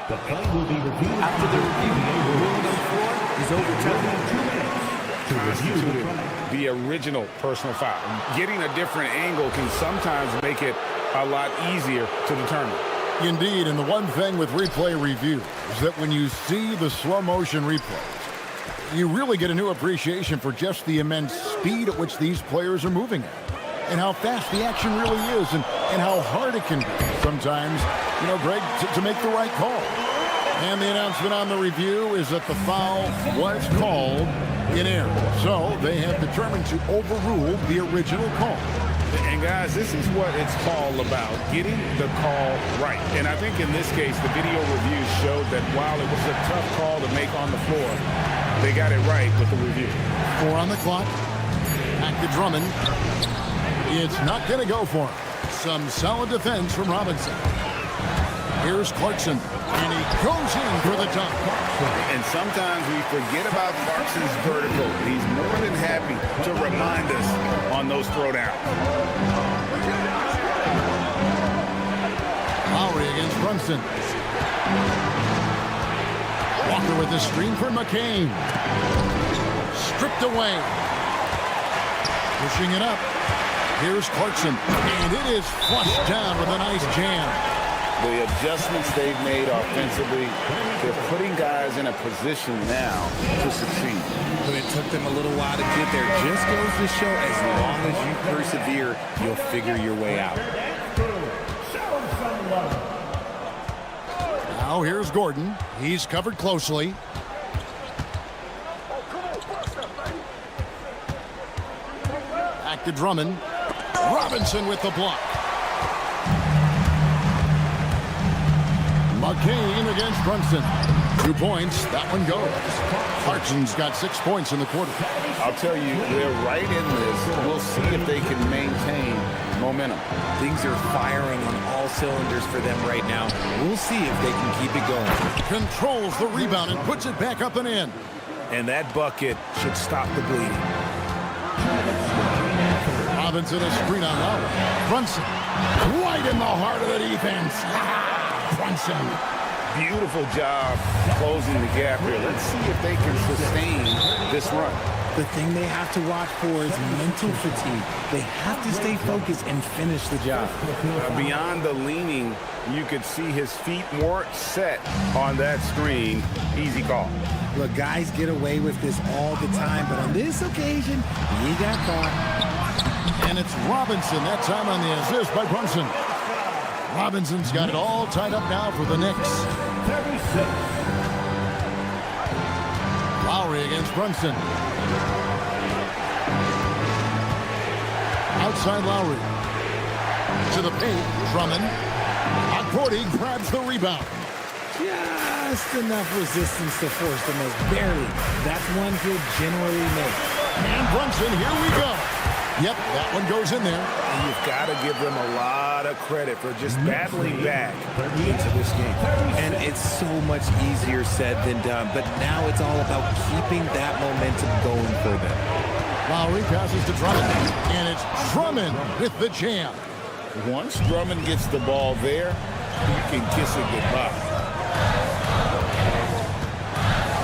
The play will be reviewed. After the review, the ruling on the floor is overturned. 2 minutes to review the play. The original personal foul. Getting a different angle can sometimes make it a lot easier to determine. Indeed, and the one thing with replay review is that when you see the slow motion replays, you really get a new appreciation for just the immense speed at which these players are moving at, and how fast the action really is, and how hard it can be sometimes, Greg, to make the right call. And the announcement on the review is that the foul was called in error. So they have determined to overrule the original call. And guys, this is what it's all about, getting the call right. And I think in this case, the video review showed that while it was a tough call to make on the floor, they got it right with the review. 4 on the clock. Back to Drummond. It's not going to go for him. Some solid defense from Robinson. Here's Clarkson. And he goes in for the dunk. And sometimes we forget about Clarkson's vertical. He's more than happy to remind us on those throwdowns. Lowry against Brunson. Walker with the screen for McCain. Stripped away. Pushing it up. Here's Clarkson. And it is flushed down with a nice jam. The adjustments they've made offensively, they're putting guys in a position now to succeed. But it took them a little while to get there. Just goes to show, as long as you persevere, you'll figure your way out. Now here's Gordon. He's covered closely. Back to Drummond. Robinson with the block. McCain against Brunson. 2 points. That one goes. Clarkson's got 6 points in the quarter. I'll tell you, they're right in this. We'll see if they can maintain momentum. Things are firing on all cylinders for them right now. We'll see if they can keep it going. Controls the rebound and puts it back up and in. And that bucket should stop the bleeding. Robinson a screen on Lowry. Brunson right in the heart of the defense. Brunson. Beautiful job closing the gap here. Let's see if they can sustain this run. The thing they have to watch for is mental fatigue. They have to stay focused and finish the job. Beyond the leaning, you could see his feet more set on that screen. Easy call. Look, guys get away with this all the time, but on this occasion, he got caught. And it's Robinson, that time on the assist by Brunson. Robinson's got it all tied up now for the Knicks. 36. Lowry against Brunson. Outside Lowry. To the paint, Drummond. Gordy grabs the rebound. Just enough resistance to force the miss. Barely. That's one he'll generally make. And Brunson, here we go. Yep, that one goes in there. And you've got to give them a lot of credit for just battling back into this game. And it's so much easier said than done. But now it's all about keeping that momentum going for them. Lowry passes to Drummond. And it's Drummond with the jam. Once Drummond gets the ball there, you can kiss it goodbye.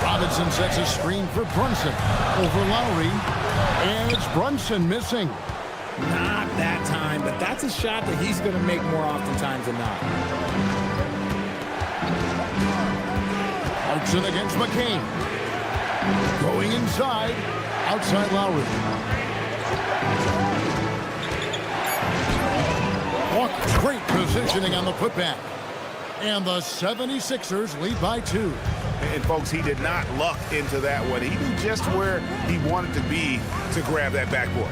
Robinson sets a screen for Brunson. Over Lowry. And it's Brunson missing. Not that time, but that's a shot that he's going to make more oftentimes than not. Clarkson against McCain. Going inside. Outside Lowry. Walker, great positioning on the putback. And the 76ers lead by 2. And folks, he did not luck into that one. He knew just where he wanted to be to grab that backboard.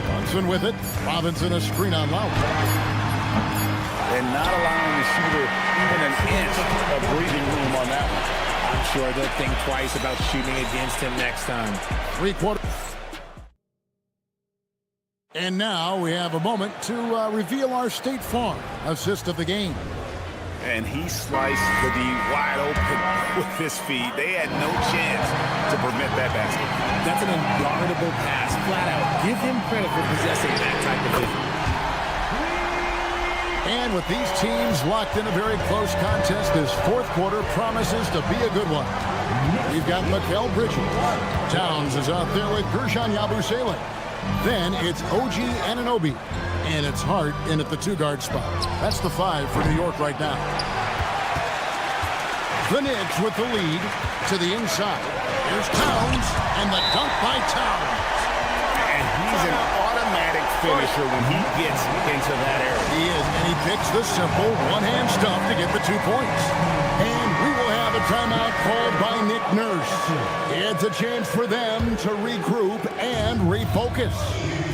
Brunson with it. Robinson a screen on Lowry. And not allowing the shooter even an inch of breathing room on that one. I'm sure they'll think twice about shooting against him next time. 3-quarter. And now we have a moment to reveal our State Farm assist of the game. And he sliced the D wide open with his feet. They had no chance to prevent that basket. That's an unguardable pass. Flat out, give him credit for possessing that type of vision. And with these teams locked in a very close contest, this fourth quarter promises to be a good one. We've got Mikal Bridges. Towns is out there with Gershon Yabusele. Then it's OG Anunoby. And it's Hart in at the 2-guard spot. That's the 5 for New York right now. The Knicks with the lead to the inside. Here's Towns and the dunk by Towns. And he's an automatic finisher when he gets into that area. He is, and he picks the simple one-hand stuff to get the 2 points. And we will have a timeout called by Nick Nurse. It's a chance for them to regroup and refocus.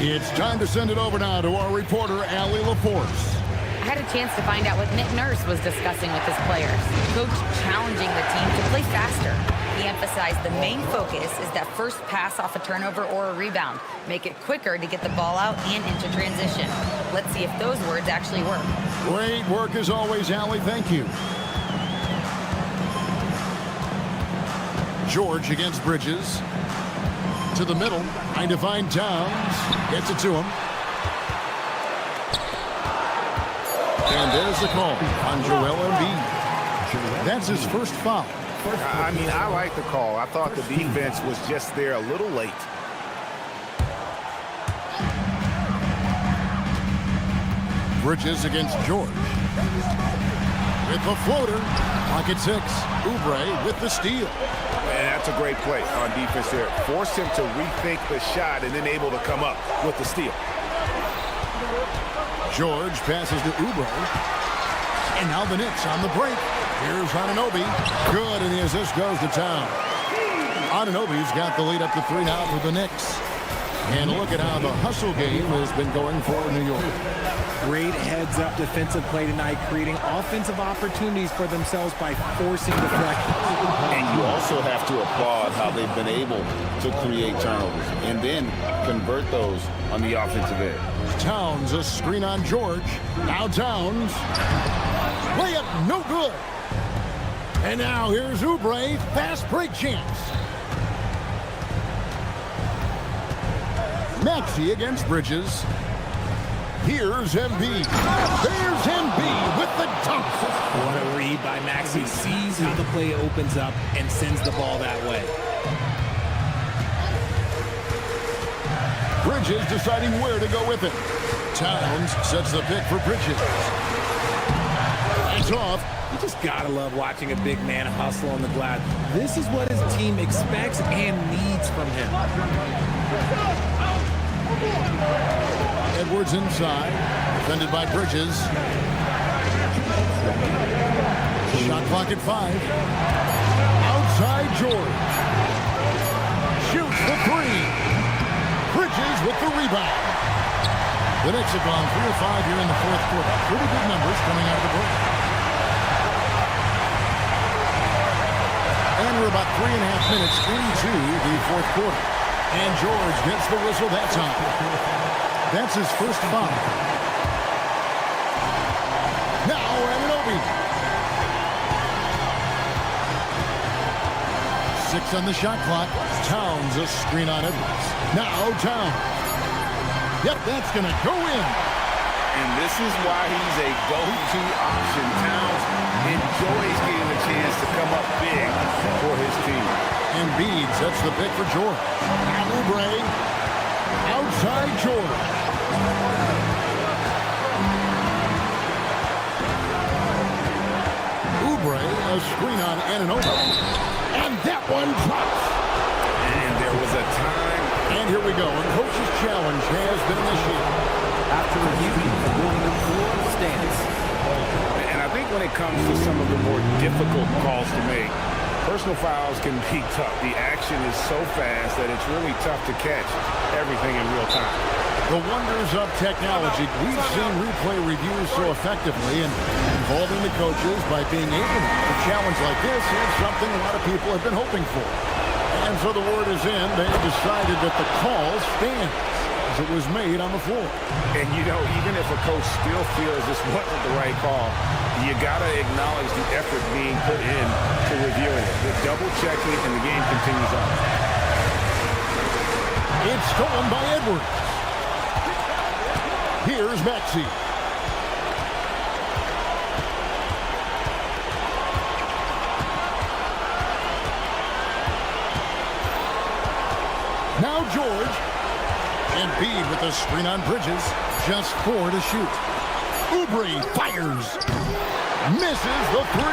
It's time to send it over now to our reporter, Allie LaForce. I had a chance to find out what Nick Nurse was discussing with his players. Coach challenging the team to play faster. He emphasized the main focus is that first pass off a turnover or a rebound. Make it quicker to get the ball out and into transition. Let's see if those words actually work. Great work as always, Allie. Thank you. George against Bridges. To the middle. Trying to find Towns. Gets it to him. And there's the call on Joel Embiid. That's his first foul. I mean, I like the call. I thought the defense was just there a little late. Bridges against George. With the floater. Pocket 6. Oubre with the steal. And that's a great play on defense there. Force him to rethink the shot and then able to come up with the steal. George passes to Oubre. And now the Knicks on the break. Here's Anunoby. Good, and the assist goes to Town. Anunoby's got the lead up to 3 now for the Knicks. And look at how the hustle game has been going for New York. Great heads-up defensive play tonight, creating offensive opportunities for themselves by forcing deflections. And you also have to applaud how they've been able to create turnovers and then convert those on the offensive end. Towns, a screen on George. Now Towns. Layup, no good. And now here's Oubre. Fast break chance. Maxey against Bridges. Here's Embiid. There's Embiid with the dunk. What a read by Maxey. Sees how the play opens up and sends the ball that way. Bridges deciding where to go with it. Towns sets the pick for Bridges. It's off. You just gotta love watching a big man hustle on the glass. This is what his team expects and needs from him. Edwards inside, defended by Bridges. Shot clock at 5. Outside George. Shoots the 3. Bridges with the rebound. The Knicks have gone 3 of 5 here in the fourth quarter. Pretty good numbers coming out of the break. And we're about 3.5 minutes into the fourth quarter. And George gets the whistle that time. That's his first foul. Now Anunoby. 6 on the shot clock. Towns a screen on Edwards. Now Towns. Yep, that's going to go in. And this is why he's a go-to option. Towns enjoys getting a chance to come up big for his team. Embiid sets the pick for George. Oubre. Outside George. Oubre, a screen on Anunoby. And that one drops. And there was a time. And here we go. A coach's challenge has been initiated. After reviewing the ruling when it comes to some of the more difficult calls to make, personal fouls can be tough. The action is so fast that it's really tough to catch everything in real time. The wonders of technology. We've seen replay reviews so effectively, and involving the coaches by being able to have a challenge like this is something a lot of people have been hoping for. And so the word is in. They have decided that the call stands as it was made on the floor. And, you know, even if a coach still feels this wasn't the right call, you got to acknowledge the effort being put in to reviewing it. The double-checking, and the game continues on. It's stolen by Edwards. Here's Maxey. Now George. Embiid with a screen on Bridges. Just 4 to shoot. Oubre fires. Misses the 3.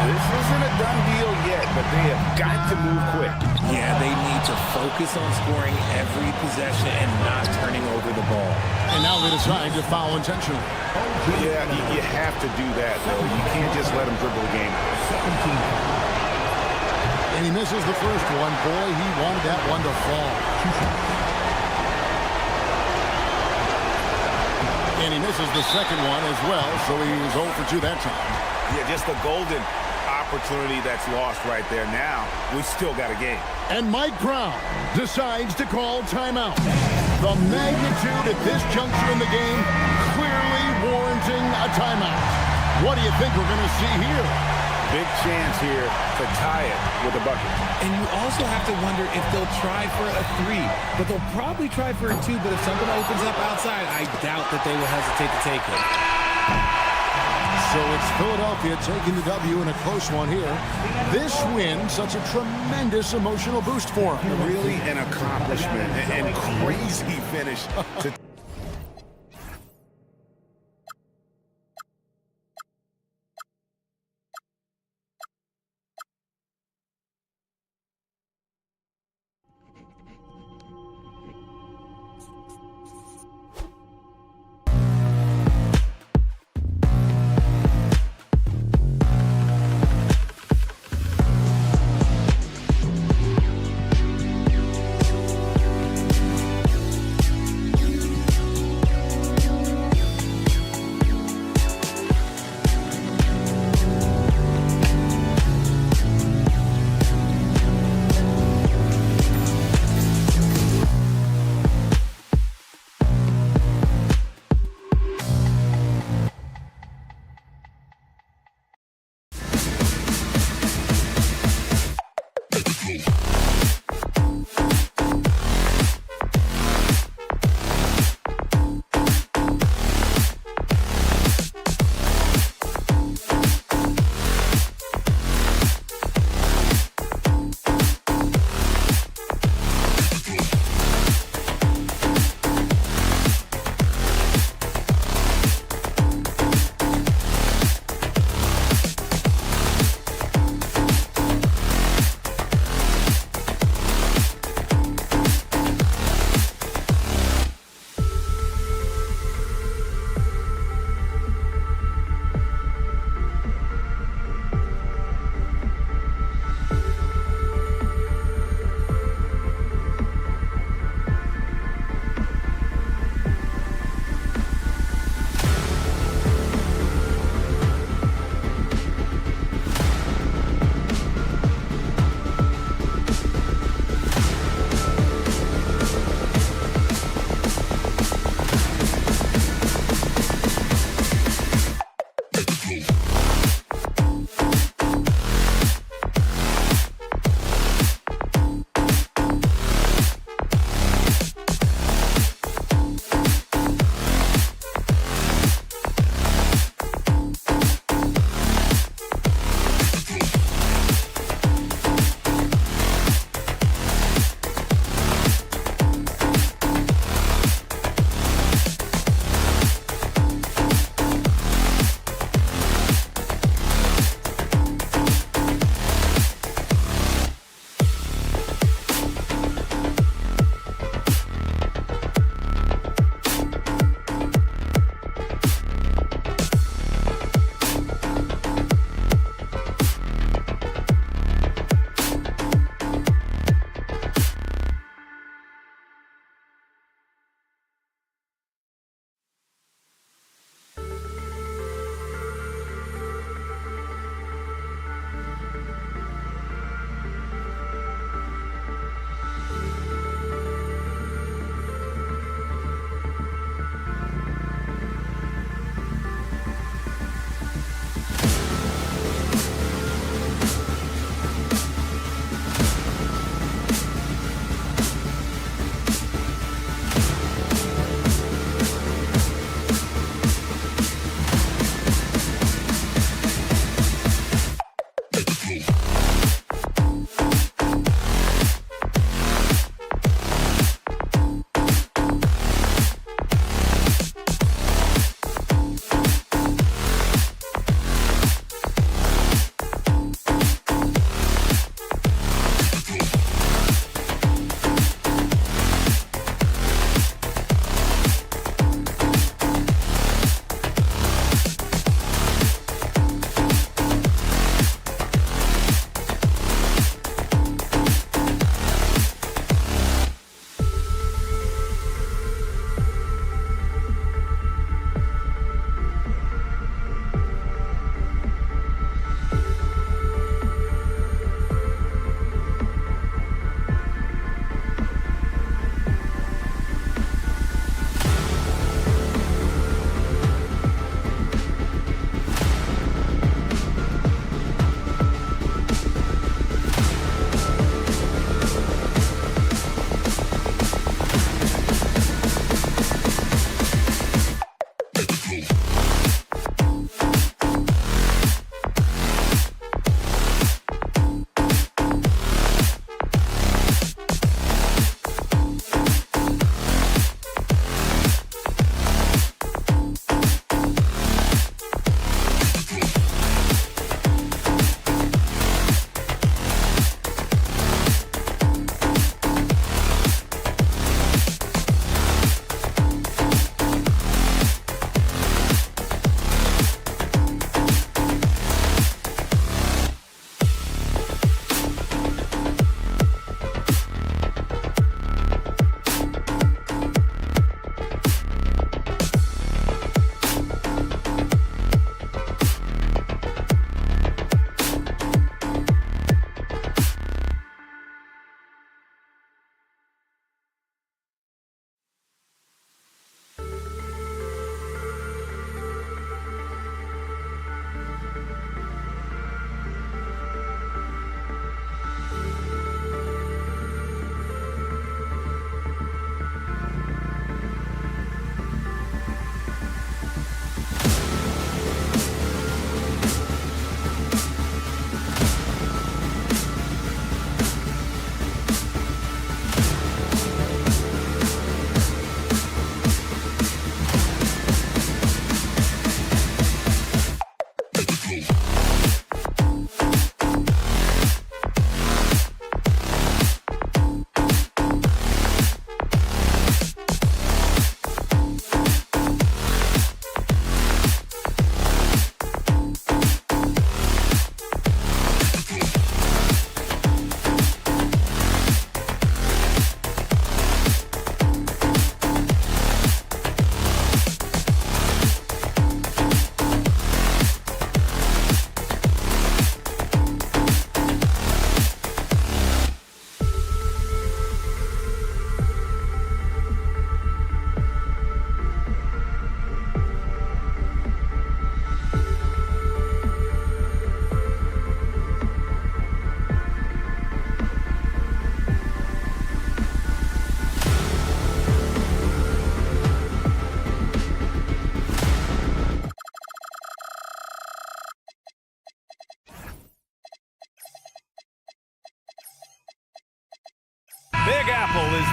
This isn't a done deal yet, but they have got to move quick. Yeah, they need to focus on scoring every possession and not turning over the ball. And now they decide to foul intentionally. Yeah, you have to do that, though. You can't just let them dribble the game. And he misses the first one. Boy, he wanted that one to fall. And he misses the second one as well, so he's 0 for 2 that time. Yeah, just a golden opportunity that's lost right there. Now, we still got a game. And Mike Brown decides to call timeout. The magnitude at this juncture in the game clearly warranting a timeout. What do you think we're going to see here? Big chance here to tie it with a bucket. And you also have to wonder if they'll try for a 3. But they'll probably try for a 2. But if something opens up outside, I doubt that they will hesitate to take it. So it's Philadelphia taking the W in a close one here. This win, such a tremendous emotional boost for them. Really an accomplishment and crazy finish to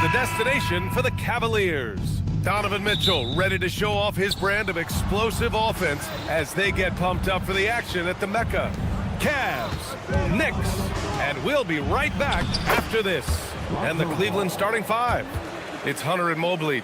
the destination for the Cavaliers. Donovan Mitchell ready to show off his brand of explosive offense as they get pumped up for the action at the Mecca. Cavs, Knicks, and we'll be right back after this. And the Cleveland starting five. It's Hunter and Mobley.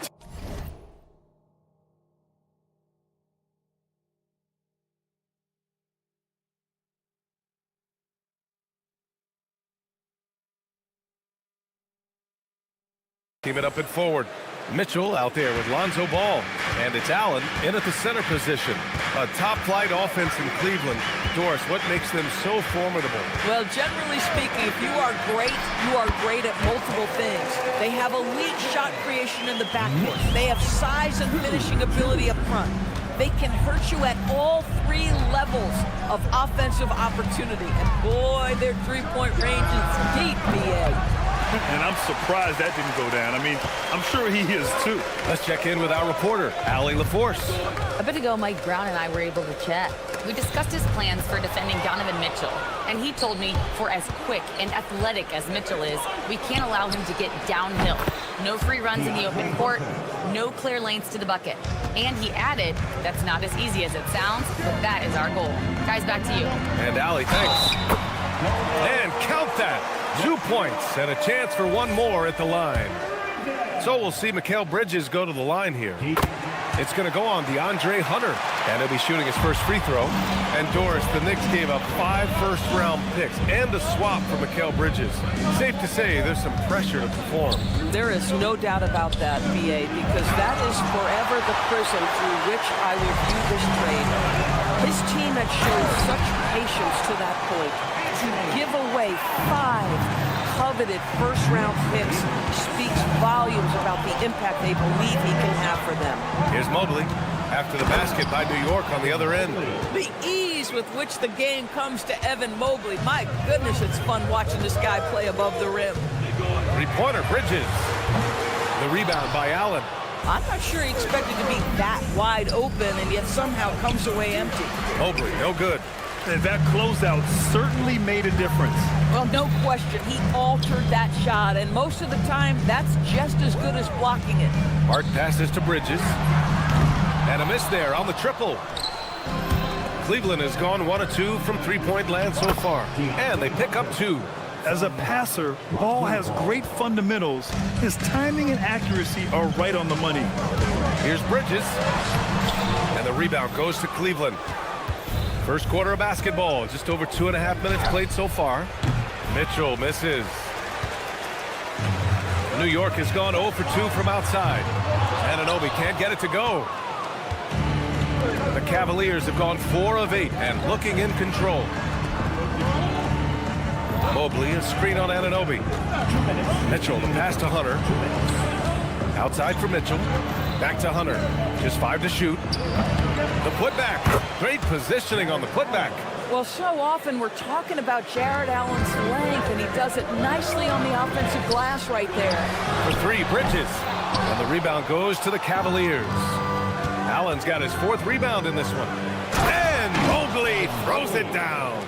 Team it up and forward. Mitchell out there with Lonzo Ball. And it's Allen in at the center position. A top-flight offense in Cleveland. Doris, what makes them so formidable? Well, generally speaking, if you are great at multiple things. They have elite shot creation in the backcourt. They have size and finishing ability up front. They can hurt you at all three levels of offensive opportunity. And boy, their three-point range is deep, BA. And I'm surprised that didn't go down. I mean, I'm sure he is too. Let's check in with our reporter, Allie LaForce. A bit ago, Mike Brown and I were able to chat. We discussed his plans for defending Donovan Mitchell, and he told me for as quick and athletic as Mitchell is, we can't allow him to get downhill. No free runs in the open court, no clear lanes to the bucket. And he added, that's not as easy as it sounds, but that is our goal. Guys, back to you. And Allie, thanks. And count that. 2 points and a chance for one more at the line. So we'll see Mikal Bridges go to the line here. It's going to go on DeAndre Hunter, and he'll be shooting his first free throw. And Doris, the Knicks gave up 5 first-round picks and a swap for Mikal Bridges. Safe to say there's some pressure to perform. There is no doubt about that, BA, because that is forever the prism through which I will view this trade. His team had shown such patience to that point. To give away 5 coveted first-round picks speaks volumes about the impact they believe he can have for them. Here's Mobley after the basket by New York on the other end. The ease with which the game comes to Evan Mobley. My goodness, it's fun watching this guy play above the rim. Three-pointer, Bridges. The rebound by Allen. I'm not sure he expected to be that wide open, and yet somehow comes away empty. Mobley, no good. And that closeout certainly made a difference. Well, no question. He altered that shot, and most of the time, that's just as good as blocking it. Hart passes to Bridges. And a miss there on the triple. Cleveland has gone 1 of 2 from three-point land so far. And they pick up 2. As a passer, Ball has great fundamentals. His timing and accuracy are right on the money. Here's Bridges. And the rebound goes to Cleveland. First quarter of basketball, just over 2.5 minutes played so far. Mitchell misses. New York has gone 0 for 2 from outside. Anunoby can't get it to go. The Cavaliers have gone 4 of 8 and looking in control. Mobley, a screen on Anunoby. Mitchell, the pass to Hunter. Outside for Mitchell. Back to Hunter. Just 5 to shoot. The putback. Great positioning on the putback. Well, so often we're talking about Jared Allen's length, and he does it nicely on the offensive glass right there. For 3, Bridges. And the rebound goes to the Cavaliers. Allen's got his 4th rebound in this one. And Mobley throws it down.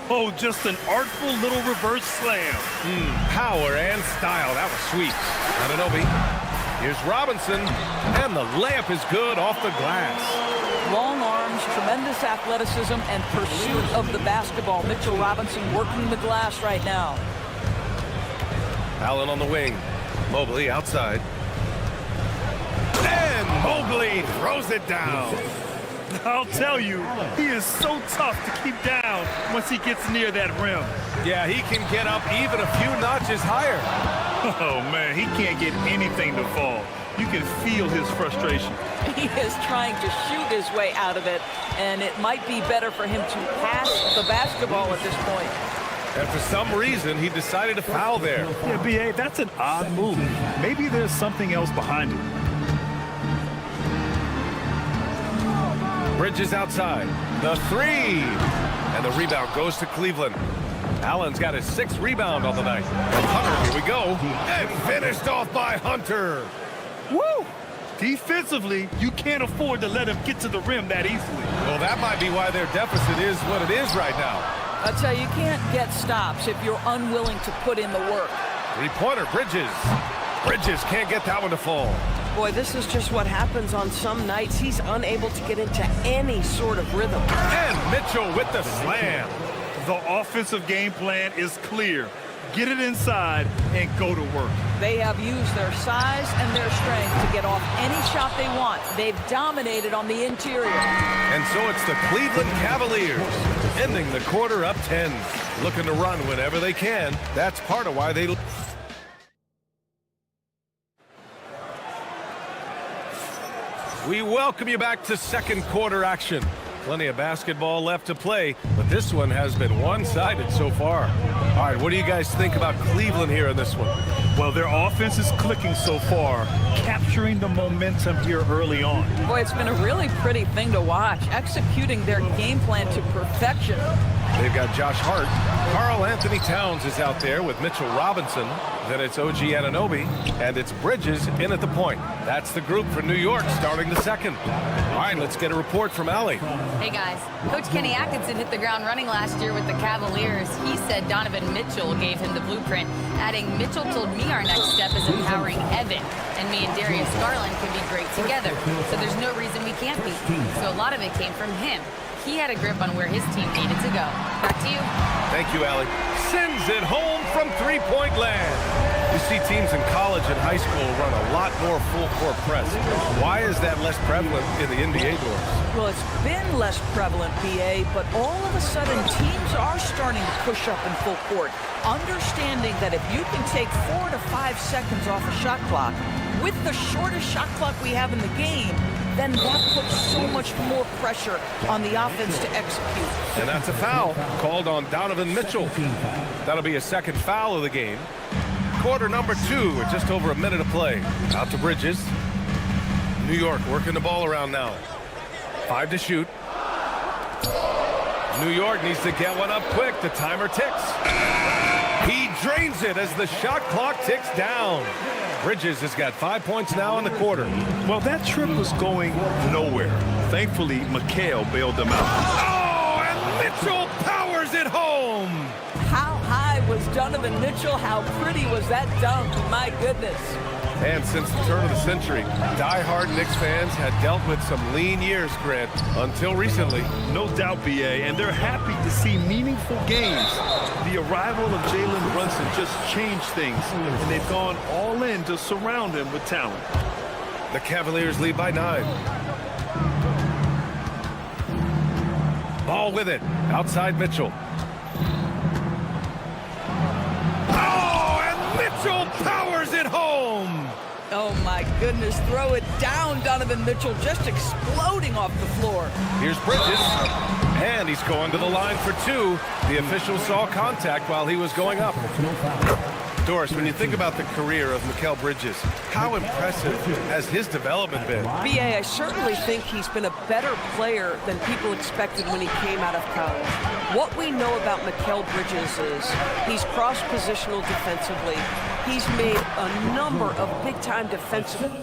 Oh, just an artful little reverse slam. Power and style. That was sweet. Anunoby. Here's Robinson. And the layup is good off the glass. Long arms, tremendous athleticism, and pursuit of the basketball. Mitchell Robinson working the glass right now. Allen on the wing. Mobley outside. And Mobley throws it down. I'll tell you, he is so tough to keep down once he gets near that rim. Yeah, he can get up even a few notches higher. Oh, man, he can't get anything to fall. You can feel his frustration. He is trying to shoot his way out of it, and it might be better for him to pass the basketball at this point. And for some reason, he decided to foul there. Yeah, B.A., that's an odd move. Maybe there's something else behind it. Bridges outside. The 3. And the rebound goes to Cleveland. Allen's got his 6th rebound on the night. And Hunter, here we go. And finished off by Hunter. Woo! Defensively, you can't afford to let him get to the rim that easily. Well, that might be why their deficit is what it is right now. I tell you can't get stops if you're unwilling to put in the work. Three-pointer, Bridges. Bridges can't get that one to fall. Boy, this is just what happens on some nights. He's unable to get into any sort of rhythm. And Mitchell with the slam. The offensive game plan is clear. Get it inside and go to work. They have used their size and their strength to get off any shot they want. They've dominated on the interior. And so it's the Cleveland Cavaliers ending the quarter up 10. Looking to run whenever they can. That's part of why they... We welcome you back to second quarter action. Plenty of basketball left to play, but this one has been one-sided so far. All right, what do you guys think about Cleveland here in this one? Well, their offense is clicking so far, capturing the momentum here early on. Boy, it's been a really pretty thing to watch, executing their game plan to perfection. They've got Josh Hart. Karl Anthony Towns is out there with Mitchell Robinson. Then it's OG Anunoby, and it's Bridges in at the point. That's the group for New York starting the second. All right, let's get a report from Allie. Hey guys, Coach Kenny Atkinson hit the ground running last year with the Cavaliers. He said Donovan Mitchell gave him the blueprint, adding, Mitchell told me our next step is empowering Evan, and me and Darius Garland can be great together. So there's no reason we can't be. So a lot of it came from him. He had a grip on where his team needed to go. Back to you. Thank you, Allie. Sends it home from three-point land. You see teams in college and high school run a lot more full-court press. Why is that less prevalent in the NBA doors? Well, it's been less prevalent, BA, but all of a sudden teams are starting to push up in full court, understanding that if you can take 4 to 5 seconds off a shot clock, with the shortest shot clock we have in the game, then that puts so much more pressure on the offense to execute. And that's a foul called on Donovan Mitchell. That'll be a second foul of the game. Quarter number 2 with just over a minute of play. Out to Bridges. New York working the ball around now. 5 to shoot. New York needs to get one up quick. The timer ticks. He drains it as the shot clock ticks down. Bridges has got 5 points now in the quarter. Well, that trip was going nowhere. Thankfully, McHale bailed them out. Oh, and Mitchell powers it home. How high was Donovan Mitchell? How pretty was that dunk? My goodness. And since the turn of the century, die-hard Knicks fans had dealt with some lean years, Grant, until recently. No doubt, BA, and they're happy to see meaningful games. The arrival of Jalen Brunson just changed things, and they've gone all in to surround him with talent. The Cavaliers lead by 9. Ball with it, outside Mitchell. Oh, and Mitchell powers it home! Oh my goodness, throw it down, Donovan Mitchell, just exploding off the floor. Here's Bridges, and he's going to the line for 2. The official saw contact while he was going up. Doris, when you think about the career of Mikal Bridges, how impressive has his development been? BA, I certainly think he's been a better player than people expected when he came out of college. What we know about Mikal Bridges is he's cross-positional defensively. He's made a number of big-time defensive...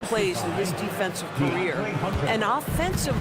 plays in his defensive career. An offensive...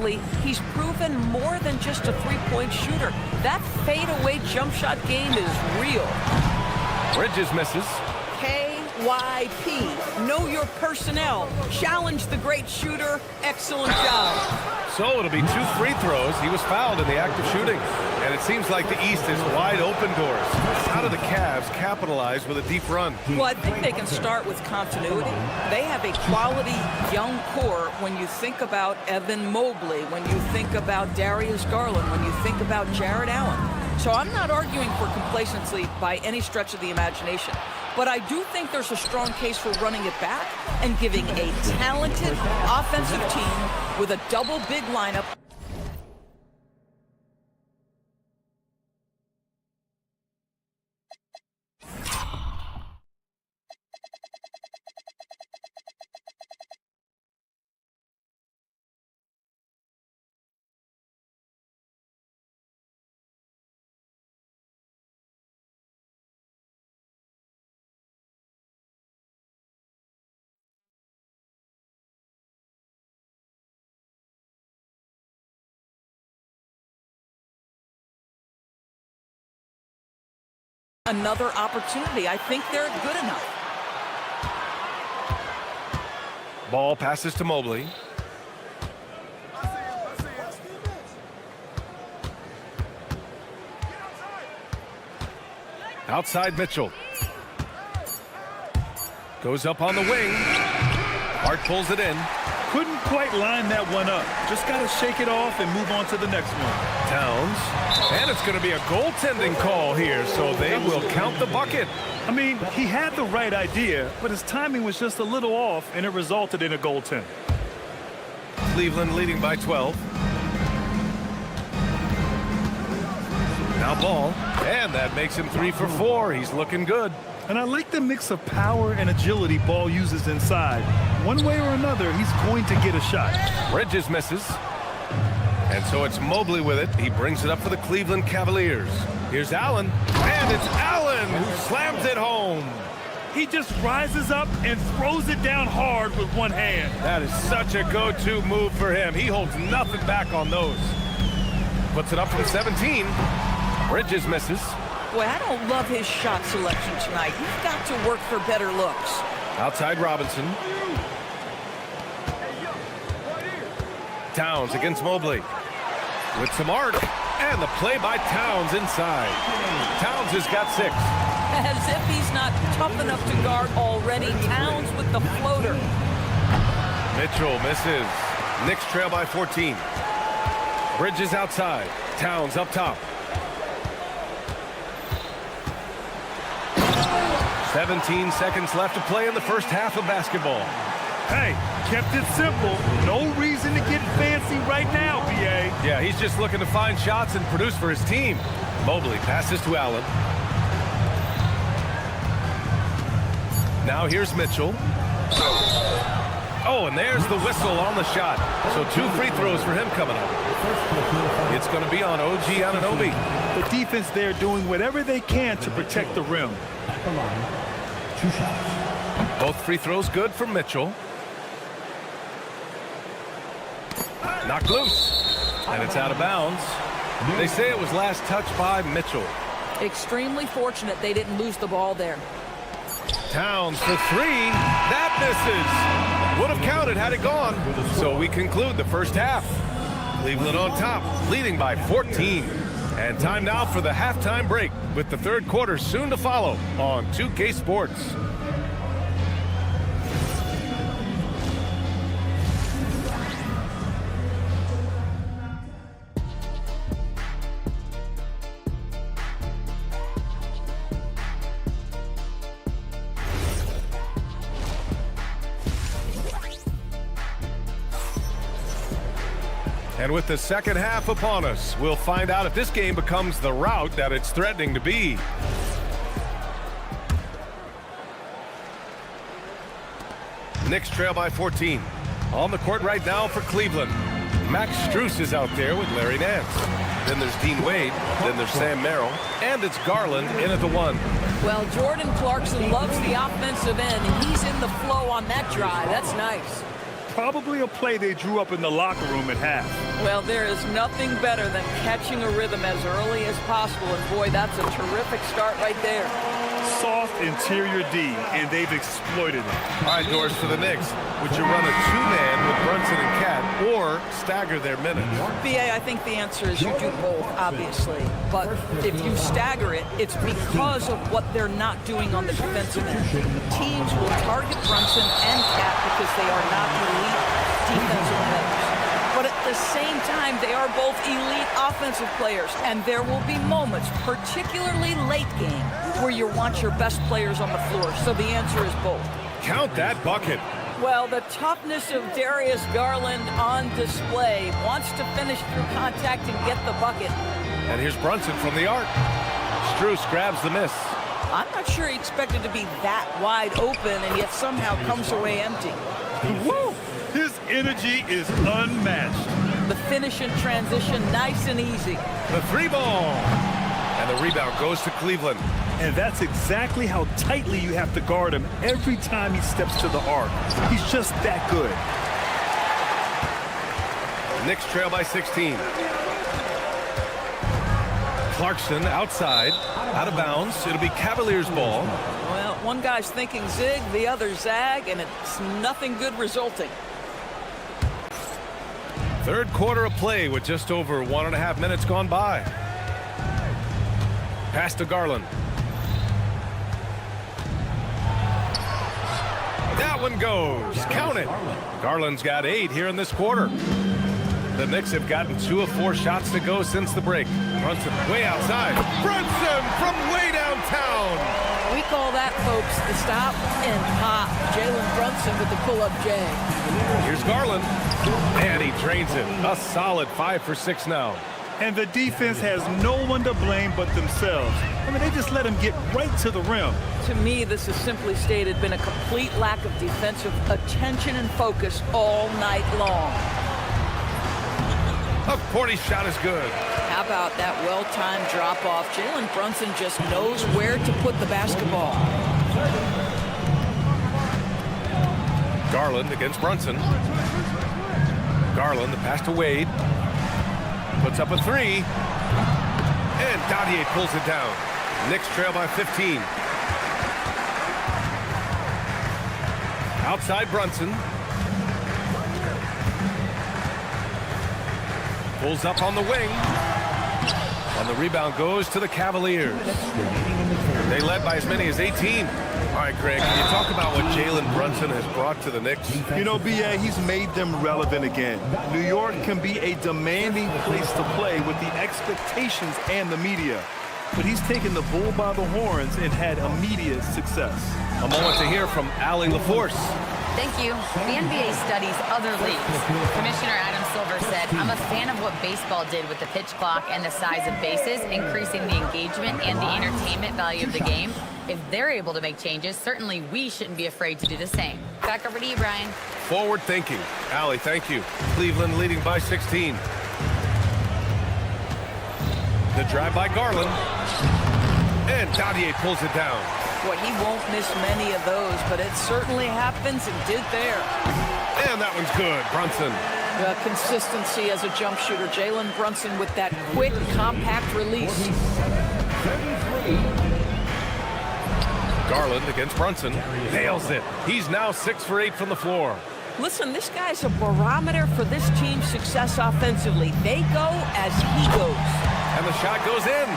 He's proven more than just a three-point shooter. That fadeaway jump shot game is real. Bridges misses. KYP. Know your personnel. Challenge the great shooter. Excellent job. So it'll be 2 free throws. He was fouled in the act of shooting. And it seems like the East is wide open doors. How do the Cavs capitalize with a deep run? Well, I think they can start with continuity. They have a quality young core when you think about Evan Mobley, when you think about Darius Garland, when you think about Jared Allen. So I'm not arguing for complacency by any stretch of the imagination. But I do think there's a strong case for running it back and giving a talented offensive team with a double big lineup. Another opportunity. I think they're good enough. Ball passes to Mobley. Outside Mitchell. Goes up on the wing. Hart pulls it in. Couldn't quite line that one up. Just got to shake it off and move on to the next one. Towns. And it's going to be a goaltending call here, so they will count the bucket. I mean, he had the right idea, but his timing was just a little off, and it resulted in a goaltend. Cleveland leading by 12. Now Ball, and that makes him 3 for 4. He's looking good. And I like the mix of power and agility Ball uses inside. One way or another, he's going to get a shot. Bridges misses. And so it's Mobley with it. He brings it up for the Cleveland Cavaliers. Here's Allen, and it's Allen who slams it home. He just rises up and throws it down hard with one hand. That is such a go-to move for him. He holds nothing back on those. Puts it up from 17. Bridges misses. Boy, I don't love his shot selection tonight. He's got to work for better looks. Outside Robinson. Towns against Mobley. With some arc. And the play by Towns inside. Towns has got 6. As if he's not tough enough to guard already. Towns with the floater. Mitchell misses. Knicks trail by 14. Bridges outside. Towns up top. 17 seconds left to play in the first half of basketball. Hey, kept it simple. No reason to get fancy right now, BA. Yeah, he's just looking to find shots and produce for his team. Mobley passes to Allen. Now here's Mitchell. Oh, and there's the whistle on the shot. So 2 free throws for him coming up. It's going to be on OG Anunoby. The defense there doing whatever they can to protect the rim. Both free throws good for Mitchell. Knocked loose. And it's out of bounds. They say it was last touched by Mitchell. Extremely fortunate they didn't lose the ball there. Towns for 3. That misses. Would have counted had it gone. So we conclude the first half. Cleveland on top, leading by 14. And time now for the halftime break, with the third quarter soon to follow on 2K Sports. And with the second half upon us, we'll find out if this game becomes the rout that it's threatening to be. Knicks trail by 14. On the court right now for Cleveland. Max Strus is out there with Larry Nance. Then there's Dean Wade. Then there's Sam Merrill. And it's Garland in at the 1. Well, Jordan Clarkson loves the offensive end, and he's in the flow on that drive. That's nice. probably a play they drew up in the locker room at half. Well, there is nothing better than catching a rhythm as early as possible, and boy, that's a terrific start right there. Soft interior D, and they've exploited it. All right, Doris, for the Knicks, would you run a two-man with Brunson and Cat or stagger their minutes? BA, I think the answer is you do both, obviously. But if you stagger it, it's because of what they're not doing on the defensive end. Teams will target Brunson and Cat because they are not elite defensive players. But at the same time, they are both elite offensive players. And there will be moments, particularly late game, where you want your best players on the floor. So the answer is both. Count that bucket. Well, the toughness of Darius Garland on display. Wants to finish through contact and get the bucket. And here's Brunson from the arc. Strus grabs the miss. I'm not sure he expected to be that wide open and yet somehow comes away empty. Woo! His energy is unmatched. The finish in transition, nice and easy. The three ball. And the rebound goes to Cleveland. And that's exactly how tightly you have to guard him every time he steps to the arc. He's just that good. Knicks trail by 16. Clarkson outside, out of bounds. It'll be Cavaliers ball. Well, one guy's thinking zig, the other zag, and it's nothing good resulting. Third quarter of play with just over 1.5 minutes gone by. Pass to Garland. That one goes. Count it. Garland's got 8 here in this quarter. The Knicks have gotten 2 of 4 shots to go since the break. Brunson way outside. Brunson from way downtown. We call that, folks, the stop and pop. Jalen Brunson with the pull-up J. Here's Garland. And he drains it. A solid 5 for 6 now. And the defense has no one to blame but themselves. I mean, they just let him get right to the rim. To me, this is simply stated been a complete lack of defensive attention and focus all night long. A 40 shot is good. How about that well-timed drop-off? Jalen Brunson just knows where to put the basketball. Garland against Brunson. Garland, the pass to Wade. Puts up a 3. And Dadier pulls it down. Knicks trail by 15. Outside Brunson. Pulls up on the wing. And the rebound goes to the Cavaliers. They led by as many as 18. All right, Greg, can you talk about what Jalen Brunson has brought to the Knicks? You know, BA, he's made them relevant again. New York can be a demanding place to play with the expectations and the media. But he's taken the bull by the horns and had immediate success. A moment to hear from Allie LaForce. Thank you. The NBA studies other leagues. Commissioner Adam Silver said, I'm a fan of what baseball did with the pitch clock and the size of bases, increasing the engagement and the entertainment value of the game. If they're able to make changes, certainly we shouldn't be afraid to do the same. Back over to you, Brian. Forward thinking. Allie, thank you. Cleveland leading by 16. The drive by Garland. And Dadier pulls it down. Boy, he won't miss many of those, but it certainly happens and did there. And that one's good. Brunson. Consistency as a jump shooter. Jalen Brunson with that quick, compact release. Garland against Brunson. Nails it. He's now 6 for 8 from the floor. Listen, this guy's a barometer for this team's success offensively. They go as he goes. And the shot goes in.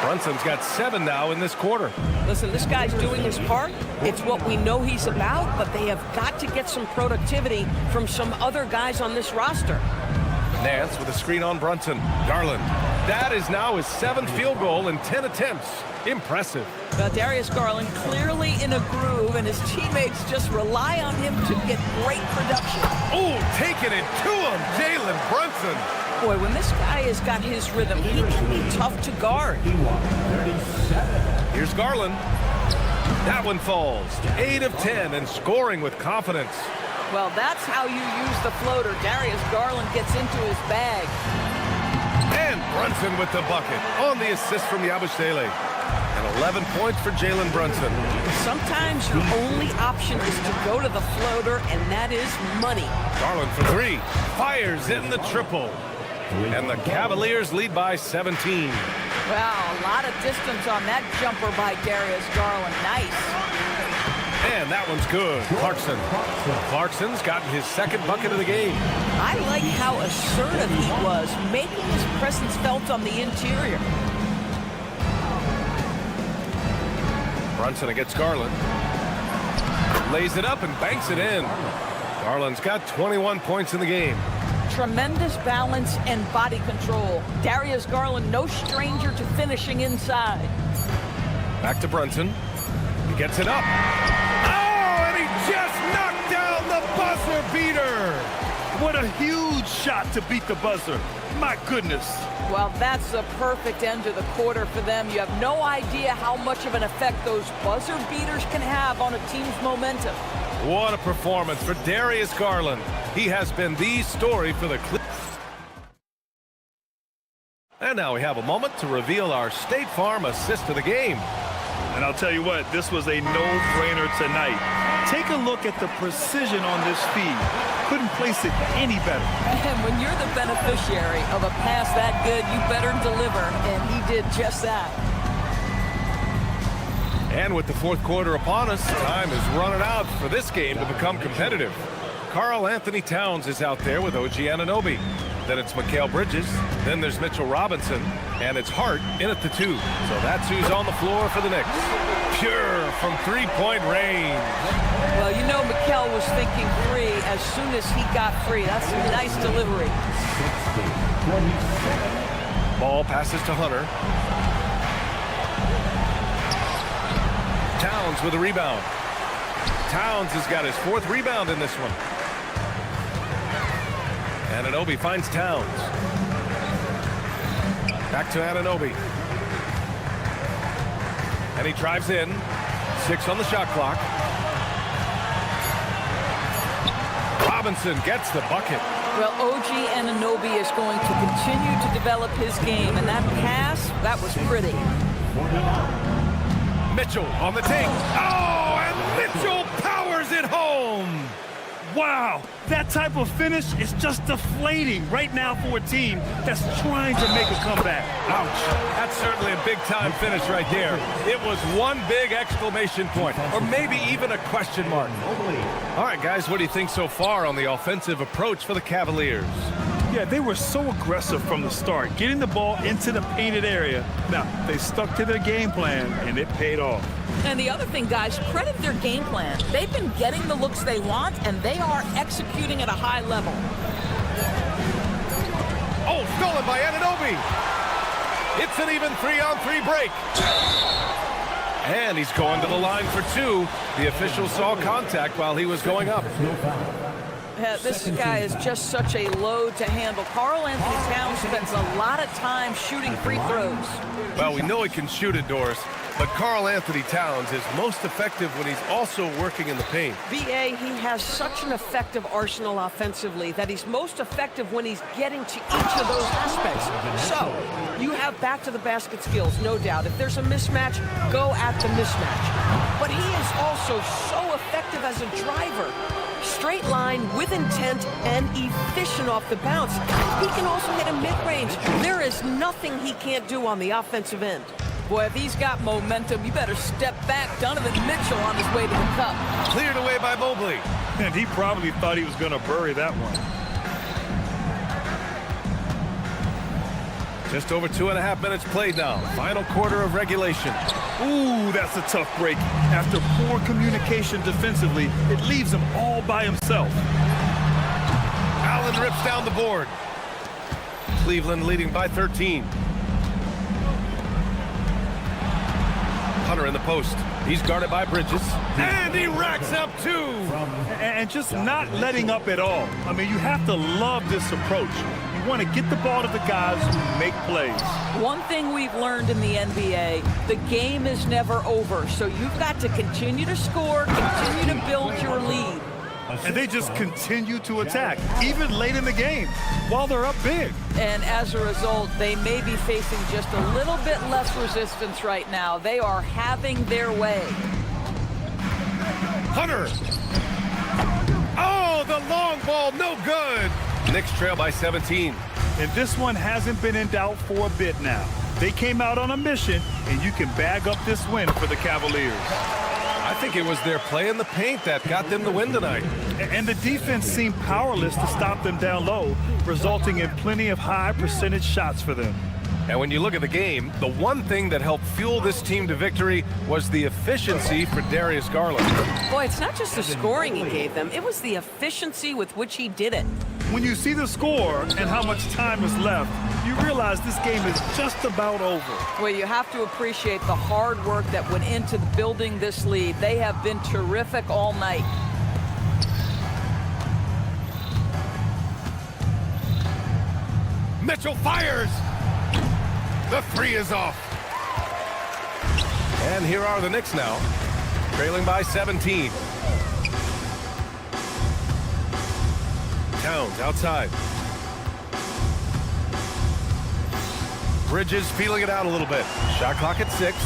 Brunson's got 7 now in this quarter. Listen, this guy's doing his part. It's what we know he's about, but they have got to get some productivity from some other guys on this roster. Nance with a screen on Brunson. Garland. That is now his 7th field goal in 10 attempts. Impressive. Darius Garland clearly in a groove, and his teammates just rely on him to get great production. Oh, taking it to him, Jalen Brunson. Boy, when this guy has got his rhythm, he can be tough to guard. Here's Garland. That one falls. 8 of 10 and scoring with confidence. Well, that's how you use the floater. Darius Garland gets into his bag. And Brunson with the bucket on the assist from Yabusele. And And 11 points for Jalen Brunson. Sometimes your only option is to go to the floater, and that is money. Garland for three. Fires in the triple. And the Cavaliers lead by 17. Wow, a lot of distance on that jumper by Darius Garland. Nice. And that one's good. Clarkson's gotten his second bucket of the game. I like how assertive he was, making his presence felt on the interior. Brunson against Garland. Lays it up and banks it in. Garland's got 21 points in the game. Tremendous balance and body control. Darius Garland, no stranger to finishing inside. Back to Brunson. He gets it up. Oh, and he just knocked down the buzzer beater. What a huge shot to beat the buzzer. My goodness. Well, that's the perfect end to the quarter for them. You have no idea how much of an effect those buzzer beaters can have on a team's momentum. What a performance for Darius Garland. He has been the story for the Clippers. And now we have a moment to reveal our State Farm assist of the game. And I'll tell you what, this was a no-brainer tonight. Take a look at the precision on this feed. Couldn't place it any better. And when you're the beneficiary of a pass that good, you better deliver, and he did just that. And with the fourth quarter upon us, time is running out for this game to become competitive. Karl Anthony Towns is out there with OG Anunoby. Then it's Mikal Bridges. Then there's Mitchell Robinson. And it's Hart in at the 2. So that's who's on the floor for the Knicks. Pure from three-point range. Well, you know Mikal was thinking three as soon as he got free. That's a nice delivery. Ball passes to Hunter. Towns with a rebound. Towns has got his fourth rebound in this one. Anunoby finds Towns. Back to Anunoby. And he drives in. 6 on the shot clock. Robinson gets the bucket. Well, OG Anunoby is going to continue to develop his game, and that pass, that was pretty. Mitchell on the take. Oh, and Mitchell powers it home. Wow, that type of finish is just deflating right now for a team that's trying to make a comeback. Ouch. That's certainly a big-time finish right there. It was one big exclamation point, or maybe even a question mark. All right, guys, what do you think so far on the offensive approach for the Cavaliers? Yeah, they were so aggressive from the start, getting the ball into the painted area. Now, they stuck to their game plan, and it paid off. And the other thing, guys, credit their game plan. They've been getting the looks they want, and they are executing at a high level. Oh, stolen by Anunoby. It's an even 3-on-3 break. And he's going to the line for 2. The official saw contact while he was going up. This guy is just such a load to handle. Karl Anthony Towns spends a lot of time shooting free throws. Well, we know he can shoot it, Doris, but Karl Anthony Towns is most effective when he's also working in the paint. VA, he has such an effective arsenal offensively that he's most effective when he's getting to each of those aspects. So, you have back-to-the-basket skills, no doubt. If there's a mismatch, go at the mismatch. But he is also so effective as a driver. Straight line, with intent, and efficient off the bounce. He can also hit a mid-range. There is nothing he can't do on the offensive end. Boy, if he's got momentum, you better step back. Donovan Mitchell on his way to the cup. Cleared away by Mobley. And he probably thought he was going to bury that one. Just over 2.5 minutes played now. Final quarter of regulation. Ooh, that's a tough break. After poor communication defensively, it leaves him all by himself. Allen rips down the board. Cleveland leading by 13. Hunter in the post. He's guarded by Bridges. And he racks up 2. And just not letting up at all. I mean, you have to love this approach. You want to get the ball to the guys who make plays. One thing we've learned in the NBA, the game is never over. So you've got to continue to score, continue to build your lead. And they just continue to attack, even late in the game, while they're up big. And as a result, they may be facing just a little bit less resistance right now. They are having their way. Hunter. Oh, the long ball, no good. Knicks trail by 17. And this one hasn't been in doubt for a bit now. They came out on a mission, and you can bag up this win for the Cavaliers. I think it was their play in the paint that got them the win tonight. And the defense seemed powerless to stop them down low, resulting in plenty of high percentage shots for them. And when you look at the game, the one thing that helped fuel this team to victory was the efficiency for Darius Garland. Boy, it's not just the scoring he gave them. It was the efficiency with which he did it. When you see the score and how much time is left, you realize this game is just about over. Well, you have to appreciate the hard work that went into building this lead. They have been terrific all night. Mitchell fires. The three is off. And here are the Knicks now, trailing by 17. Towns outside. Bridges feeling it out a little bit. Shot clock at 6.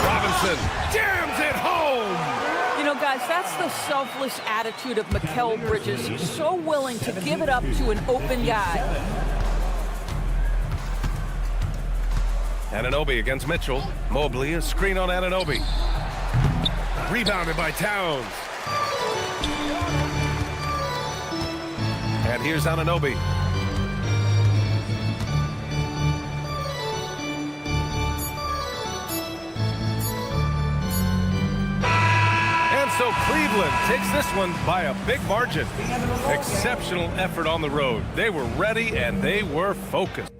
Robinson jams it home. You know, guys, that's the selfless attitude of Mikal Bridges. So willing to give it up to an open guy. Anunoby against Mitchell. Mobley, a screen on Anunoby. Rebounded by Towns. And here's Anunoby. And so Cleveland takes this one by a big margin. Exceptional effort on the road. They were ready and they were focused.